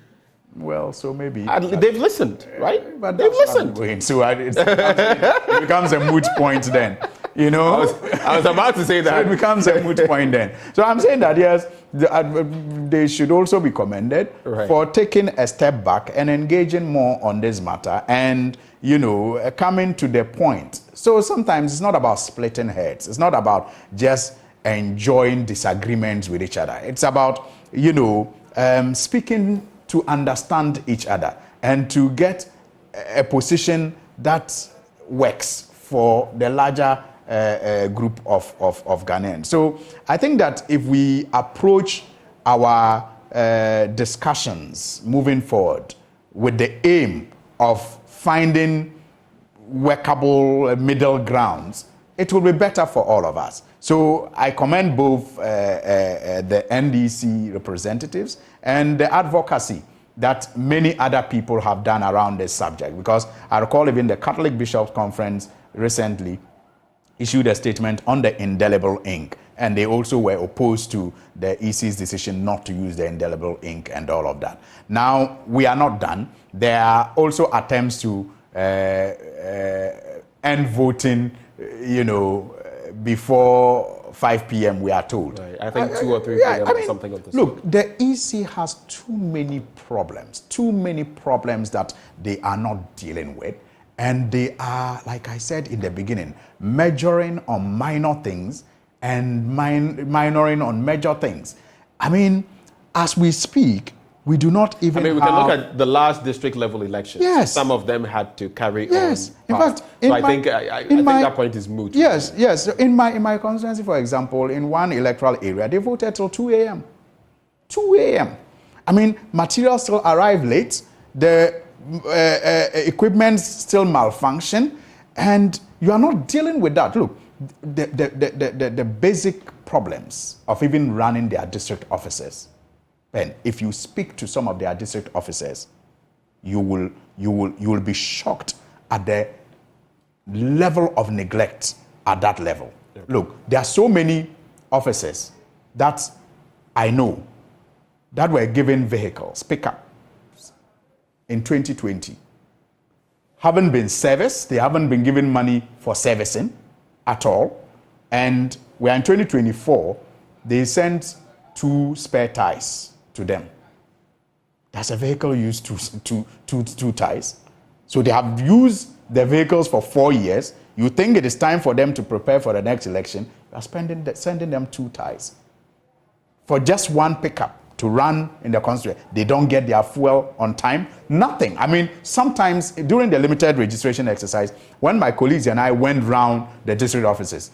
S21: Well, so maybe.
S16: They've listened, right?
S21: But
S16: they've listened.
S21: So it becomes a moot point then. You know?
S16: I was about to say that.
S21: So it becomes a moot point then. So I'm saying that, yes, they should also be commended for taking a step back and engaging more on this matter and, coming to the point. So sometimes it's not about splitting heads. It's not about just enjoying disagreements with each other. It's about, speaking to understand each other and to get a position that works for the larger group of Ghanaians. So I think that if we approach our discussions moving forward with the aim of finding workable middle grounds, it will be better for all of us. So I commend both the NDC representatives and the advocacy that many other people have done around this subject, because I recall even the Catholic Bishops' Conference recently issued a statement on the indelible ink, and they also were opposed to the EC's decision not to use the indelible ink and all of that. Now, we are not done. There are also attempts to end voting, before 5 p.m., we are told.
S16: Right. I think 2 or 3 p.m. or something of this.
S21: Look, the EC has too many problems that they are not dealing with. And they are, like I said in the beginning, majoring on minor things and minoring on major things. I mean, as we speak, we do not even
S16: we can look at the last district level elections.
S21: Yes.
S16: Some of them had to carry on.
S21: Yes. In fact,
S16: I think that point is moot.
S21: Yes, yes. In my constituency, for example, in one electoral area, they voted till 2 a.m. 2 a.m. I mean, materials still arrive late. The equipment still malfunction, and you are not dealing with that. Look, the basic problems of even running their district offices. And if you speak to some of their district officers, you will be shocked at the level of neglect at that level. Okay. Look, there are so many officers that I know that were given vehicles, pickups, in 2020. Haven't been serviced, they haven't been given money for servicing at all. And we are in 2024, they sent 2 spare tires to them. Does a vehicle use two tires? So they have used the vehicles for 4 years. You think it is time for them to prepare for the next election. You are sending them 2 tires. For just 1 pickup to run in the constituency. They don't get their fuel on time. Nothing. I mean, sometimes during the limited registration exercise, when my colleagues and I went round the district offices,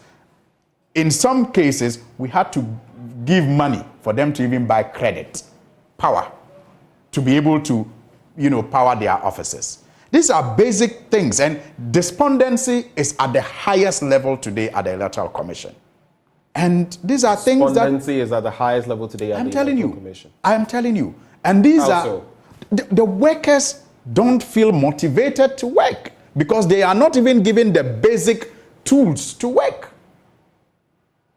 S21: in some cases, we had to give money for them to even buy credit, power, to be able to, power their offices. These are basic things, and despondency is at the highest level today at the Electoral Commission. And these are things that...
S16: Despondency is at the highest level today at the Electoral Commission.
S21: I am telling you. And these are... The workers don't feel motivated to work because they are not even given the basic tools to work.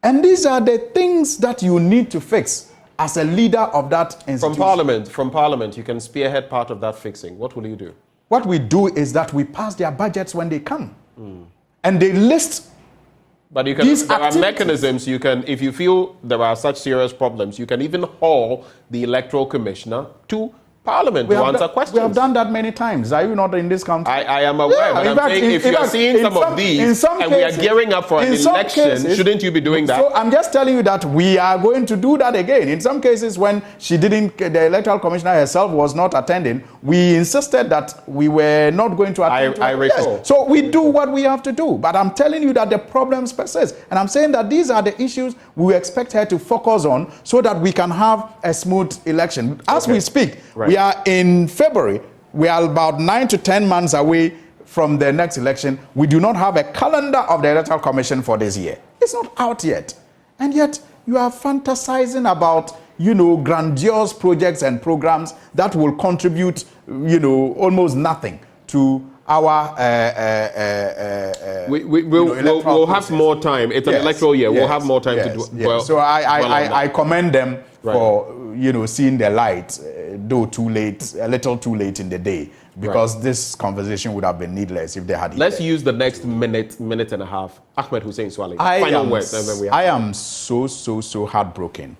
S21: And these are the things that you need to fix as a leader of that institution.
S16: From Parliament, you can spearhead part of that fixing. What will you do?
S21: What we do is that we pass their budgets when they come. And they list
S16: But you can, there are mechanisms you can, if you feel there are such serious problems, you can even haul the Electoral Commissioner to Parliament to answer questions.
S21: We have done that many times. Are you not in this country?
S16: I am aware, but I'm saying if you are seeing some of these and we are gearing up for an election, shouldn't you be doing that?
S21: So I'm just telling you that we are going to do that again. In some cases, when the Electoral Commissioner herself was not attending, we insisted that we were not going to attend.
S16: I recall.
S21: Yes. So we do what we have to do. But I'm telling you that the problems persist. And I'm saying that these are the issues we expect her to focus on so that we can have a smooth election. As we speak, we are in February. We are about 9 to 10 months away from the next election. We do not have a calendar of the Electoral Commission for this year. It's not out yet. And yet, you are fantasizing about, grandiose projects and programs that will contribute, almost nothing to our
S16: we'll have more time. It's an electoral year. We'll have more time to do well.
S21: So I commend them for seeing the light, though too late, a little too late in the day, because this conversation would have been needless if they had.
S16: Let's use the next minute and a half. Ahmed Hussein Swale, final words, and then we have.
S21: I am so heartbroken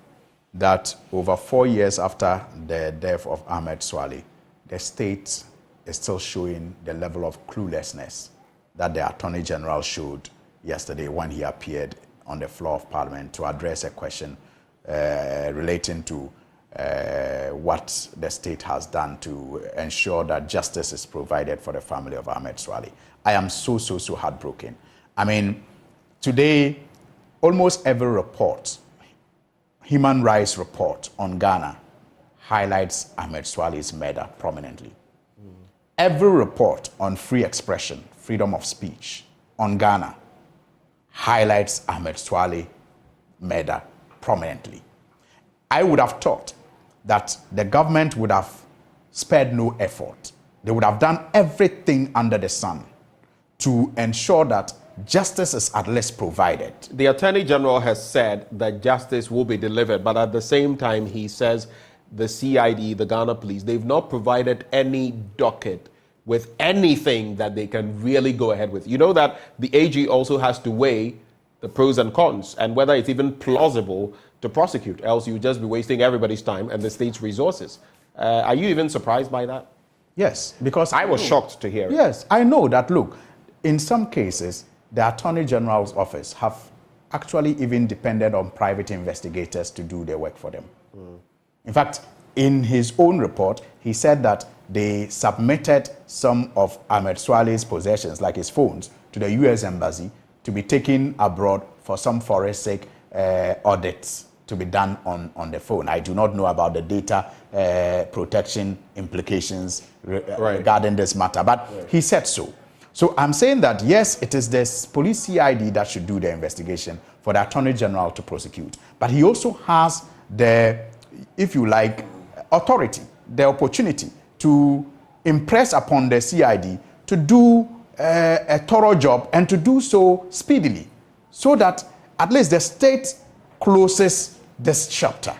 S21: that over 4 years after the death of Ahmed Swale, the state is still showing the level of cluelessness that the Attorney General showed yesterday when he appeared on the floor of Parliament to address a question relating to what the state has done to ensure that justice is provided for the family of Ahmed Swale. I am so heartbroken. I mean, Today, almost every report, human rights report on Ghana, highlights Ahmed Swale's murder prominently. Every report on free expression, freedom of speech on Ghana highlights Ahmed Swale murder prominently. I would have thought that the government would have spared no effort. They would have done everything under the sun to ensure that justice is at least provided.
S16: The Attorney General has said that justice will be delivered, but at the same time, he says the CID, the Ghana Police, they've not provided any docket with anything that they can really go ahead with. You know that the AG also has to weigh the pros and cons and whether it's even plausible to prosecute, else you just be wasting everybody's time and the state's resources. Are you even surprised by that?
S21: Yes, because
S16: I was shocked to hear it.
S21: Yes, I know that, look, in some cases, the Attorney General's office have actually even depended on private investigators to do their work for them. In fact, in his own report, he said that they submitted some of Ahmed Swale's possessions, like his phones, to the US Embassy to be taken abroad for some forensic audits to be done on the phone. I do not know about the data protection implications regarding this matter, but he said so. So I'm saying that, yes, it is the police CID that should do the investigation for the Attorney General to prosecute. But he also has the, if you like, authority, the opportunity to impress upon the CID to do a thorough job and to do so speedily, so that at least the state closes this chapter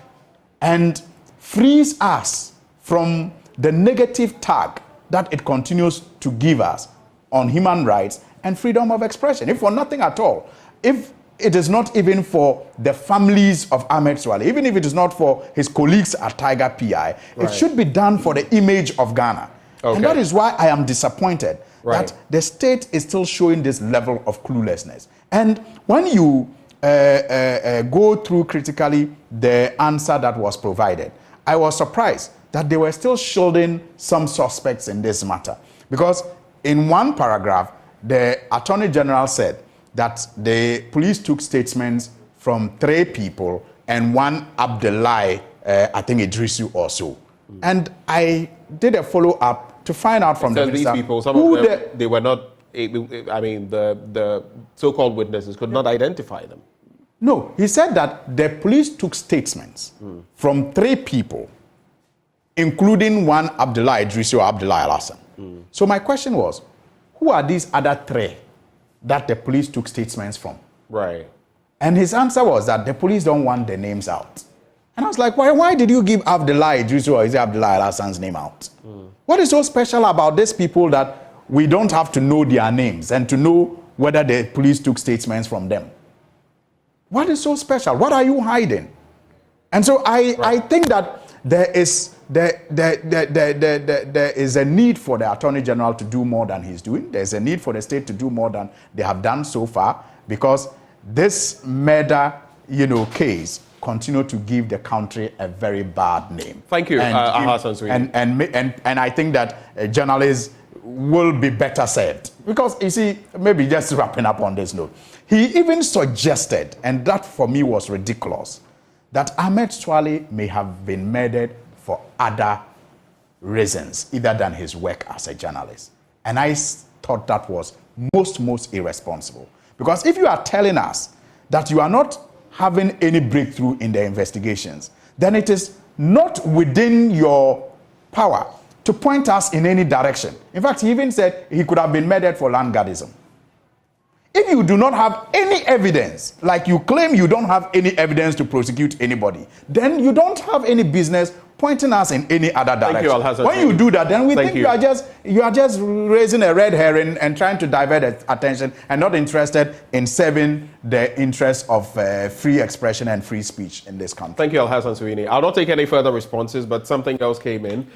S21: and frees us from the negative tag that it continues to give us on human rights and freedom of expression. If for nothing at all, if it is not even for the families of Ahmed Swale, even if it is not for his colleagues at Tiger PI, it should be done for the image of Ghana. Okay. And that is why I am disappointed that the state is still showing this level of cluelessness. And when you go through critically the answer that was provided, I was surprised that they were still shielding some suspects in this matter. Because in one paragraph, the Attorney General said that the police took statements from 3 people and one Abdullahi, I think Idrisu or so. And I did a follow-up to find out from the minister
S16: these people, some of them, they were not, I mean, the so-called witnesses could not identify them.
S21: No, he said that the police took statements from 3 people, including one Abdullahi Idrisu or Abdullahi Al-Hassan. So my question was, who are these other 3 that the police took statements from?
S16: Right.
S21: And his answer was that the police don't want the names out. And I was like, why did you give Abdullahi Idrisu or is it Abdullahi Al-Hassan's name out? What is so special about these people that we don't have to know their names and to know whether the police took statements from them? What is so special? What are you hiding? And so I think that there is a need for the Attorney General to do more than he's doing. There's a need for the state to do more than they have done so far, because this murder, case continue to give the country a very bad name.
S16: Thank you, Hassan Suhuyini.
S21: And I think that journalists will be better served. Because, you see, maybe just wrapping up on this note, he even suggested, and that for me was ridiculous, that Ahmed Swale may have been murdered for other reasons, other than his work as a journalist. And I thought that was most irresponsible. Because if you are telling us that you are not having any breakthrough in the investigations, then it is not within your power to point us in any direction. In fact, he even said he could have been murdered for landguardism. If you do not have any evidence, like you claim you don't have any evidence to prosecute anybody, then you don't have any business pointing us in any other direction.
S16: Thank you, Al-Hassan.
S21: When you do that, then we think you are just raising a red herring and trying to divert attention and not interested in serving the interests of free expression and free speech in this country.
S16: Thank you, Al-Hassan Suhuyini. I'll not take any further responses, but something else came in.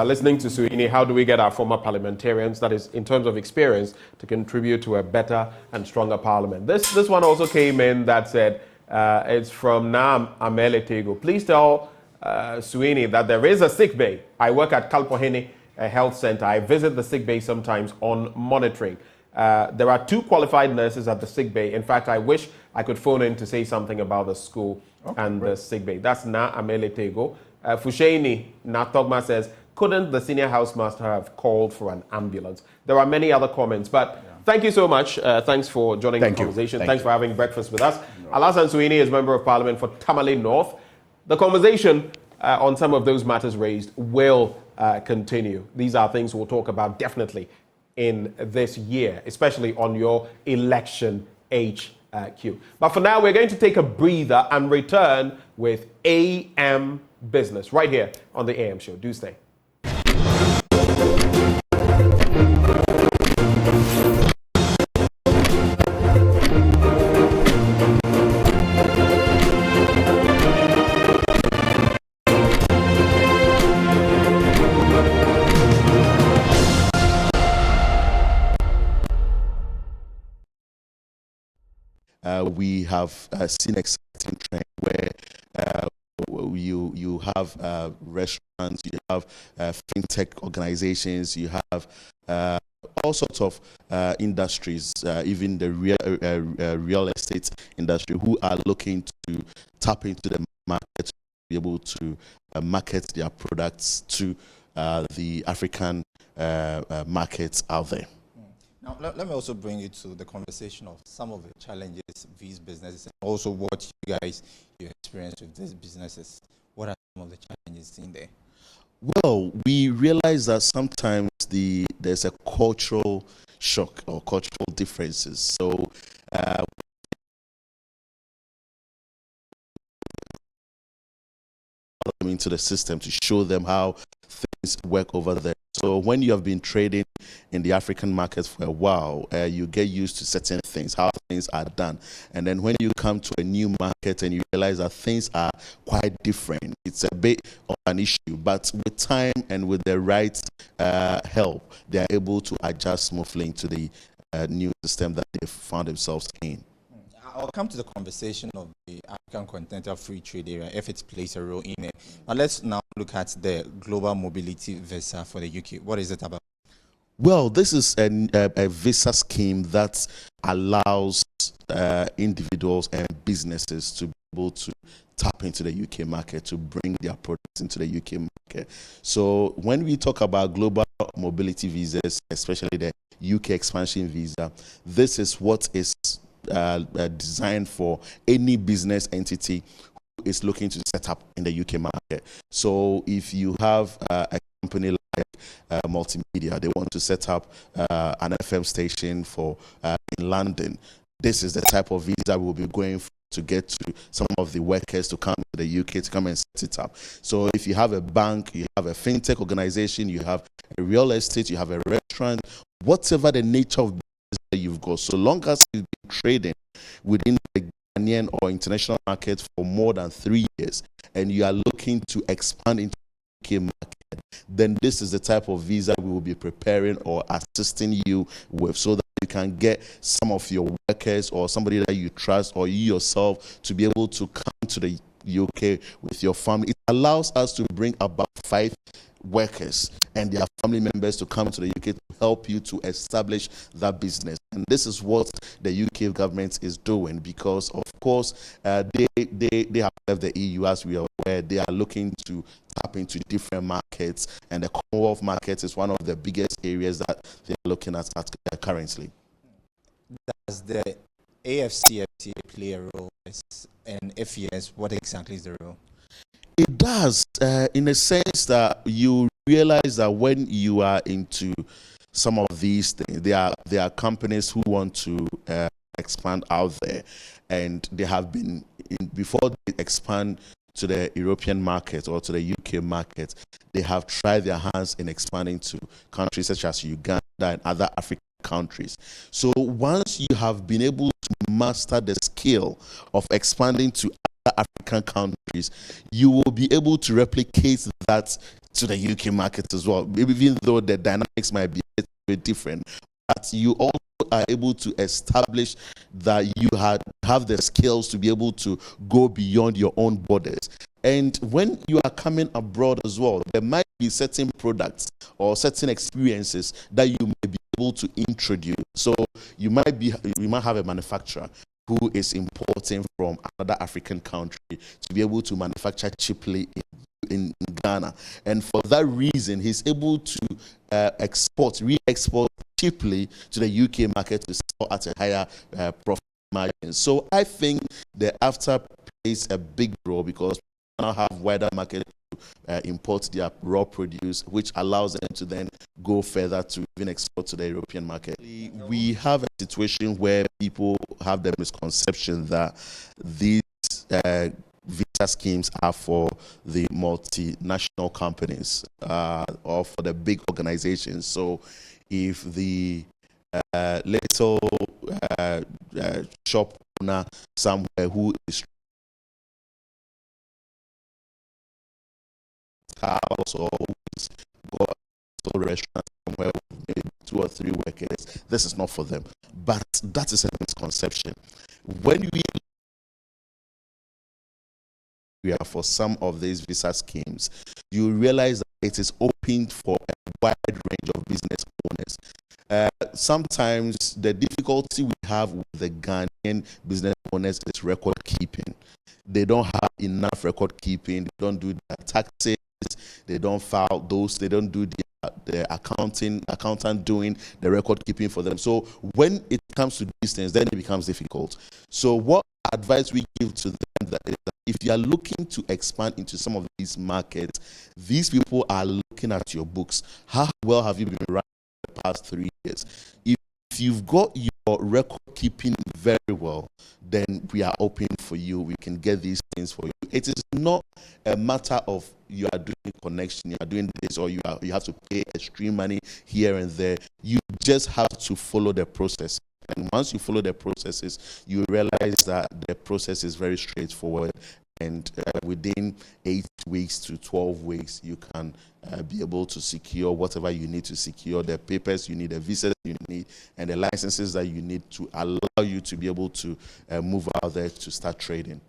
S16: Listening to Suhuyini, how do we get our former parliamentarians, that is in terms of experience, to contribute to a better and stronger parliament? This one also came in that said, it's from Nam Amele Tego. Please tell Suhuyini that there is a sick bay. I work at Kalpohene Health Center. I visit the sick bay sometimes on monitoring. There are 2 qualified nurses at the sick bay. In fact, I wish I could phone in to say something about the school and the sick bay. That's Na Amele Tego. Suhuyini Natogma says, couldn't the senior housemaster have called for an ambulance? There are many other comments, but thank you so much. Thanks for joining the conversation. Thanks for having breakfast with us. Alassane Suhuyini is Member of Parliament for Tamale North. The conversation on some of those matters raised will continue. These are things we'll talk about definitely in this year, especially on your election HQ. But for now, we're going to take a breather and return with AM Business right here on the AM Show. Do stay.
S3: We have seen exciting trend where you have restaurants, you have fintech organizations, you have all sorts of industries, even the real estate industry, who are looking to tap into the market to be able to market their products to the African markets out there.
S22: Now, let me also bring you to the conversation of some of the challenges these businesses and also what you experience with these businesses. What are some of the challenges in there?
S3: Well, we realize that sometimes there's a cultural shock or cultural differences. So into the system to show them how things work over there. So when you have been trading in the African markets for a while, you get used to certain things, how things are done. And then when you come to a new market and you realize that things are quite different, it's a bit of an issue. But with time and with the right help, they are able to adjust smoothly into the new system that they found themselves in.
S22: I'll come to the conversation of the African Continental Free Trade Area, if it plays a role in it. But let's now look at the Global Mobility Visa for the UK. What is it about?
S3: Well, this is a visa scheme that allows individuals and businesses to be able to tap into the UK market, to bring their products into the UK market. So when we talk about global mobility visas, especially the UK expansion visa, this is what is designed for any business entity who is looking to set up in the UK market. So if you have a company like Multimedia, they want to set up an FM station for in London, this is the type of visa we'll be going for to get to some of the workers to come to the UK to come and set it up. So if you have a bank, you have a fintech organization, you have a real estate, you have a restaurant, whatever the nature of that you've got, so long as you've been trading within the Ghanaian or international market for more than 3 years and you are looking to expand into the UK market, then this is the type of visa we will be preparing or assisting you with, so that you can get some of your workers or somebody that you trust or you yourself to be able to come to the UK with your family. It allows us to bring about 5 workers and their family members to come to the UK to help you to establish that business. And this is what the UK government is doing, because of course they have left the EU, as we are aware. They are looking to tap into different markets, and the Commonwealth market is one of the biggest areas that they are looking at currently.
S22: Does the AFCFTA play a role, and if yes, what exactly is the role?
S3: It does, in a sense that you realize that when you are into some of these things, there are companies who want to expand out there, and they have been, before they expand to the European market or to the UK market, they have tried their hands in expanding to countries such as Uganda and other African countries. So once you have been able to master the skill of expanding to African countries, you will be able to replicate that to the UK market as well, even though the dynamics might be a bit different. But you also are able to establish that you have the skills to be able to go beyond your own borders. And when you are coming abroad as well, there might be certain products or certain experiences that you may be able to introduce. So you might have a manufacturer who is importing from another African country to be able to manufacture cheaply in Ghana. And for that reason, he's able to re-export cheaply to the UK market to sell at a higher profit margin. So I think the AFTA plays a big role because we now have wider market to import their raw produce, which allows them to then go further to even export to the European market. We have a situation where people have the misconception that these visa schemes are for the multinational companies or for the big organizations. So if the little shop owner somewhere who is house or who is got a restaurant somewhere with maybe 2 or 3 workers, this is not for them. But that is a misconception. When we are for some of these visa schemes, you realize that it is open for a wide range of business owners. Sometimes the difficulty we have with the Ghanaian business owners is record keeping. They don't have enough record keeping. They don't do their taxes. They don't file those. They don't do the accountant doing the record keeping for them. So when it comes to these things, then it becomes difficult. So what advice we give to them is that if you are looking to expand into some of these markets, these people are looking at your books. How well have you been running the past 3 years? If you've got your record keeping very well, then we are open for you. We can get these things for you. It is not a matter of you are doing connection, you are doing this, or you have to pay extreme money here and there. You just have to follow the process. And once you follow the processes, you realize that the process is very straightforward. And within 8 weeks to 12 weeks, you can be able to secure whatever you need to secure, the papers you need, the visas you need, and the licenses that you need to allow you to be able to move out there to start trading.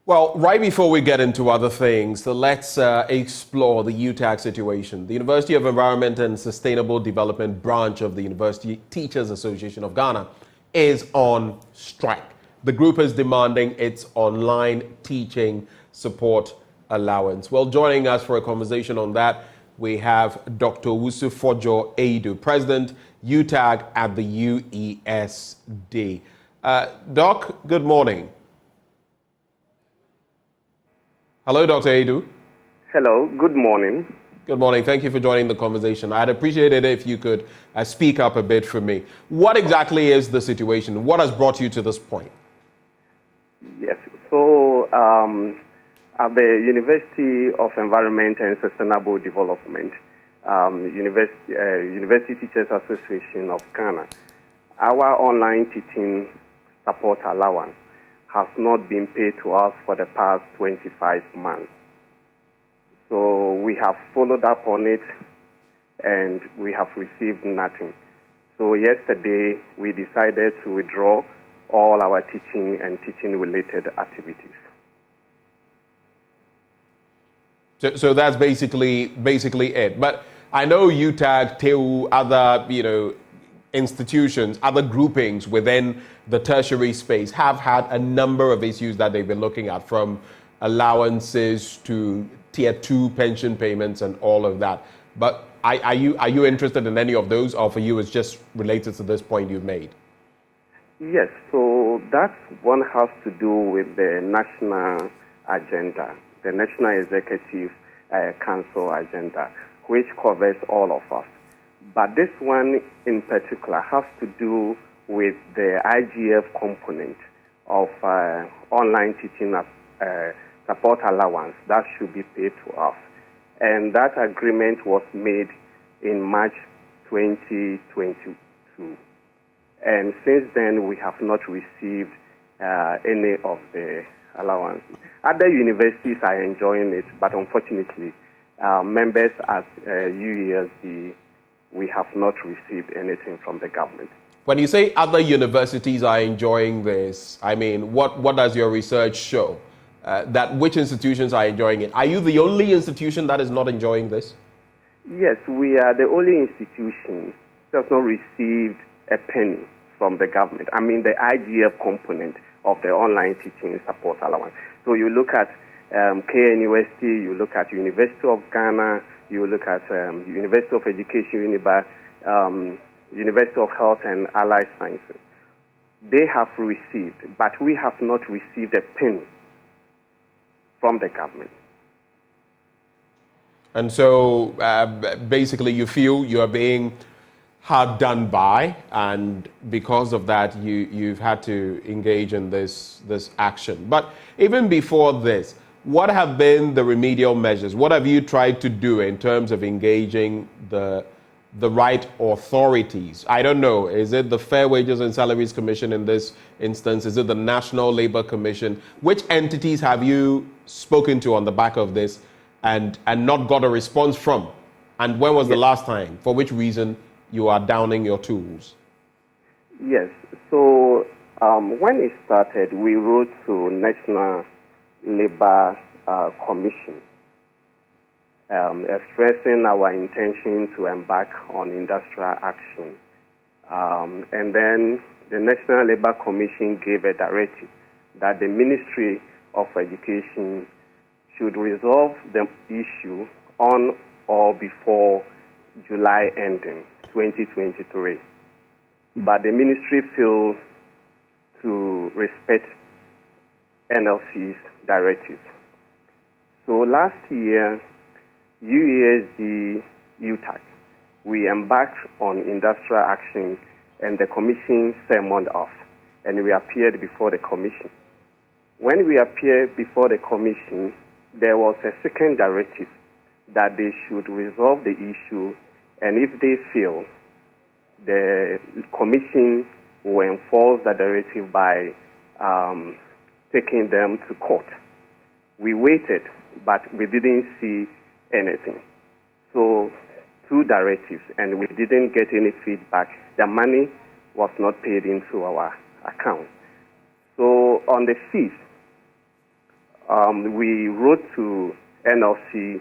S16: Well, right before we get into other things, let's explore the UTAG situation. The University of Environment and Sustainable Development branch of the University Teachers Association of Ghana is on strike. The group is demanding its online teaching support allowance. Well, joining us for a conversation on that, we have Dr. Fojo Eidu, President UTAG at the UESD. Doc, good morning. Hello, Dr. Eidu.
S2: Hello, good morning.
S16: Good morning. Thank you for joining the conversation. I'd appreciate it if you could speak up a bit for me. What exactly is the situation? What has brought you to this point?
S2: Yes, so at the University of Environment and Sustainable Development, University Teachers Association of Ghana, our online teaching support allowance has not been paid to us for the past 25 months. So we have followed up on it and we have received nothing. So yesterday we decided to withdraw all our teaching and teaching related activities.
S16: So that's basically it. But I know UTAG, TEU, other institutions, other groupings within the tertiary space have had a number of issues that they've been looking at, from allowances to tier 2 pension payments and all of that. But are you interested in any of those, or for you it's just related to this point you've made?
S2: Yes, so that one has to do with the national agenda, the National Executive Council agenda, which covers all of us. But this one in particular has to do with the IGF component of online teaching support allowance that should be paid to us. And that agreement was made in March 2022. And since then, we have not received any of the allowance. Other universities are enjoying it, but unfortunately, members at UESD, we have not received anything from the government.
S16: When you say other universities are enjoying this, I mean, what does your research show? That which institutions are enjoying it? Are you the only institution that is not enjoying this?
S2: Yes, we are the only institution that has not received a penny from the government. I mean, the IGF component of the online teaching support allowance. So you look at KNUST, you look at University of Ghana, you look at University of Education, UNIBA, University of Health and Allied Sciences. They have received, but we have not received a penny from the government.
S16: And so basically you feel you are being hard done by, and because of that you've had to engage in this action. But even before this, what have been the remedial measures? What have you tried to do in terms of engaging the right authorities? I don't know, is it the Fair Wages and Salaries Commission in this instance? Is it the National Labour Commission? Which entities have you spoken to on the back of this and not got a response from? And when was the last time? For which reason you are downing your tools?
S2: Yes. So when it started, we wrote to National Labour Commission expressing our intention to embark on industrial action. And then the National Labour Commission gave a directive that the Ministry of Education should resolve the issue on or before July ending 2023. But the ministry failed to respect NLC's directive. So last year, UESD, UTAC, we embarked on industrial action and the commission summoned us and we appeared before the commission. When we appeared before the commission, there was a second directive that they should resolve the issue, and if they fail, the commission will enforce the directive by taking them to court. We waited, but we didn't see anything. So 2 directives, and we didn't get any feedback. The money was not paid into our account. So on the 5th, we wrote to NLC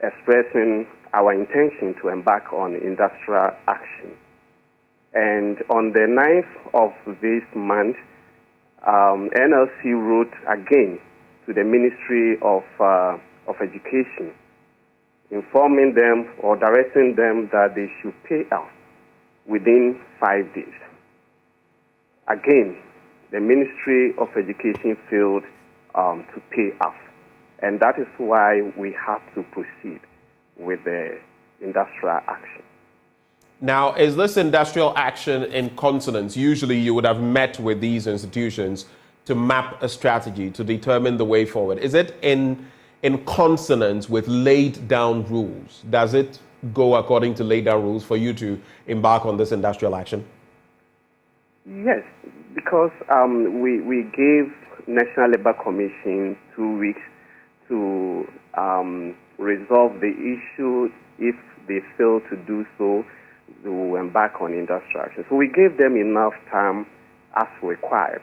S2: expressing our intention to embark on industrial action. And on the 9th of this month, NLC wrote again to the Ministry of Education, informing them or directing them that they should pay us within 5 days. Again, the Ministry of Education failed to pay us. And that is why we have to proceed with the industrial action.
S16: Now, is this industrial action in consonance? Usually you would have met with these institutions to map a strategy, to determine the way forward. Is it in consonance with laid down rules? Does it go according to laid down rules for you to embark on this industrial action?
S2: Yes, because we gave National Labour Commission 2 weeks to resolve the issue. If they fail to do so, they will embark on industrial action. So we gave them enough time as required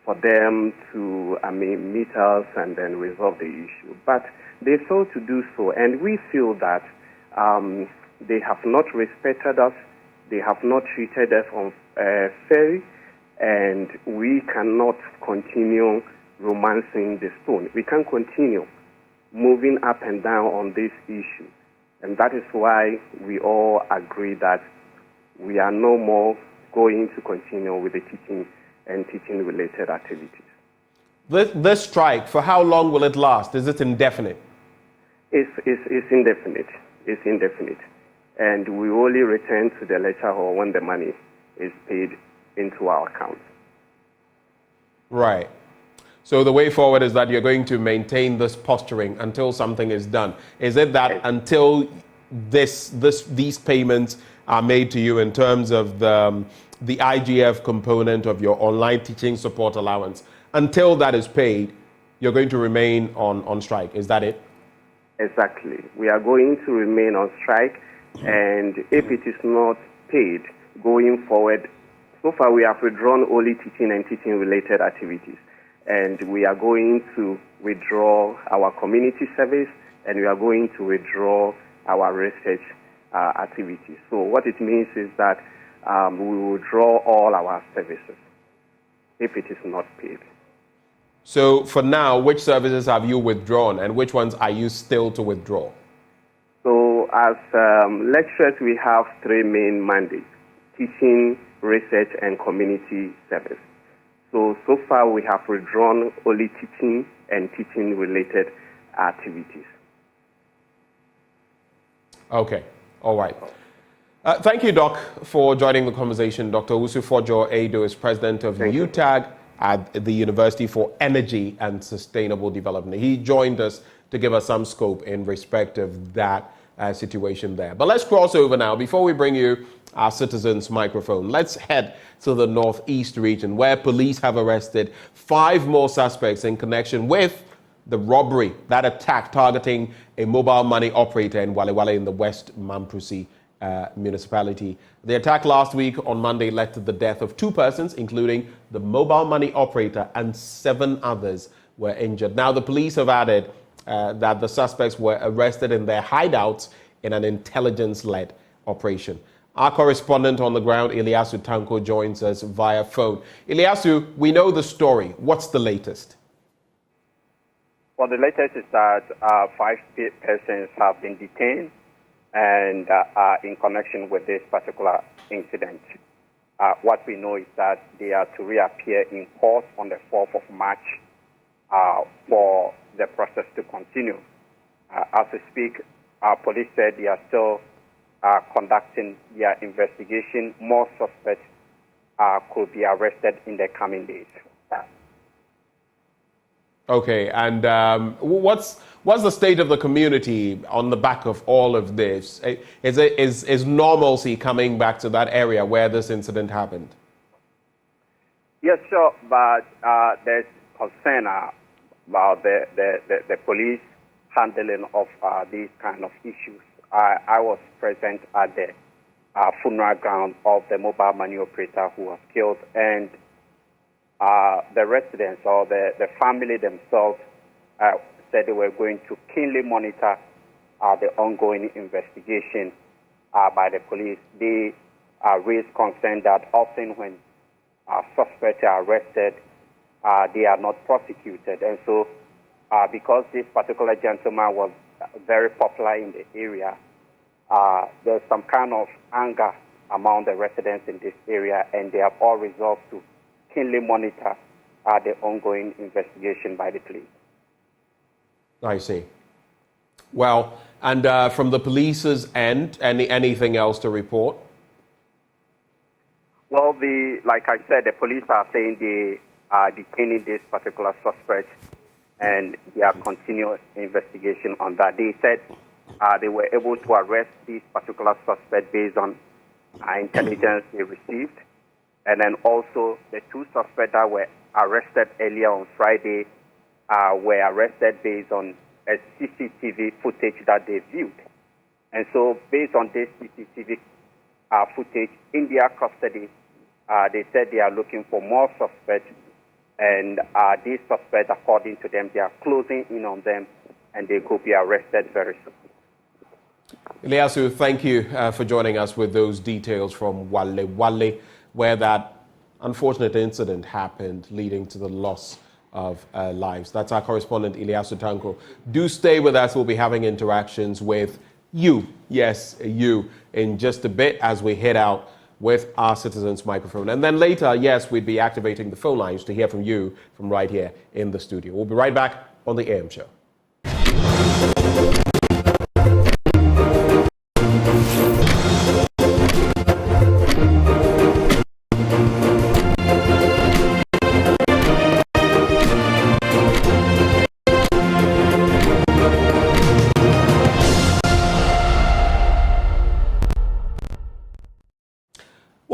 S2: for them to meet us and then resolve the issue. But they failed to do so, and we feel that they have not respected us, they have not treated us fairly, and we cannot continue romancing the stone. We can't continue moving up and down on this issue. And that is why we all agree that we are no more going to continue with the teaching and teaching-related activities.
S16: This strike, for how long will it last? Is it indefinite?
S2: It's indefinite. It's indefinite. And we only return to the lecture hall when the money is paid into our account.
S16: Right. So the way forward is that you're going to maintain this posturing until something is done. Is it that until these payments are made to you in terms of the IGF component of your online teaching support allowance, until that is paid, you're going to remain on strike. Is that it?
S2: Exactly. We are going to remain on strike, and if it is not paid going forward, so far we have withdrawn only teaching and teaching-related activities, and we are going to withdraw our community service, and we are going to withdraw our research activities. So what it means is that we will withdraw all our services if it is not paid.
S16: So for now, which services have you withdrawn and which ones are you still to withdraw?
S2: So as lecturers, we have three main mandates: teaching, research, and community service. So far we have withdrawn only teaching and teaching-related activities.
S16: Okay, all right. Thank you, Doc, for joining the conversation. Dr. Usufojo Edo is president of UTAG at the University for Energy and Sustainable Development. He joined us to give us some scope in respect of that situation there. But let's cross over now. Before we bring you our citizens' microphone, let's head to the Northeast region, where police have arrested 5 more suspects in connection with the robbery, that attack targeting a mobile money operator in Wale in the West Mamprusi municipality. The attack last week on Monday led to the death of 2 persons, including the mobile money operator, and 7 others were injured. Now, the police have added that the suspects were arrested in their hideouts in an intelligence-led operation. Our correspondent on the ground, Ilyasu Tanko, joins us via phone. Ilyasu, we know the story. What's the latest?
S4: Well, the latest is that 5 persons have been detained and in connection with this particular incident. What we know is that they are to reappear in court on the 4th of March for the process to continue. As we speak, police said they are still conducting their investigation. More suspects could be arrested in the coming days.
S16: Okay, and what's the state of the community on the back of all of this? Is normalcy coming back to that area where this incident happened?
S4: Yes, sure, but there's concern about the police handling of these kind of issues. I was present at the funeral ground of the mobile money operator who was killed, and the residents or the family themselves said they were going to keenly monitor the ongoing investigation by the police. They raised concern that often when suspects are arrested, they are not prosecuted. And so because this particular gentleman was very popular in the area, there's some kind of anger among the residents in this area, and they have all resolved to keenly monitor the ongoing investigation by the police.
S16: I see. Well, and from the police's end, anything else to report?
S4: Well, like I said, the police are saying they are detaining this particular suspect, and they are continuing investigation on that. They said they were able to arrest this particular suspect based on intelligence they received. And then also the 2 suspects that were arrested earlier on Friday were arrested based on a CCTV footage that they viewed. And so based on this CCTV footage in their custody, they said they are looking for more suspects. And these suspects, according to them, they are closing in on them, and they could be arrested very soon.
S16: Ilyasu, thank you for joining us with those details from Wale, where that unfortunate incident happened, leading to the loss of lives. That's our correspondent, Ilyasu Tanko. Do stay with us. We'll be having interactions with you, yes, you, in just a bit as we head out with our citizens' microphone. And then later, yes, we'd be activating the phone lines to hear from you from right here in the studio. We'll be right back on the AM Show.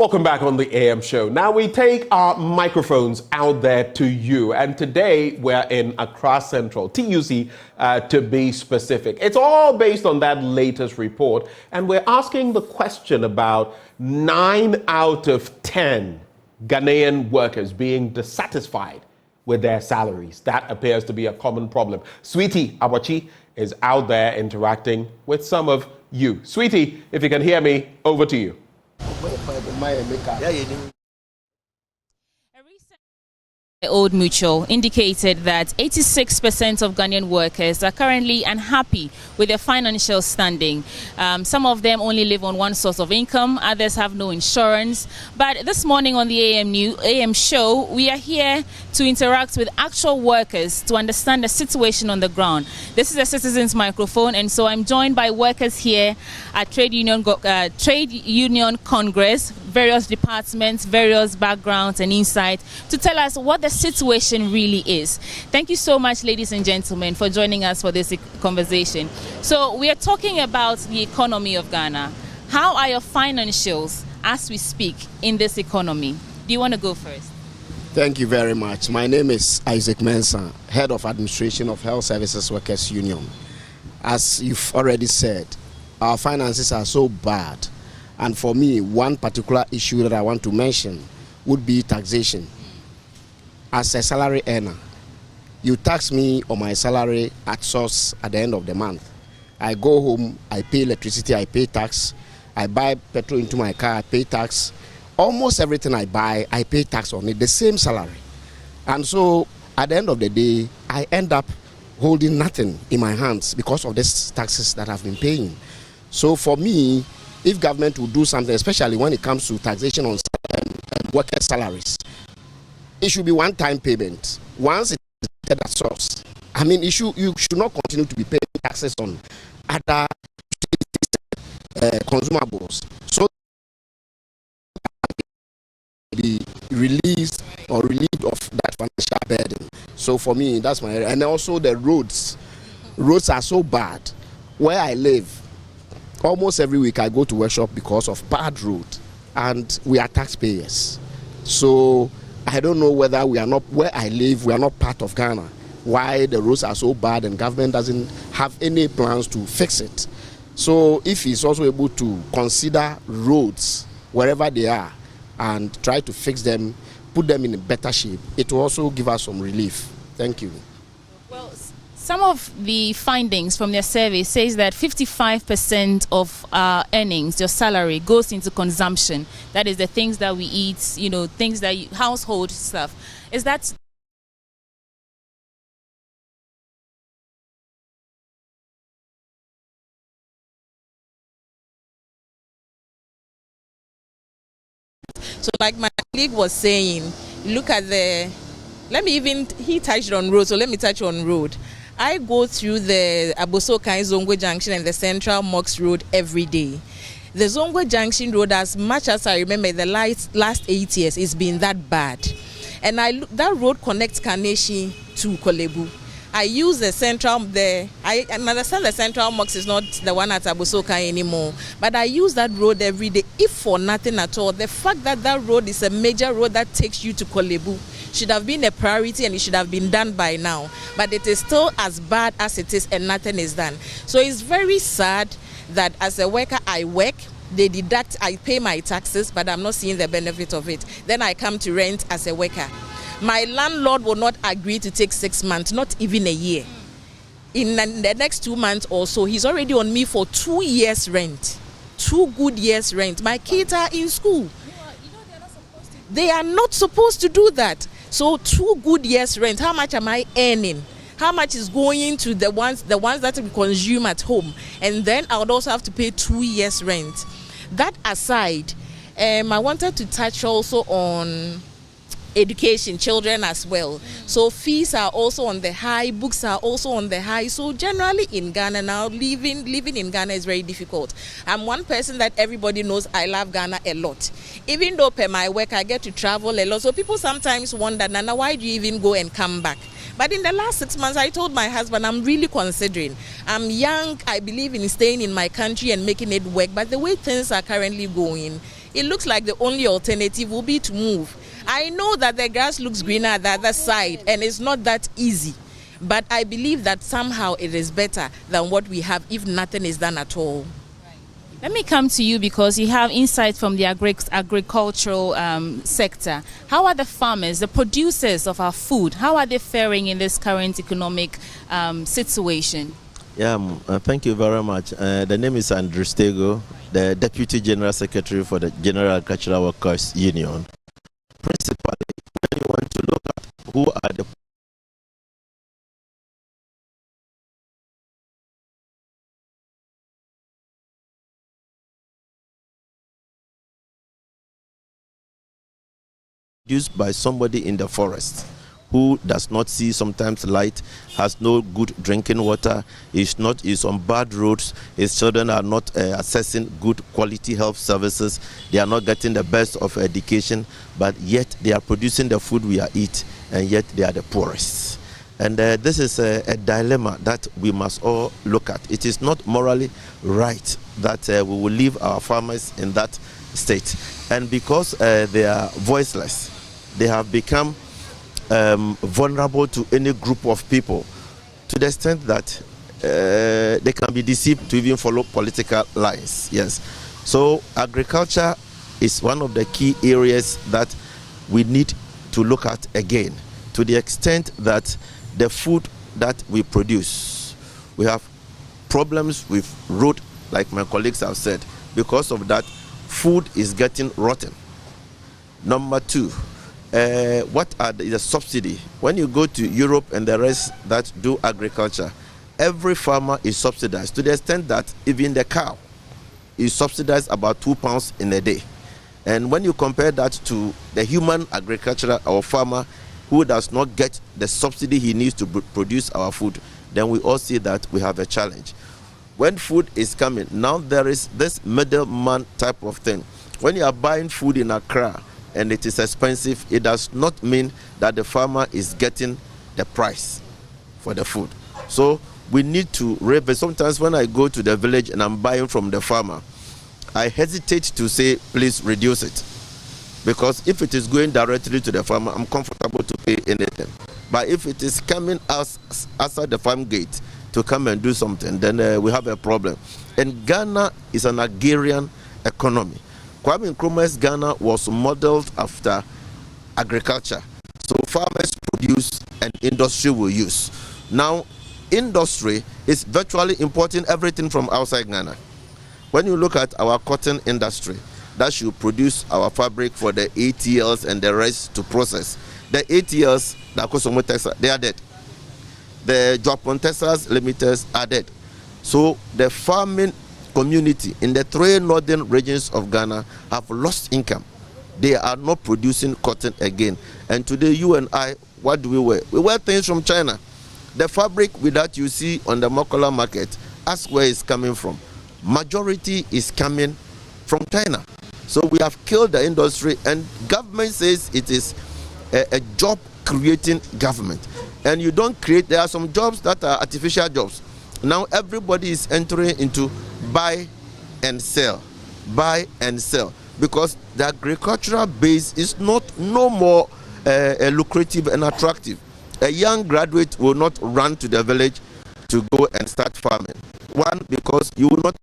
S16: Welcome back on the AM show. Now we take our microphones out there to you. And today we're in Accra Central, TUC to be specific. It's all based on that latest report. And we're asking the question about 9 out of 10 Ghanaian workers being dissatisfied with their salaries. That appears to be a common problem. Sweetie Awachi is out there interacting with some of you. Sweetie, if you can hear me, over to you.
S1: Old Mutual indicated that 86% of Ghanaian workers are currently unhappy with their financial standing. Some of them only live on one source of income, others have no insurance. But this morning on the AM show, we are here to interact with actual workers to understand the situation on the ground. This is a citizens microphone, and so I'm joined by workers here at Trade Union Congress, various departments, various backgrounds and insights to tell us what the situation really is. Thank you so much, ladies and gentlemen, for joining us for this conversation. So we are talking about the economy of Ghana. How are your financials as we speak in this economy? Do you want to go first?
S6: Thank you very much. My name is Isaac Mensah, Head of Administration of Health Services Workers Union. As you've already said, our finances are so bad. And for me, one particular issue that I want to mention would be taxation. As a salary earner, you tax me on my salary at source at the end of the month. I go home, I pay electricity, I pay tax. I buy petrol into my car, I pay tax. Almost everything I buy, I pay tax on it, the same salary. And so at the end of the day, I end up holding nothing in my hands because of these taxes that I've been paying. So for me, if government will do something, especially when it comes to taxation on worker salaries, it should be one-time payment. Once it is at source, I mean, you should not continue to be paying taxes on other consumables. So be released or relieved of that financial burden. So for me, that's my area. And also the roads. Roads are so bad. Where I live, almost every week I go to workshop because of bad road, and we are taxpayers. So I don't know whether we are not, where I live, we are not part of Ghana. Why the roads are so bad and government doesn't have any plans to fix it. So if he's also able to consider roads wherever they are and try to fix them, put them in a better shape, it will also give us some relief. Thank you.
S1: Well, some of the findings from their survey says that 55% of our earnings, your salary, goes into consumption. That is the things that we eat, things that household stuff. Is that
S7: so? Like my colleague was saying, look at he touched on road, so let me touch on road. I go through the Abosokai-Zongwe Junction and the Central Mosque Road every day. The Zongwe Junction Road, as much as I remember, the last 8 years, it's been that bad. And that road connects Kaneshi to Kolebu. I use the central, I understand the Central Mosque is not the one at Abosokai anymore, but I use that road every day, if for nothing at all. The fact that that road is a major road that takes you to Kolebu should have been a priority, and it should have been done by now. But it is still as bad as it is, and nothing is done. So it's very sad that as a worker, I work, they deduct, I pay my taxes, but I'm not seeing the benefit of it. Then I come to rent as a worker. My landlord will not agree to take 6 months, not even a year. In the next 2 months or so, he's already on me for 2 years rent. 2 good years rent. My kids are in school. They are not supposed to do that. So 2 good years rent, how much am I earning? How much is going to the ones that we consume at home? And then I would also have to pay 2 years rent. That aside, I wanted to touch also on education, children as well. So fees are also on the high, books are also on the high. So generally in Ghana now, living in Ghana is very difficult. I'm one person that everybody knows I love Ghana a lot. Even though per my work I get to travel a lot. So people sometimes wonder, Nana, why do you even go and come back? But in the last 6 months, I told my husband, I'm really considering. I'm young, I believe in staying in my country and making it work. But the way things are currently going, it looks like the only alternative will be to move. I know that the grass looks greener at the other side, and it's not that easy. But I believe that somehow it is better than what we have if nothing is done at all.
S1: Let me come to you because you have insight from the agricultural sector. How are the farmers, the producers of our food, how are they faring in this current economic situation?
S5: Yeah, thank you very much. The name is Andrew Stego, the Deputy General Secretary for the General Agricultural Workers Union. Principally, when you want to look at who are the produced by somebody in the forest who does not see sometimes light, has no good drinking water, is on bad roads, his children are not accessing good quality health services, they are not getting the best of education, but yet they are producing the food we are eating, and yet they are the poorest. And this is a dilemma that we must all look at. It is not morally right that we will leave our farmers in that state. And because they are voiceless, they have become vulnerable to any group of people to the extent that they can be deceived to even follow political lines. Yes. So agriculture is one of the key areas that we need to look at again, to the extent that the food that we produce, we have problems with road, like my colleagues have said. Because of that, food is getting rotten. Number two, what are the subsidy? When you go to Europe and the rest that do agriculture, every farmer is subsidized to the extent that even the cow is subsidized about £2 in a day. And when you compare that to the human agricultural or farmer who does not get the subsidy he needs to produce our food, then we all see that we have a challenge. When food is coming, now there is this middleman type of thing. When you are buying food in Accra and it is expensive, it does not mean that the farmer is getting the price for the food. So we need to revisit. Sometimes when I go to the village and I'm buying from the farmer, I hesitate to say, please reduce it. Because if it is going directly to the farmer, I'm comfortable to pay anything. But if it is coming outside the farm gate to come and do something, then we have a problem. And Ghana is an agrarian economy. Kwame Nkrumah's Ghana was modeled after agriculture. So farmers produce and industry will use. Now, industry is virtually importing everything from outside Ghana. When you look at our cotton industry, that should produce our fabric for the ATLs and the rest to process. The ATLs, the Akosomo Texas, they are dead. The Japan Texas Limiters are dead. So the farming community in the 3 northern regions of Ghana have lost income. They are not producing cotton again. And today, you and I, what do we wear? We wear things from China. The fabric that you see on the Makola market, ask where it's coming from. Majority is coming from China. So we have killed the industry, and government says it is a job creating government. And you don't create, there are some jobs that are artificial jobs. Now everybody is entering into buy and sell, because the agricultural base is no more lucrative and attractive. A young graduate will not run to the village to go and start farming. One, because you will not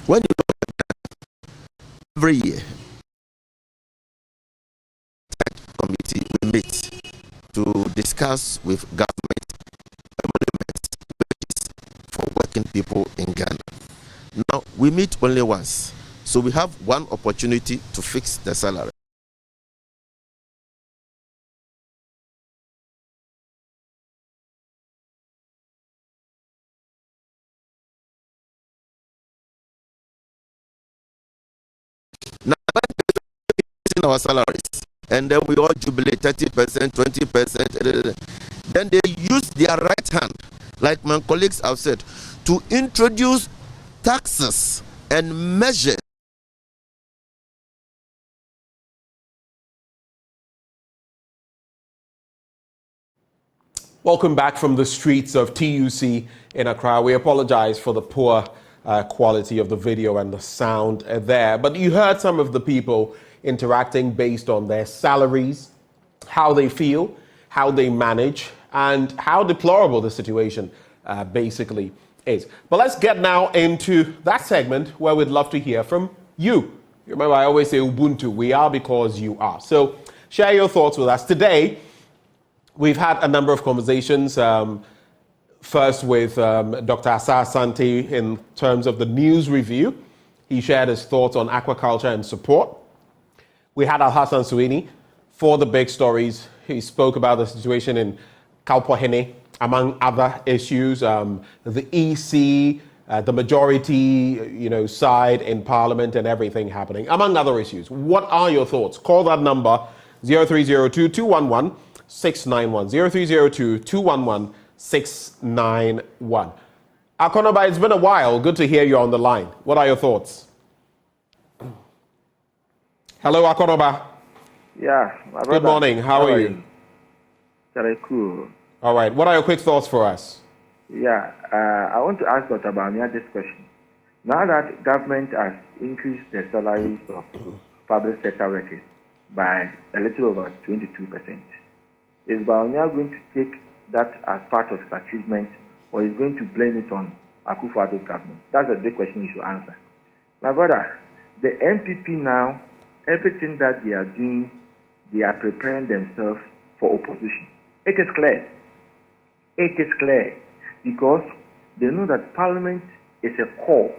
S5: when you look at that, every year, committee we meet to discuss with government wages for working people in Ghana. Now we meet only once, so we have one opportunity to fix the salary. Now, our salaries, and then we all jubilate 30%, 20%. Then they use their right hand like my colleagues have said, to introduce taxes and measures
S16: Welcome back from the streets of TUC in Accra. We apologize for the poor quality of the video and the sound there. But you heard some of the people interacting based on their salaries, how they feel, how they manage, and how deplorable the situation basically is. But let's get now into that segment where we'd love to hear from you. Remember, I always say Ubuntu, we are because you are. So share your thoughts with us. Today, we've had a number of conversations, first with Dr. Asa Asante in terms of the news review. He shared his thoughts on aquaculture and support. We had Al-Hassan Suhuyini for the big stories. He spoke about the situation in Kalpohene, among other issues, the EC, the majority side in Parliament and everything happening, among other issues. What are your thoughts? Call that number, 0302-211-691, 0302-211-691. Akonoba, it's been a while. Good to hear you on the line. What are your thoughts? Hello, Akonoba.
S9: Yeah.
S16: Good morning. How are you?
S9: Very cool.
S16: All right. What are your quick thoughts for us?
S9: Yeah. I want to ask Dr. Bawumia this question. Now that government has increased the salaries of public sector workers by a little over 22%, is Bawumia going to take that as part of his achievement, or is going to blame it on Akufo-Addo's government? That's a big question you should answer. My brother, the NPP now, everything that they are doing, they are preparing themselves for opposition. It is clear. It is clear because they know that Parliament is a core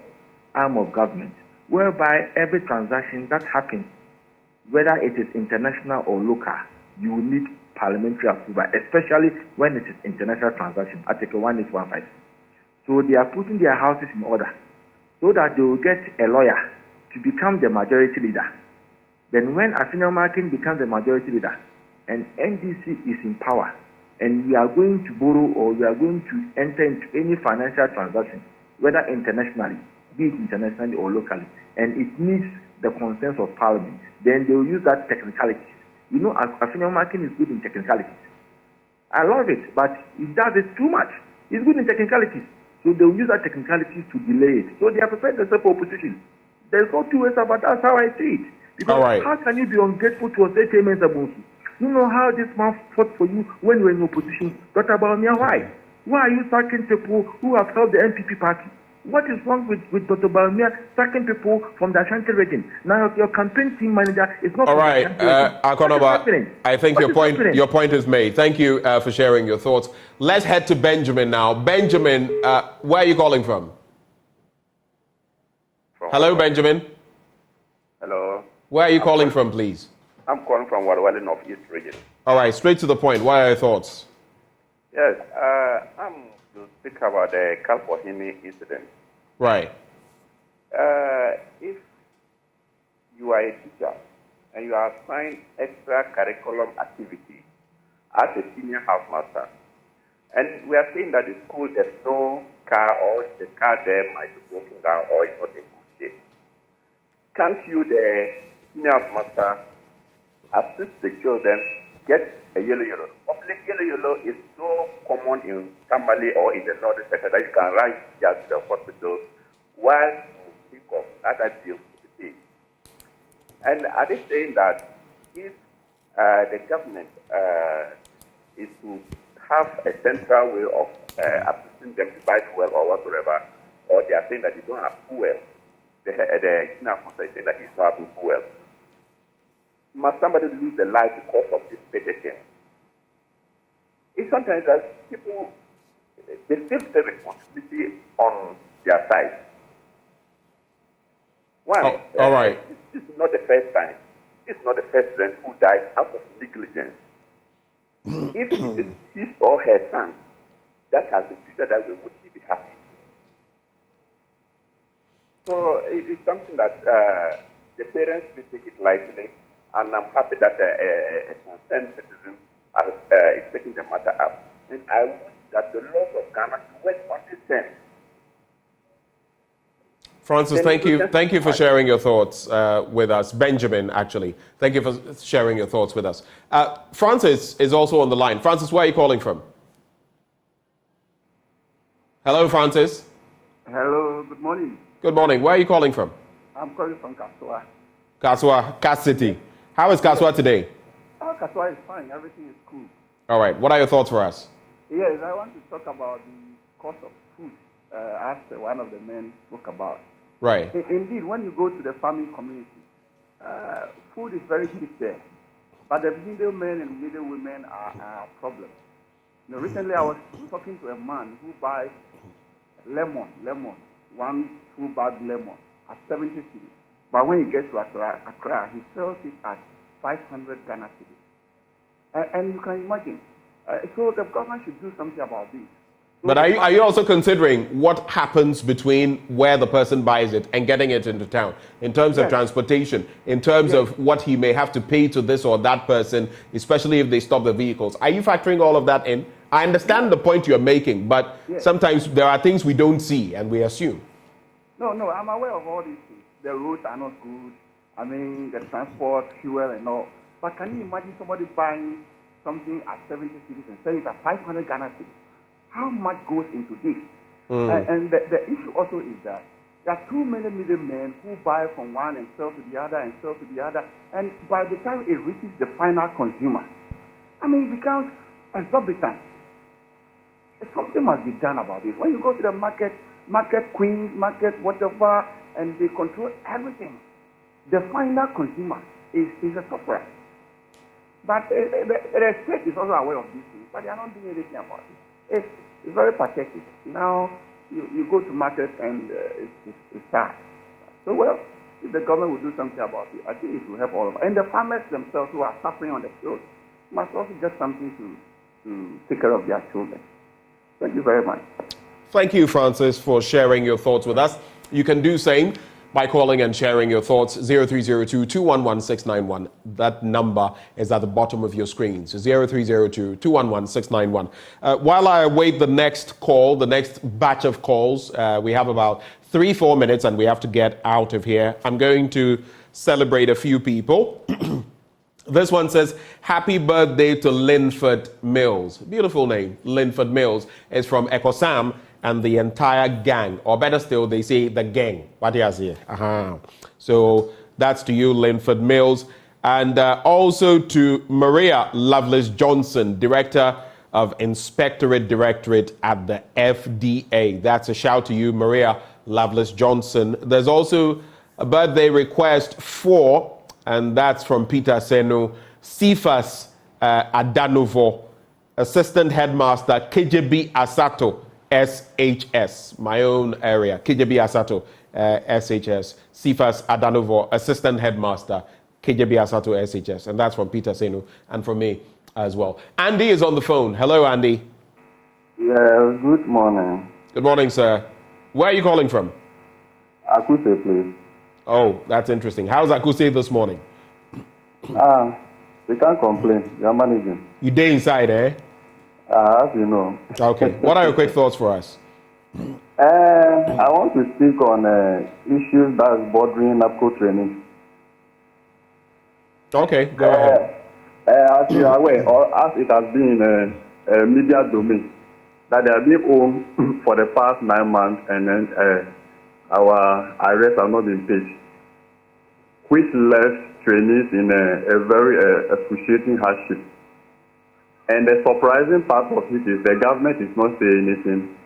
S9: arm of government, whereby every transaction that happens, whether it is international or local, you will need parliamentary approval, especially when it is international transaction, Article 1815. So they are putting their houses in order so that they will get a lawyer to become the majority leader. Then when Afina Markin becomes the majority leader and NDC is in power and we are going to borrow or we are going to enter into any financial transaction, whether internationally, be it internationally or locally, and it needs the consent of Parliament, then they will use that technicality. You know, Afina Markin is good in technicalities. I love it, but he does it too much. He's good in technicalities. So they will use that technicality to delay it. So they are prepared themselves for opposition. There's no two ways about that. That's how I see it. Because how can you be ungrateful to us? You know how this man fought for you when you were in opposition. Dr. Bawumia, why? Why are you sacking people who have helped the NPP party? What is wrong with Dr. Bawumia sacking people from the Ashanti region? Now your campaign team manager is not.
S16: All right, Akonoba, I think your point is made. Thank you for sharing your thoughts. Let's head to Benjamin now. Benjamin, where are you calling from? Hello, Benjamin.
S10: Hello.
S16: Where are you calling from, please?
S10: I'm calling from Wadawali North East region.
S16: All right, straight to the point. What are your thoughts?
S10: Yes, I'm to speak about the Kalpohene incident.
S16: Right.
S10: If you are a teacher and you are assigned extra curriculum activity as a senior housemaster, and we are saying that the school there's no car or the car there might be broken down or it's not in good shape, can't you, the senior housemaster, assist the children get a yellow? Public yellow is so common in Tamale or in the northern sector that you can ride just to the hospital while you think of other deals to be paid. And are they saying that if the government is to have a central way of assisting them to buy fuel or whatsoever, or they are saying that you don't have fuel, the senior officer is saying that he's not having fuel, must somebody lose their life because of this petition? It's sometimes that people, they feel the responsibility on their side. One,
S16: all right.
S10: This is not the first time. It's not the first student who died out of negligence. If it is his or her son that has been treated that way, would he be happy? So it's something that the parents will take it lightly. And I'm happy that a concerned citizen is taking the matter up. And I wish that the laws of Ghana
S16: Francis, thank you for sharing your thoughts with us. Benjamin, actually, thank you for sharing your thoughts with us. Francis is also on the line. Francis, where are you calling from? Hello, Francis.
S11: Hello, good morning.
S16: Good morning. Where are you calling from?
S11: I'm calling from Kasua.
S16: Kasua, Kas City. How is Kasua today?
S11: Kasua is fine. Everything is cool.
S16: All right. What are your thoughts for us?
S11: Yes, I want to talk about the cost of food, as one of the men spoke about.
S16: Right.
S11: Indeed, when you go to the farming community, food is very cheap there. But the middlemen and middlewomen are a problem. You know, recently I was talking to a man who buys lemon, one full bag lemon at 70 cedis. But when he gets to Accra, he sells it at 500 Ghana cedis. And you can imagine. So the government should do something about this.
S16: But are you also considering what happens between where the person buys it and getting it into town, in terms of transportation, in terms of what he may have to pay to this or that person, especially if they stop the vehicles? Are you factoring all of that in? I understand the point you're making, but sometimes there are things we don't see and we assume.
S11: No, I'm aware of all these things. The roads are not good. I mean, the transport, fuel and all. But can you imagine somebody buying something at 70 cedis and selling it at 500 Ghana cedis? How much goes into this? And the issue also is that there are too many middlemen who buy from one and sell to the other and sell to the other. And by the time it reaches the final consumer, I mean, it becomes exorbitant. Something must be done about this. When you go to the market queens, market whatever, and they control everything, the final consumer is a sufferer. But the state is also aware of these things, but they are not doing anything about it. It's very pathetic. Now you go to market and it's sad. So well, if the government will do something about it, I think it will help all of us. And the farmers themselves who are suffering on the field must also get something to take care of their children. Thank you very much.
S16: Thank you, Francis, for sharing your thoughts with us. You can do same by calling and sharing your thoughts. 0302-211-691. That number is at the bottom of your screen. So 0302-211-691. While I await the next call, the next batch of calls, we have about 3-4 minutes and we have to get out of here. I'm going to celebrate a few people. This one says, happy birthday to Linford Mills. Beautiful name, Linford Mills. It's from Ekosam and the entire gang. Or better still, they say the gang. What do you say? So that's to you, Linford Mills. And also to Maria Lovelace Johnson, Director of Inspectorate Directorate at the FDA. That's a shout to you, Maria Lovelace Johnson. There's also a birthday request for, and that's from Peter Senu, Sifas Adanovo, Assistant Headmaster, KJB Asato, SHS, my own area, KJB Asato, SHS, Sifas Adanovo, Assistant Headmaster, KJB Asato, SHS, and that's from Peter Senu, and from me as well. Andy is on the phone. Hello, Andy.
S13: Yes, good morning.
S16: Good morning, sir. Where are you calling from?
S13: Akuse, please.
S16: Oh, that's interesting. How's Akuse this morning?
S13: We can't complain. You're managing.
S16: You day inside, eh?
S13: As you know.
S16: Okay. What are your quick thoughts for us?
S13: I want to speak on issues that's bothering NAPCO training.
S16: Okay, go ahead.
S13: As you are aware, or as it has been in a media domain, that they have been home for the past 9 months and then our arrests have not been paid, which left trainees in a very excruciating hardship. And the surprising part of it is the government is not saying anything.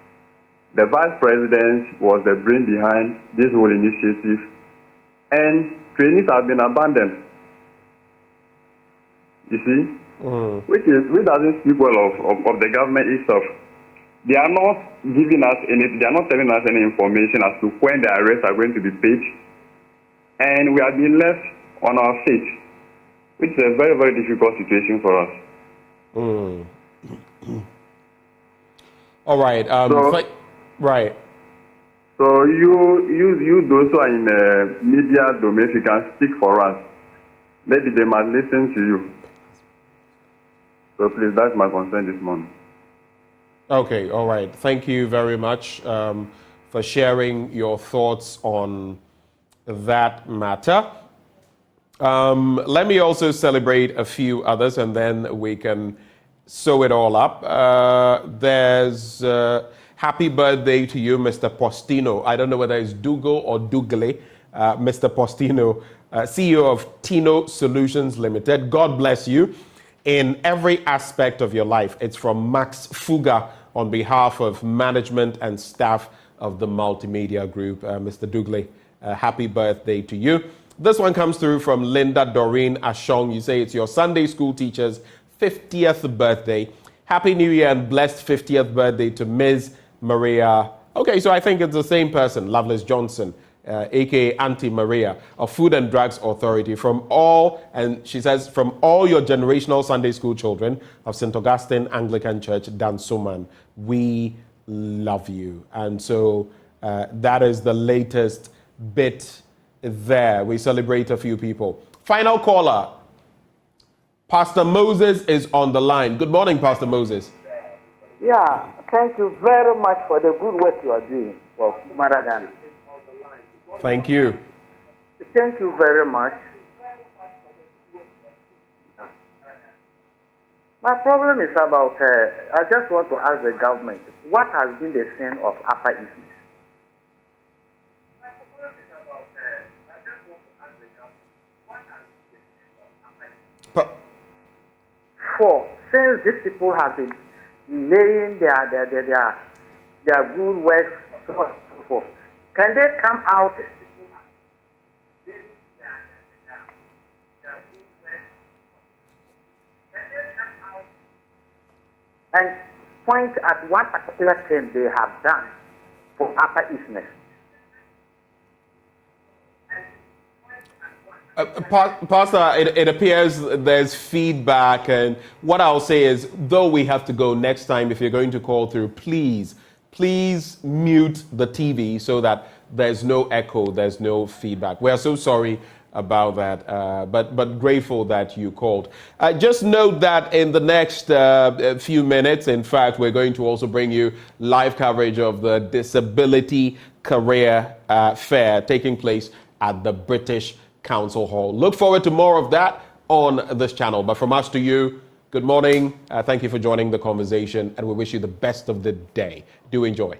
S13: The vice president was the brain behind this whole initiative, and trainees have been abandoned. You see, which doesn't speak well of the government itself. They are not giving us any. They are not telling us any information as to when the arrests are going to be paid, and we are being left on our feet, which is a very, very difficult situation for us.
S16: All right. Right.
S13: So you those who are in the media domain, if you can speak for us, maybe they must listen to you. So please, that's my concern this morning.
S16: Okay, all right. Thank you very much for sharing your thoughts on that matter. Let me also celebrate a few others, and then we can sew it all up. There's happy birthday to you, Mr. Postino. I don't know whether it's Dougal or Dougley. Mr. Postino, CEO of Tino Solutions Limited. God bless you in every aspect of your life. It's from Max Fuga on behalf of management and staff of the Multimedia Group. Mr. Dougley, happy birthday to you. This one comes through from Linda Doreen Ashong. You say it's your Sunday school teacher's 50th birthday. Happy New Year and blessed 50th birthday to Ms. Maria. Okay, so I think it's the same person, Lovelace Johnson, aka Auntie Maria of Food and Drugs Authority, from all, and she says, from all your generational Sunday school children of St. Augustine Anglican Church, Dansoman, we love you. And so that is the latest bit there. We celebrate a few people. Final caller. Pastor Moses is on the line. Good morning, Pastor Moses.
S14: Yeah, thank you very much for the good work you are doing for Marathon.
S16: Thank you.
S14: Thank you very much. My problem is about, I just want to ask the government, what has been the sin of Upper East? For since these people have been laying their good work, so on and so forth, can they come out and point at one particular thing they have done for Upper Eastness?
S16: Pastor, it appears there's feedback, and what I'll say is, though we have to go next time, if you're going to call through, please mute the TV so that there's no echo, there's no feedback. We are so sorry about that, but grateful that you called. Just note that in the next few minutes, in fact, we're going to also bring you live coverage of the Disability Career Fair taking place at the British Council Hall. Look forward to more of that on this channel. But from us to you, good morning. Thank you for joining the conversation, and we wish you the best of the day. Do enjoy.